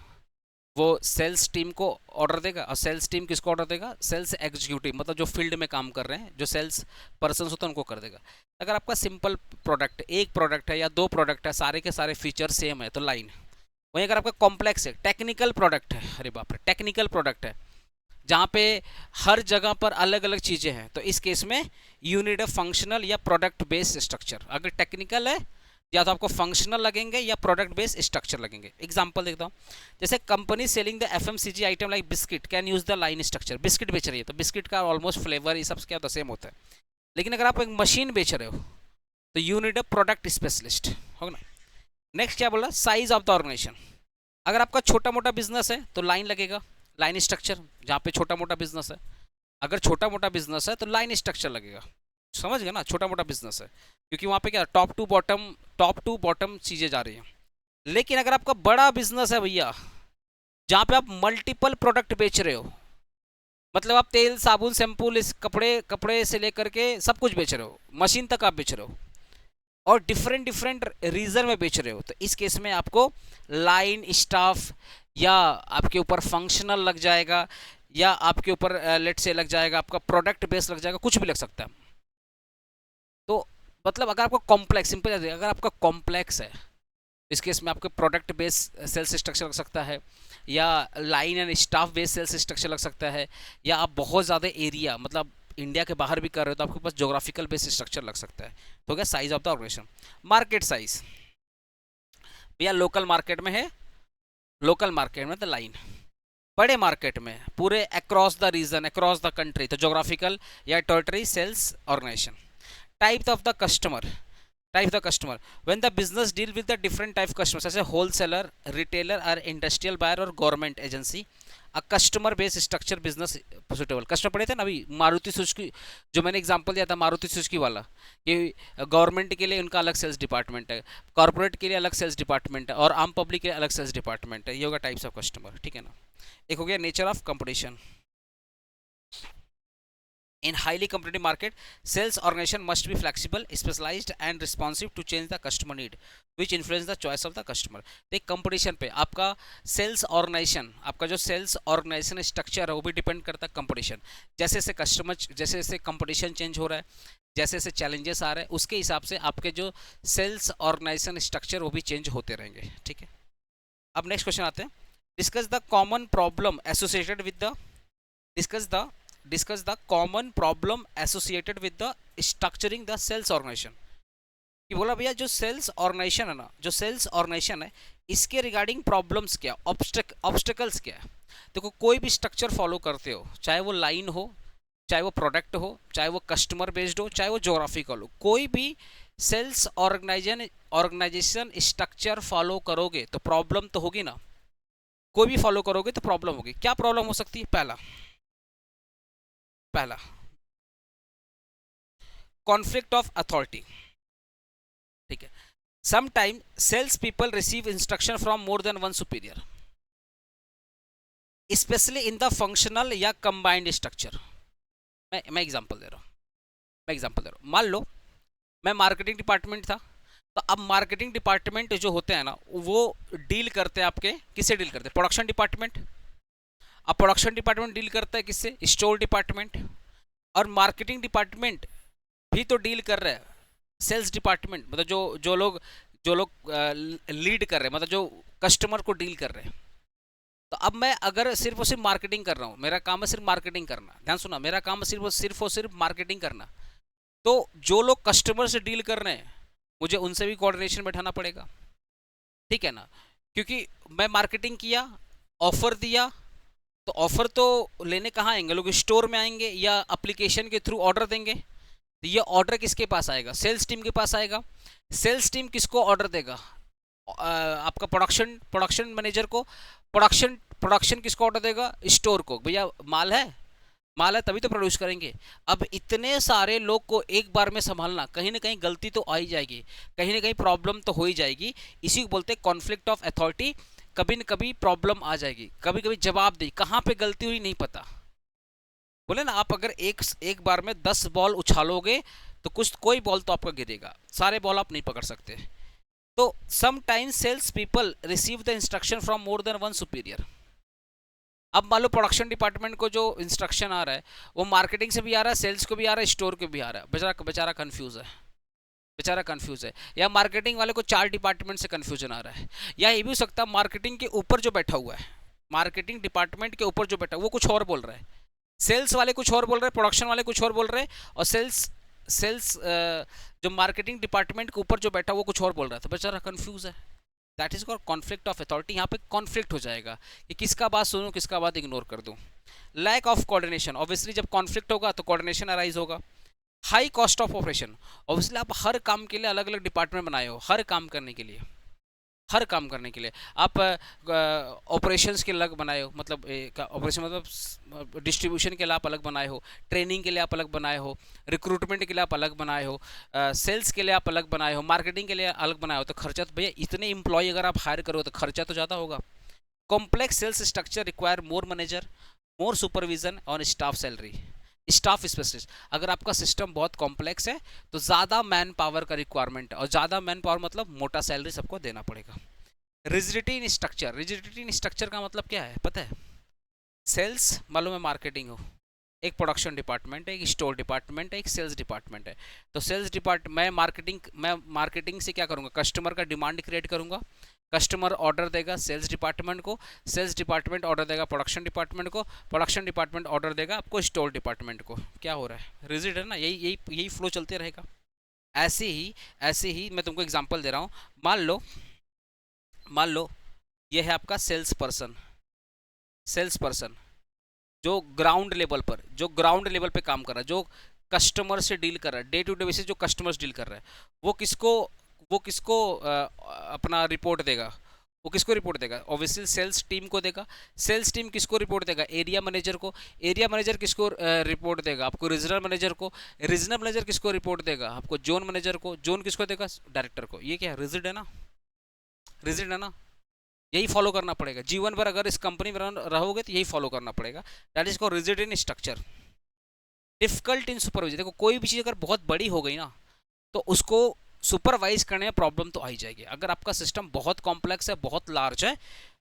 S1: वो सेल्स टीम को ऑर्डर देगा, और सेल्स टीम किसको ऑर्डर देगा, सेल्स एग्जीक्यूटिव, मतलब जो फील्ड में काम कर रहे हैं, जो सेल्स पर्सन होते हैं उनको कर देगा। अगर आपका सिंपल प्रोडक्ट, एक प्रोडक्ट है या दो प्रोडक्ट है, सारे के सारे फीचर सेम है तो लाइन। वहीं अगर आपका कॉम्प्लेक्स है, टेक्निकल प्रोडक्ट है, अरे बाप रे, टेक्निकल प्रोडक्ट है जहाँ पे हर जगह पर अलग अलग चीज़ें हैं, तो इस केस में यू नीड अ फंक्शनल या प्रोडक्ट बेस्ड स्ट्रक्चर। अगर टेक्निकल है या तो आपको फंक्शनल लगेंगे या प्रोडक्ट बेस्ड स्ट्रक्चर लगेंगे। एग्जांपल देखता हूँ, जैसे company selling the FMCG item like biscuit can use the line structure. Biscuit बेच रही है तो बिस्किट का ऑलमोस्ट फ्लेवर ये सब क्या होता है, सेम होता है। लेकिन अगर आप एक मशीन बेच रहे हो तो you need a product specialist, होगा ना। नेक्स्ट क्या बोला, साइज ऑफ द ऑर्गेनाइजेशन। अगर आपका छोटा मोटा बिजनेस है तो लाइन लगेगा, लाइन स्ट्रक्चर, जहाँ पे छोटा मोटा बिजनेस है। अगर छोटा मोटा बिजनेस है तो लाइन स्ट्रक्चर लगेगा, समझ गए ना, छोटा मोटा बिजनेस है, क्योंकि वहाँ पे क्या टॉप टू बॉटम चीज़ें जा रही हैं। लेकिन अगर आपका बड़ा बिजनेस है भैया, जहाँ पे आप मल्टीपल प्रोडक्ट बेच रहे हो, मतलब आप तेल साबुन शैम्पू कपड़े से लेकर के सब कुछ बेच रहे हो, मशीन तक आप बेच रहे हो, और डिफरेंट रीजन में बेच रहे हो, तो इस केस में आपको लाइन स्टाफ या आपके ऊपर फंक्शनल लग जाएगा, या आपके ऊपर लेट से लग जाएगा, आपका प्रोडक्ट बेस लग जाएगा, कुछ भी लग सकता है। तो मतलब अगर आपका कॉम्प्लेक्स, सिंपल अगर आपका कॉम्प्लेक्स है, इस केस में आपके प्रोडक्ट बेस सेल्स स्ट्रक्चर लग सकता है, या line and staff base sales structure लग सकता है, या आप बहुत ज़्यादा एरिया मतलब इंडिया के बाहर भी कर रहे हो तो आपके पास जोग्राफिकल बेस स्ट्रक्चर लग सकता है। तो क्या size of the organization. Market size भैया लोकल मार्केट में है, लोकल मार्केट में तो लाइन, बड़े मार्केट में पूरे across the region, across the country, तो जोग्राफिकल या territory sales organization. Type of the customer, when the business deal with the different type customers जैसे wholesaler, retailer or industrial buyer और government agency, a customer based structure business suitable। Customer पढ़े थे ना अभी, Maruti Suzuki जो मैंने example दिया था, मारुति सुजुकी वाला, कि गवर्नमेंट के लिए उनका अलग सेल्स डिपार्टमेंट है, कॉर्पोरेट के लिए अलग सेल्स डिपार्टमेंट है, और आम पब्लिक के लिए अलग सेल्स डिपार्टमेंट है। ये होगा टाइप्स ऑफ कस्टमर, ठीक है ना। एक हो गया nature of competition. In highly competitive market, sales organization must be flexible, specialized and responsive to change the customer need, which influence the choice of the customer। तो एक कंपटीशन पे आपका सेल्स ऑर्गेनाइजेशन, आपका जो सेल्स ऑर्गेनाइजेशन स्ट्रक्चर है वो भी depend करता है कंपटीशन। जैसे जैसे कस्टमर, जैसे जैसे कंपटीशन चेंज हो रहा है, जैसे जैसे चैलेंजेस आ रहे हैं, उसके हिसाब से आपके जो सेल्स ऑर्गेनाइजेशन स्ट्रक्चर वो भी चेंज होते रहेंगे, ठीक है। अब नेक्स्ट क्वेश्चन आते हैं, discuss the common problem associated with the discuss the common problem associated with the structuring the sales organization। कि बोला भैया जो सेल्स ऑर्गेनाइजेशन है ना, जो सेल्स ऑर्गेनाइजेशन है इसके रिगार्डिंग प्रॉब्लम्स क्या, ऑब्स्टेकल्स क्या है। देखो कोई भी स्ट्रक्चर फॉलो करते हो, चाहे वो लाइन हो, चाहे वो प्रोडक्ट हो, चाहे वो कस्टमर बेस्ड हो, चाहे वो जोग्राफिकल हो, कोई भी सेल्स ऑर्गेनाइजेशन स्ट्रक्चर फॉलो करोगे तो प्रॉब्लम तो होगी ना, कोई भी फॉलो करोगे तो प्रॉब्लम होगी। क्या प्रॉब्लम हो सकती है, पहला कॉन्फ्लिक्ट ऑफ अथॉरिटी, ठीक है। Sometime sales people receive instruction from more than one superior, specially in the functional या कंबाइंड स्ट्रक्चर। मैं एग्जांपल दे रहा हूँ, मान लो मैं मार्केटिंग डिपार्टमेंट था, तो अब मार्केटिंग डिपार्टमेंट जो होते हैं ना, वो डील करते हैं आपके, किससे डील करते हैं? Production department. अब प्रोडक्शन डिपार्टमेंट डील करता है किससे? Store department. और मार्केटिंग डिपार्टमेंट भी तो डील कर रहे हैं सेल्स डिपार्टमेंट, मतलब जो लोग लीड कर रहे हैं, मतलब जो कस्टमर को डील कर रहे हैं। तो अब मैं अगर सिर्फ और सिर्फ मार्केटिंग कर रहा हूँ, मेरा काम है सिर्फ मार्केटिंग करना, ध्यान सुना, मेरा काम है सिर्फ और सिर्फ मार्केटिंग करना, तो जो लोग कस्टमर से डील कर रहे हैं मुझे उनसे भी कोऑर्डिनेशन बैठाना पड़ेगा, ठीक है ना? क्योंकि मैं मार्केटिंग किया, ऑफर दिया, तो ऑफर तो लेने कहाँ आएंगे लोग? स्टोर में आएंगे या एप्लीकेशन के थ्रू ऑर्डर देंगे। तो ये ऑर्डर किसके पास आएगा? सेल्स टीम के पास आएगा। सेल्स टीम किसको ऑर्डर देगा? आपका प्रोडक्शन मैनेजर को। प्रोडक्शन किसको ऑर्डर देगा? स्टोर को। भैया माल है तभी तो प्रोड्यूस करेंगे। अब इतने सारे लोग को एक बार में संभालना, कहीं ना कहीं गलती तो आ ही जाएगी, कहीं ना कहीं प्रॉब्लम तो हो ही जाएगी। इसी को बोलते हैं कॉन्फ्लिक्ट ऑफ अथॉरिटी। कभी न कभी प्रॉब्लम आ जाएगी, कभी कभी जवाब दे, कहाँ पे गलती हुई नहीं पता। बोले ना, आप अगर एक बार में 10 बॉल उछालोगे तो कोई बॉल तो आपका गिरेगा, सारे बॉल आप नहीं पकड़ सकते। तो sometimes sales people receive the instruction from more than one superior. अब मान लो प्रोडक्शन डिपार्टमेंट को जो इंस्ट्रक्शन आ रहा है वो मार्केटिंग से भी आ रहा है, सेल्स को भी आ रहा है, स्टोर को भी आ रहा है। बेचारा कंफ्यूज है। या मार्केटिंग वाले को 4 डिपार्टमेंट से कंफ्यूजन आ रहा है। या ये भी हो सकता है मार्केटिंग के ऊपर जो बैठा हुआ है, मार्केटिंग डिपार्टमेंट के ऊपर जो बैठा है वो कुछ और बोल रहा है, सेल्स वाले कुछ और बोल रहे हैं, प्रोडक्शन वाले कुछ और बोल रहे हैं, और सेल्स जो मार्केटिंग डिपार्टमेंट के ऊपर जो बैठा वो कुछ और बोल रहा है, तो बेचारा कंफ्यूज है। That is called conflict of authority. यहाँ पे कॉन्फ्लिक्ट हो जाएगा कि किसका बात सुनूं, किसका बात इग्नोर कर दूं। लैक ऑफ कोऑर्डिनेशन, ऑब्वियसली जब कॉन्फ्लिक्ट होगा तो कोऑर्डिनेशन अराइज होगा। High cost of operation, obviously आप हर काम के लिए अलग अलग डिपार्टमेंट बनाए हो, हर काम करने के लिए आप ऑपरेशंस के अलग बनाए हो, मतलब ऑपरेशन मतलब डिस्ट्रीब्यूशन के लिए आप अलग बनाए हो, ट्रेनिंग के लिए आप अलग बनाए हो, रिक्रूटमेंट के लिए आप अलग बनाए हो, सेल्स के लिए आप अलग बनाए हो, मार्केटिंग के लिए अलग बनाए हो। तो खर्चा तो भैया, इतने एम्प्लॉय अगर आप हायर करो तो खर्चा तो ज़्यादा होगा। Complex sales structure require more manager, more supervision और स्टाफ सैलरी, स्टाफ स्पेशलिस्ट। अगर आपका सिस्टम बहुत कॉम्प्लेक्स है तो ज़्यादा मैन पावर का रिक्वायरमेंट है, और ज़्यादा मैन पावर मतलब मोटा सैलरी सबको देना पड़ेगा। रिजिडिटी इन स्ट्रक्चर, रिजिडिटी इन स्ट्रक्चर का मतलब क्या है पता है? सेल्स मालूम है, मार्केटिंग हो, एक प्रोडक्शन डिपार्टमेंट है, एक स्टोर डिपार्टमेंट है, एक सेल्स डिपार्टमेंट है। तो सेल्स डिपार्टमेंट, मैं मार्केटिंग से क्या करूँगा? कस्टमर का डिमांड क्रिएट करूँगा, कस्टमर ऑर्डर देगा सेल्स डिपार्टमेंट को, सेल्स डिपार्टमेंट ऑर्डर देगा प्रोडक्शन डिपार्टमेंट को, प्रोडक्शन डिपार्टमेंट ऑर्डर देगा आपको स्टोर डिपार्टमेंट को। क्या हो रहा है? रिजिड है ना, यही फ्लो चलते रहेगा। ऐसे ही मैं तुमको एग्जांपल दे रहा हूँ। मान लो ये है आपका सेल्स पर्सन जो ग्राउंड लेवल पे काम कर रहा है, जो कस्टमर से डील कर रहा है, डे टू डे बेसिस जो कस्टमर से डील कर रहा है, वो किसको अपना रिपोर्ट देगा? ऑब्वियसली सेल्स टीम को देगा। सेल्स टीम किसको रिपोर्ट देगा? एरिया मैनेजर को। एरिया मैनेजर किसको रिपोर्ट देगा? आपको रीजनल मैनेजर को। रीजनल मैनेजर किसको रिपोर्ट देगा? आपको जोन मैनेजर को। जोन किसको देगा? डायरेक्टर को। ये क्या है? रिजिड है ना, यही फॉलो करना पड़ेगा जीवन भर। अगर इस कंपनी में रहोगे तो यही फॉलो करना पड़ेगा। That is called rigid in structure. Difficult in supervisor, देखो कोई भी चीज़ अगर बहुत बड़ी हो गई ना तो उसको सुपरवाइज करने में प्रॉब्लम तो आ ही जाएगी। अगर आपका सिस्टम बहुत कॉम्प्लेक्स है, बहुत लार्ज है,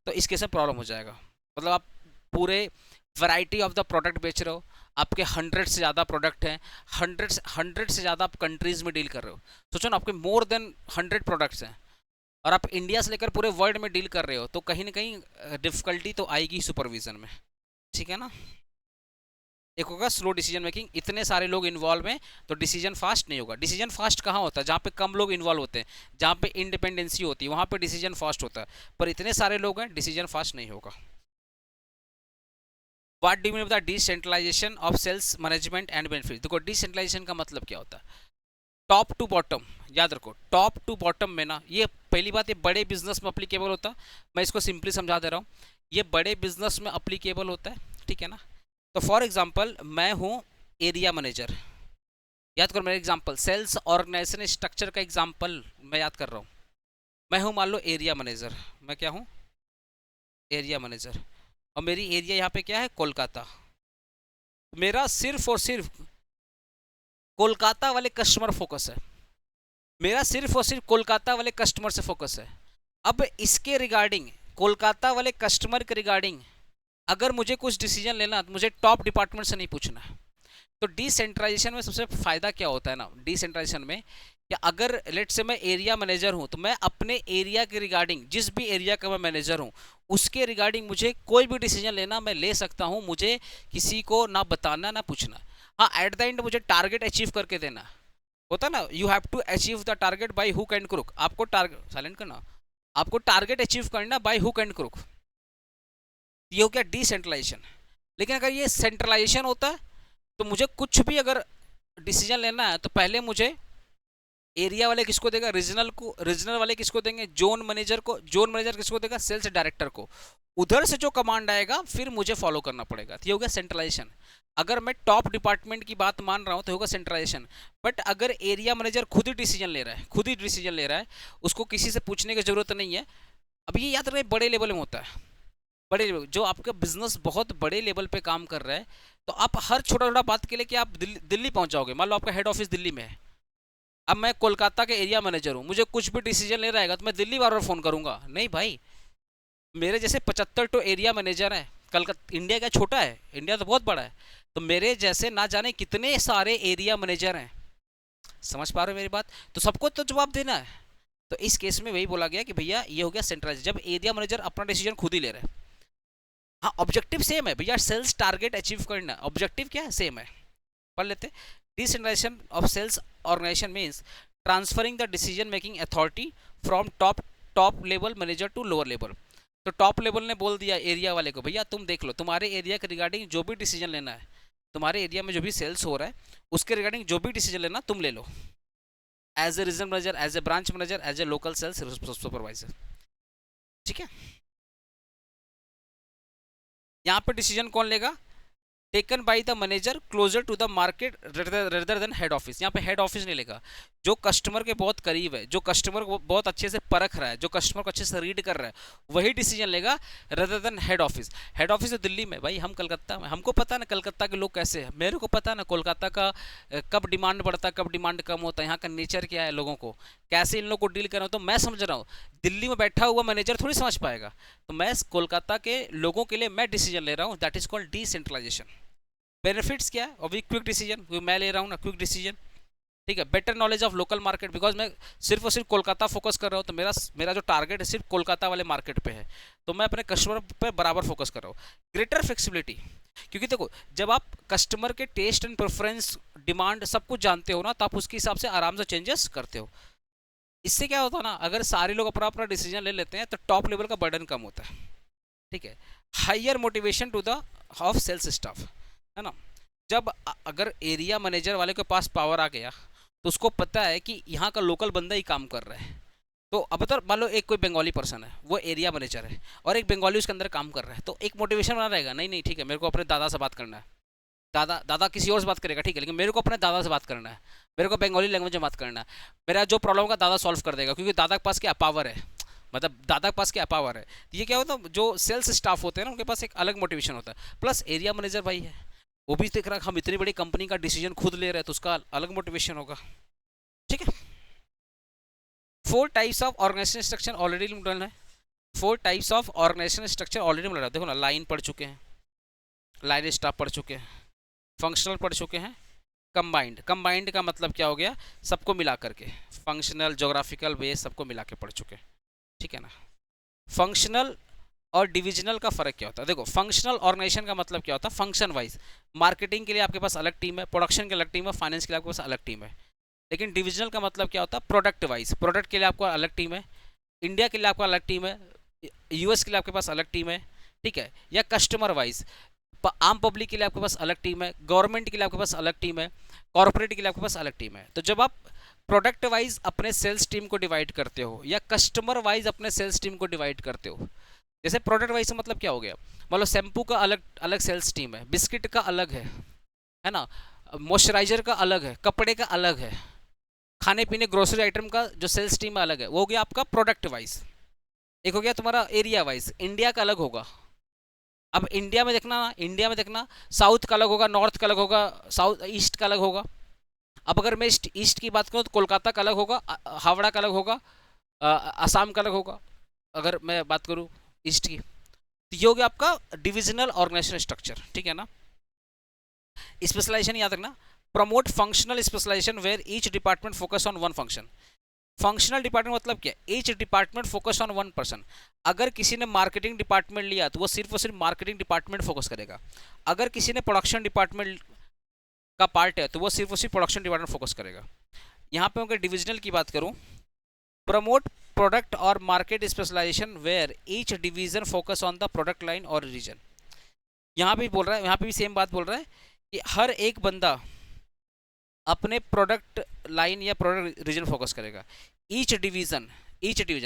S1: तो इस केस में प्रॉब्लम हो जाएगा। मतलब आप पूरे वैरायटी ऑफ द प्रोडक्ट बेच रहे हो, आपके 100 से ज़्यादा प्रोडक्ट हैं, 100 से ज़्यादा आप कंट्रीज़ में डील कर रहे हो। सोचो ना, आपके मोर देन 100 प्रोडक्ट्स हैं और आप इंडिया से लेकर पूरे वर्ल्ड में डील कर रहे हो, तो कहीं ना कहीं डिफिकल्टी तो आएगी सुपरविजन में, ठीक है ना। एक होगा स्लो डिसीजन मेकिंग, इतने सारे लोग इन्वॉल्व हैं तो डिसीजन फास्ट नहीं होगा। डिसीजन फास्ट कहाँ होता है? जहाँ पे कम लोग इन्वॉल्व होते हैं, जहाँ पे इंडिपेंडेंसी होती है, वहाँ पे डिसीजन फास्ट होता है। पर इतने सारे लोग हैं, डिसीजन फास्ट नहीं होगा। What do you mean by decentralization of sales management and benefit? देखो डिसेंट्रलाइजेशन का मतलब क्या होता है? टॉप टू बॉटम, याद रखो, टॉप टू बॉटम में ना, ये पहली बात, ये बड़े बिजनेस में अप्लीकेबल होता है। मैं इसको सिंपली समझा दे रहा हूँ, ये बड़े बिजनेस में अप्लीकेबल होता है, ठीक है ना। तो फॉर एग्जांपल मैं हूँ एरिया मैनेजर, याद करो मेरा एग्जांपल, सेल्स ऑर्गेनाइजेशन स्ट्रक्चर का एग्जांपल मैं याद कर रहा हूँ। मैं हूँ मान लो एरिया मैनेजर, मैं क्या हूँ, एरिया मैनेजर, और मेरी एरिया यहाँ पे क्या है, कोलकाता। मेरा सिर्फ और सिर्फ कोलकाता वाले कस्टमर फोकस है, मेरा सिर्फ और सिर्फ कोलकाता वाले कस्टमर से फोकस है। अब इसके रिगार्डिंग, कोलकाता वाले कस्टमर के रिगार्डिंग अगर मुझे कुछ डिसीजन लेना तो मुझे टॉप डिपार्टमेंट से नहीं पूछना है। तो डिसेंट्रलाइजेशन में सबसे फायदा क्या होता है ना, डिसेंट्रलाइजेशन में, कि अगर लेट से मैं एरिया मैनेजर हूं तो मैं अपने एरिया के रिगार्डिंग, जिस भी एरिया का मैं मैनेजर हूं उसके रिगार्डिंग मुझे कोई भी डिसीजन लेना मैं ले सकता हूं, मुझे किसी को ना बताना ना पूछना। हाँ, एट द एंड मुझे टारगेट अचीव करके देना होता ना, you have to achieve the target by hook and crook. आपको टारगेट साइलेंट करना, आपको टारगेट अचीव करना बाय हुक एंड क्रुक, ये हो गया डिसेंट्रलाइजेशन। लेकिन अगर ये सेंट्रलाइजेशन होता है तो मुझे कुछ भी अगर डिसीजन लेना है तो पहले मुझे एरिया वाले किसको देगा, रीजनल को, रीजनल वाले किसको देंगे, जोन मैनेजर को, जोन मैनेजर किसको देगा, सेल्स डायरेक्टर को, उधर से जो कमांड आएगा फिर मुझे फॉलो करना पड़ेगा। तो ये हो गया सेंट्रलाइजेशन। अगर मैं टॉप डिपार्टमेंट की बात मान रहा हूं तो होगा सेंट्रलाइजेशन। बट अगर एरिया मैनेजर खुद ही डिसीजन ले रहा है, खुद ही डिसीजन ले रहा है, उसको किसी से पूछने की जरूरत नहीं है। अब ये याद रहे बड़े लेवल में होता है, बड़े लेवल, जो आपका बिजनेस बहुत बड़े लेवल पे काम कर रहा है तो आप हर छोटा छोटा बात के लिए कि आप दिल्ली पहुंच जाओगे, मान लो आपका हेड ऑफिस दिल्ली में है। अब मैं कोलकाता के एरिया मैनेजर हूँ, मुझे कुछ भी डिसीजन ले रहेगा तो मैं दिल्ली बार बार फ़ोन करूँगा? नहीं भाई, मेरे जैसे 75 तो एरिया मैनेजर हैं। कलकत्ता, इंडिया क्या छोटा है, इंडिया तो बहुत बड़ा है, तो मेरे जैसे ना जाने कितने सारे एरिया मैनेजर हैं। समझ पा रहे हो मेरी बात? तो सबको तो जवाब देना है। तो इस केस में वही बोला गया कि भैया ये हो गया सेंट्रलाइज, जब एरिया मैनेजर अपना डिसीजन खुद ही ले रहा है। हाँ, ऑब्जेक्टिव सेम है भैया, सेल्स टारगेट अचीव करना, ऑब्जेक्टिव क्या है, सेम है। पढ़ लेते। Decentralization of sales organization means transferring the decision making authority from top level manager to lower level. तो टॉप लेवल ने बोल दिया एरिया वाले को, भैया तुम देख लो, तुम्हारे एरिया के रिगार्डिंग जो भी डिसीजन लेना है, तुम्हारे एरिया में जो भी सेल्स हो रहा है उसके रिगार्डिंग जो भी डिसीजन लेना तुम ले लो, as a regional manager, as a branch manager, as a local sales supervisor. ठीक है, यहाँ पे डिसीजन कौन लेगा, taken by the manager closer to the market rather than head office. यहाँ पे हेड ऑफिस नहीं लेगा, जो कस्टमर के बहुत करीब है, जो कस्टमर को बहुत अच्छे से परख रहा है, जो कस्टमर को अच्छे से रीड कर रहा है, वही डिसीजन लेगा rather than head office. Head office है दिल्ली में, भाई हम कलकत्ता में, हमको पता है ना कलकत्ता के लोग कैसे हैं, मेरे को पता है ना कोलकाता का कब डिमांड बढ़ता है, कब डिमांड कम होता है, यहाँ का नेचर क्या है, लोगों को कैसे इन लोग को डील करना हो, तो मैं समझ रहा हूँ। दिल्ली में बैठा हुआ मैनेजर थोड़ी समझ पाएगा, तो मैं कोलकाता के लोगों के लिए मैं डिसीजन ले रहा हूँ, that is called decentralization. Benefits क्या है, अभी क्विक डिसीजन, मैं ले रहा हूँ ना क्विक डिसीजन, ठीक है। Better knowledge of local market, because मैं सिर्फ और सिर्फ कोलकाता फोकस कर रहा हूँ, तो मेरा जो टारगेट है सिर्फ कोलकाता वाले मार्केट पे है, तो मैं अपने कस्टमर पे बराबर फोकस कर रहा हूँ। ग्रेटर फ्लेक्सिबिलिटी, क्योंकि देखो जब आप कस्टमर के टेस्ट एंड प्रेफरेंस, डिमांड सब कुछ जानते हो ना, तो आप उसके हिसाब से आराम से चेंजेस करते हो। इससे क्या होता है ना, अगर सारे लोग अपना अपना डिसीजन ले लेते हैं तो टॉप लेवल का बर्डन कम होता है, ठीक है। Higher motivation to the of sales staff, है ना। जब अगर एरिया मैनेजर वाले के पास पावर आ गया तो उसको पता है कि यहाँ का लोकल बंदा ही काम कर रहा है, तो अब तो मान लो एक कोई बंगाली पर्सन है, वो एरिया मैनेजर है, और एक बंगाली उसके अंदर काम कर रहा है, तो एक मोटिवेशन बना रहेगा, नहीं नहीं ठीक है, मेरे को अपने दादा से बात करना है, दादा किसी और से बात करेगा, ठीक है, लेकिन मेरे को अपने दादा से बात करना है, मेरे को बंगाली लैंग्वेज में बात करना है, मेरा जो प्रॉब्लम का दादा सॉल्व कर देगा, क्योंकि दादा के पास क्या पावर है, मतलब दादा के पास क्या पावर है। ये क्या होता है, जो सेल्स स्टाफ होते हैं ना, उनके पास एक अलग मोटिवेशन होता है। प्लस एरिया मैनेजर भाई है, वो भी देख रहा है हम इतनी बड़ी कंपनी का डिसीजन खुद ले रहे हैं, तो उसका अलग मोटिवेशन होगा, ठीक है। 4 types of organization structure already done है, 4 types of organization structure already मिल रहा है। देखो ना, लाइन पढ़ चुके हैं, लाइन स्टाफ पढ़ चुके हैं, फंक्शनल पढ़ चुके हैं, कंबाइंड, कंबाइंड का मतलब क्या हो गया, सबको मिला करके, फंक्शनल, जोग्राफिकल बेस सबको मिला के पढ़ चुके हैं, ठीक है ना। फंक्शनल और डिविजनल का फर्क क्या होता है, देखो फंक्शनल ऑर्गेनाइजेशन का मतलब क्या होता है, फंक्शन वाइज, मार्केटिंग के लिए आपके पास अलग टीम है, प्रोडक्शन के अलग टीम है, फाइनेंस के लिए आपके पास अलग टीम है। लेकिन डिविजनल का मतलब क्या होता है, प्रोडक्ट वाइज, प्रोडक्ट के लिए आपको अलग टीम है, इंडिया के लिए आपको अलग टीम है, यूएस के लिए आपके पास अलग टीम है, ठीक है। या कस्टमर वाइज, आम पब्लिक के लिए आपके पास अलग टीम है, गवर्नमेंट के लिए आपके पास अलग टीम है, कॉर्पोरेट के लिए आपके पास अलग टीम है। तो जब आप प्रोडक्ट वाइज अपने सेल्स टीम को डिवाइड करते हो या कस्टमर वाइज अपने सेल्स टीम को डिवाइड करते हो, जैसे प्रोडक्ट वाइज मतलब क्या हो गया, मतलब शैम्पू का अलग अलग सेल्स टीम है, बिस्किट का अलग है ना, मॉइस्चराइजर का अलग है, कपड़े का अलग है, खाने पीने ग्रोसरी आइटम का जो सेल्स टीम अलग है, वो हो गया आपका प्रोडक्ट वाइज। एक हो गया तुम्हारा एरिया वाइज, इंडिया का अलग होगा। अब इंडिया में देखना, इंडिया में देखना, साउथ का अलग होगा, नॉर्थ का अलग होगा, साउथ ईस्ट का अलग होगा। अब अगर मैं ईस्ट की बात करूँ तो कोलकाता का अलग होगा, हावड़ा का अलग होगा, असम का अलग होगा, अगर मैं बात करूँ ईस्ट की। तो ये हो गया आपका डिविजनल ऑर्गेनाइजेशन स्ट्रक्चर, ठीक है ना। स्पेशलाइजेशन याद रखना, promote functional specialization where each department focus on one function. Functional department मतलब क्या, each department focus on one person. अगर किसी ने मार्केटिंग डिपार्टमेंट लिया तो वो सिर्फ और सिर्फ मार्केटिंग डिपार्टमेंट फोकस करेगा। अगर किसी ने प्रोडक्शन डिपार्टमेंट का पार्ट है तो वो सिर्फ और सिर्फ प्रोडक्शन डिपार्टमेंट फोकस करेगा। यहाँ पे अगर डिविजनल की बात करूँ, प्रमोट प्रोडक्ट और market specialization where each division focus on the product line और रीजन। यहाँ पे बोल रहा है, यहाँ पे भी सेम बात बोल रहा है कि हर एक बंदा अपने प्रोडक्ट लाइन या प्रोडक्ट रीजन फोकस करेगा। ईच डिवीजन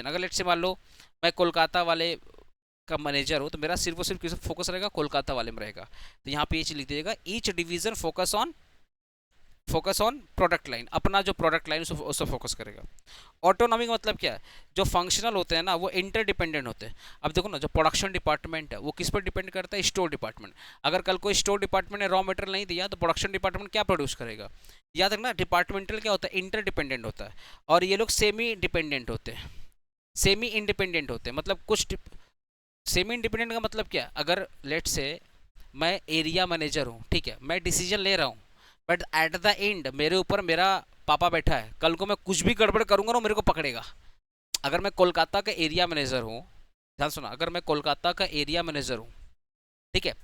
S1: अगर लेट से मान लो मैं कोलकाता वाले का मैनेजर हूँ तो मेरा सिर्फ और सिर्फ किस फोकस रहेगा, कोलकाता वाले में रहेगा। तो यहाँ पे ये चीज लिख दीजिएगा, each division focus on product line, अपना जो प्रोडक्ट लाइन उसको फोकस करेगा। ऑटोनॉमी का मतलब क्या है, जो फंक्शनल होते हैं ना वो इंटरडिपेंडेंट होते हैं। अब देखो ना, जो प्रोडक्शन डिपार्टमेंट है वो किस पर डिपेंड करता है, स्टोर डिपार्टमेंट। अगर कल कोई स्टोर डिपार्टमेंट ने रॉ मटेरियल नहीं दिया तो प्रोडक्शन डिपार्टमेंट क्या प्रोड्यूस करेगा। याद रखना, डिपार्टमेंटल क्या होता है, इंटरडिपेंडेंट होता है। और ये लोग सेमी डिपेंडेंट होते हैं, सेमी इंडिपेंडेंट होते हैं। मतलब कुछ सेमी इंडिपेंडेंट का मतलब क्या, अगर लेट से मैं एरिया मैनेजर हूँ, ठीक है, मैं डिसीजन ले रहा हूँ, बट एट द एंड मेरे ऊपर मेरा पापा बैठा है, कल को मैं कुछ भी गड़बड़ करूंगा ना मेरे को पकड़ेगा। अगर मैं कोलकाता का एरिया मैनेजर हूँ, ध्यान सुना, अगर मैं कोलकाता का एरिया मैनेजर हूँ, ठीक है,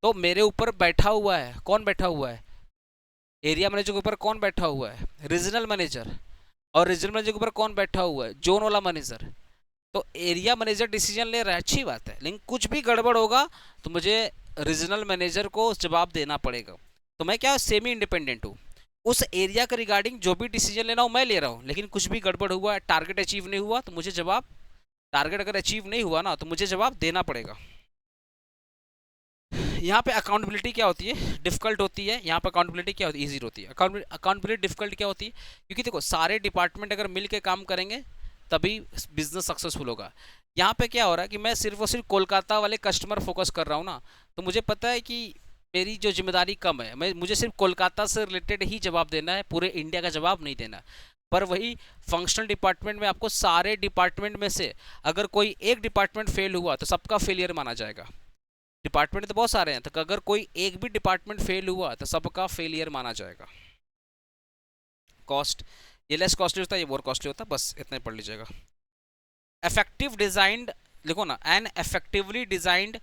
S1: तो मेरे ऊपर बैठा हुआ है, कौन बैठा हुआ है, एरिया मैनेजर के ऊपर कौन बैठा हुआ है, रीजनल मैनेजर। और रीजनल मैनेजर के ऊपर कौन बैठा हुआ है, जोन वाला मैनेजर। तो एरिया मैनेजर डिसीजन ले रहा है, अच्छी बात है, लेकिन कुछ भी गड़बड़ होगा तो मुझे रीजनल मैनेजर को जवाब देना पड़ेगा। तो मैं क्या सेमी इंडिपेंडेंट हूँ, उस एरिया के रिगार्डिंग जो भी डिसीजन लेना हो मैं ले रहा हूँ, लेकिन कुछ भी गड़बड़ हुआ, टारगेट अचीव नहीं हुआ तो मुझे जवाब, टारगेट अगर अचीव नहीं हुआ ना तो मुझे जवाब देना पड़ेगा। यहाँ पे अकाउंटेबिलिटी क्या होती है, डिफिकल्ट होती है। यहाँ पे अकाउंटेबिलिटी क्या होती है, ईजी होती है। अकाउंटेबिलिटी डिफिकल्ट क्या होती है, क्योंकि देखो सारे डिपार्टमेंट अगर मिल के काम करेंगे तभी बिजनेस सक्सेसफुल होगा। यहाँ पे क्या हो रहा है कि मैं सिर्फ और सिर्फ कोलकाता वाले कस्टमर फोकस कर रहा हूँ ना, तो मुझे पता है कि मेरी जो जिम्मेदारी कम है, मुझे सिर्फ कोलकाता से रिलेटेड ही जवाब देना है, पूरे इंडिया का जवाब नहीं देना। पर वही फंक्शनल डिपार्टमेंट में आपको सारे डिपार्टमेंट में से अगर कोई एक डिपार्टमेंट फेल हुआ तो सबका फेलियर माना जाएगा। डिपार्टमेंट तो बहुत सारे हैं, तो अगर कोई एक भी डिपार्टमेंट फेल हुआ तो सबका फेलियर माना जाएगा। कॉस्ट, ये लेस कॉस्टली होता है, ये मोर कॉस्टली होता है, बस इतना ही पढ़ लीजिएगा। इफेक्टिव डिजाइंड, देखो ना, an effectively designed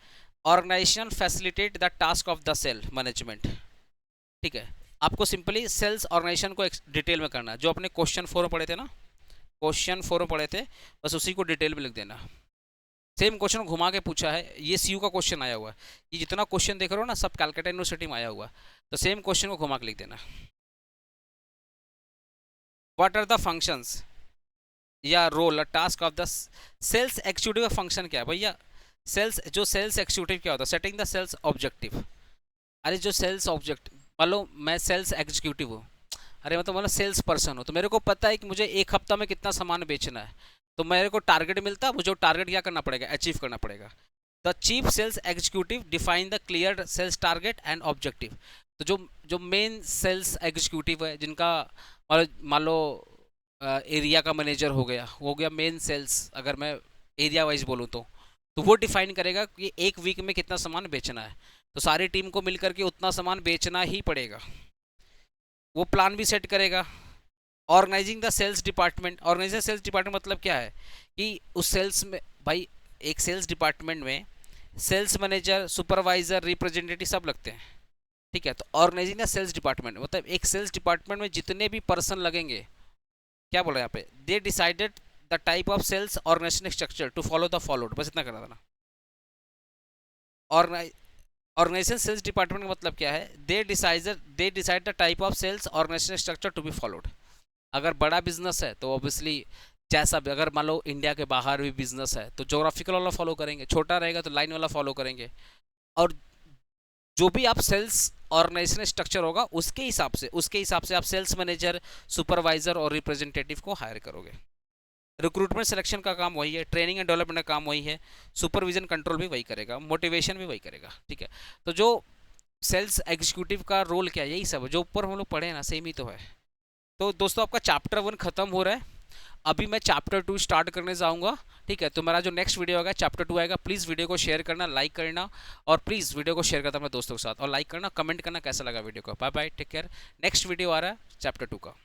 S1: organization facilitate the task of the sale management. ठीक है, आपको सिंपली सेल्स ऑर्गेनाइजेशन को डिटेल में करना है, जो अपने क्वेश्चन 4 में पढ़े थे ना, क्वेश्चन 4 में पढ़े थे, बस उसी को डिटेल में लिख देना। सेम क्वेश्चन घुमा के पूछा है, ये सीयू का क्वेश्चन आया हुआ है, ये जितना क्वेश्चन देख रहे हो ना सब कैलकाटा यूनिवर्सिटी में आया हुआ है, तो सेम क्वेश्चन को घुमा के लिख देना। व्हाट आर द फंक्शंस या role task of the sales executive का फंक्शन क्या है भैया, सेल्स एक्सिक्यूटिव क्या होता है, सेटिंग द सेल्स ऑब्जेक्टिव। अरे जो सेल्स ऑब्जेक्ट, मान लो मैं सेल्स एग्जीक्यूटिव हूँ, अरे मतलब मतलब सेल्स पर्सन हूँ, तो मेरे को पता है कि मुझे एक हफ्ता में कितना सामान बेचना है, तो मेरे को टारगेट मिलता है, मुझे टारगेट क्या करना पड़ेगा, अचीव करना पड़ेगा। The chief sales executive define the clear sales target and objective. तो जो मेन सेल्स एग्जीक्यूटिव है, जिनका मान लो एरिया का मैनेजर हो गया, वो हो गया मेन सेल्स, अगर मैं एरिया वाइज बोलूँ तो वो डिफाइन करेगा कि एक वीक में कितना सामान बेचना है, तो सारी टीम को मिलकर के उतना सामान बेचना ही पड़ेगा। वो प्लान भी सेट करेगा। Organizing the sales department, organizing sales department मतलब क्या है कि उस सेल्स में भाई, एक सेल्स डिपार्टमेंट में सेल्स मैनेजर, सुपरवाइजर, रिप्रेजेंटेटिव सब लगते हैं, ठीक है। तो ऑर्गेनाइजिंग द सेल्स डिपार्टमेंट मतलब एक सेल्स डिपार्टमेंट में जितने भी पर्सन लगेंगे, क्या बोला यहाँ पे, they decided the type of sales organization structure to follow the followed, बस इतना करना था ना। ऑर्गेनाइजेशन सेल्स डिपार्टमेंट का मतलब क्या है, they decide the type of sales organization structure to be followed. अगर बड़ा बिजनेस है तो ऑब्वियसली जैसा भी, अगर मान लो इंडिया के बाहर भी बिजनेस है तो जोग्राफिकल वाला फॉलो करेंगे, छोटा रहेगा तो लाइन वाला फॉलो करेंगे। और जो भी आप सेल्स ऑर्गेनाइजेशन स्ट्रक्चर होगा उसके हिसाब से आप सेल्स मैनेजर, सुपरवाइजर और रिप्रेजेंटेटिव को हायर करोगे। रिक्रूटमेंट सिलेक्शन का काम वही है, ट्रेनिंग एंड डेवलपमेंट का काम वही है, सुपरविजन कंट्रोल भी वही करेगा, मोटिवेशन भी वही करेगा। ठीक है, तो जो सेल्स एग्जीक्यूटिव का रोल क्या है, यही सब जो ऊपर हम लोग पढ़े ना, सेम ही तो है। तो दोस्तों आपका चैप्टर 1 खत्म हो रहा है, अभी मैं चैप्टर 2 स्टार्ट करने जाऊंगा। ठीक है, तो मेरा जो नेक्स्ट वीडियो आएगा चैप्टर 2 आएगा। प्लीज़ वीडियो को शेयर करना, लाइक करना, और प्लीज़ वीडियो को शेयर करना अपने दोस्तों के साथ, और लाइक करना, कमेंट करना कैसा लगा वीडियो को। Bye bye, take care. Next video आ रहा है चैप्टर 2 का।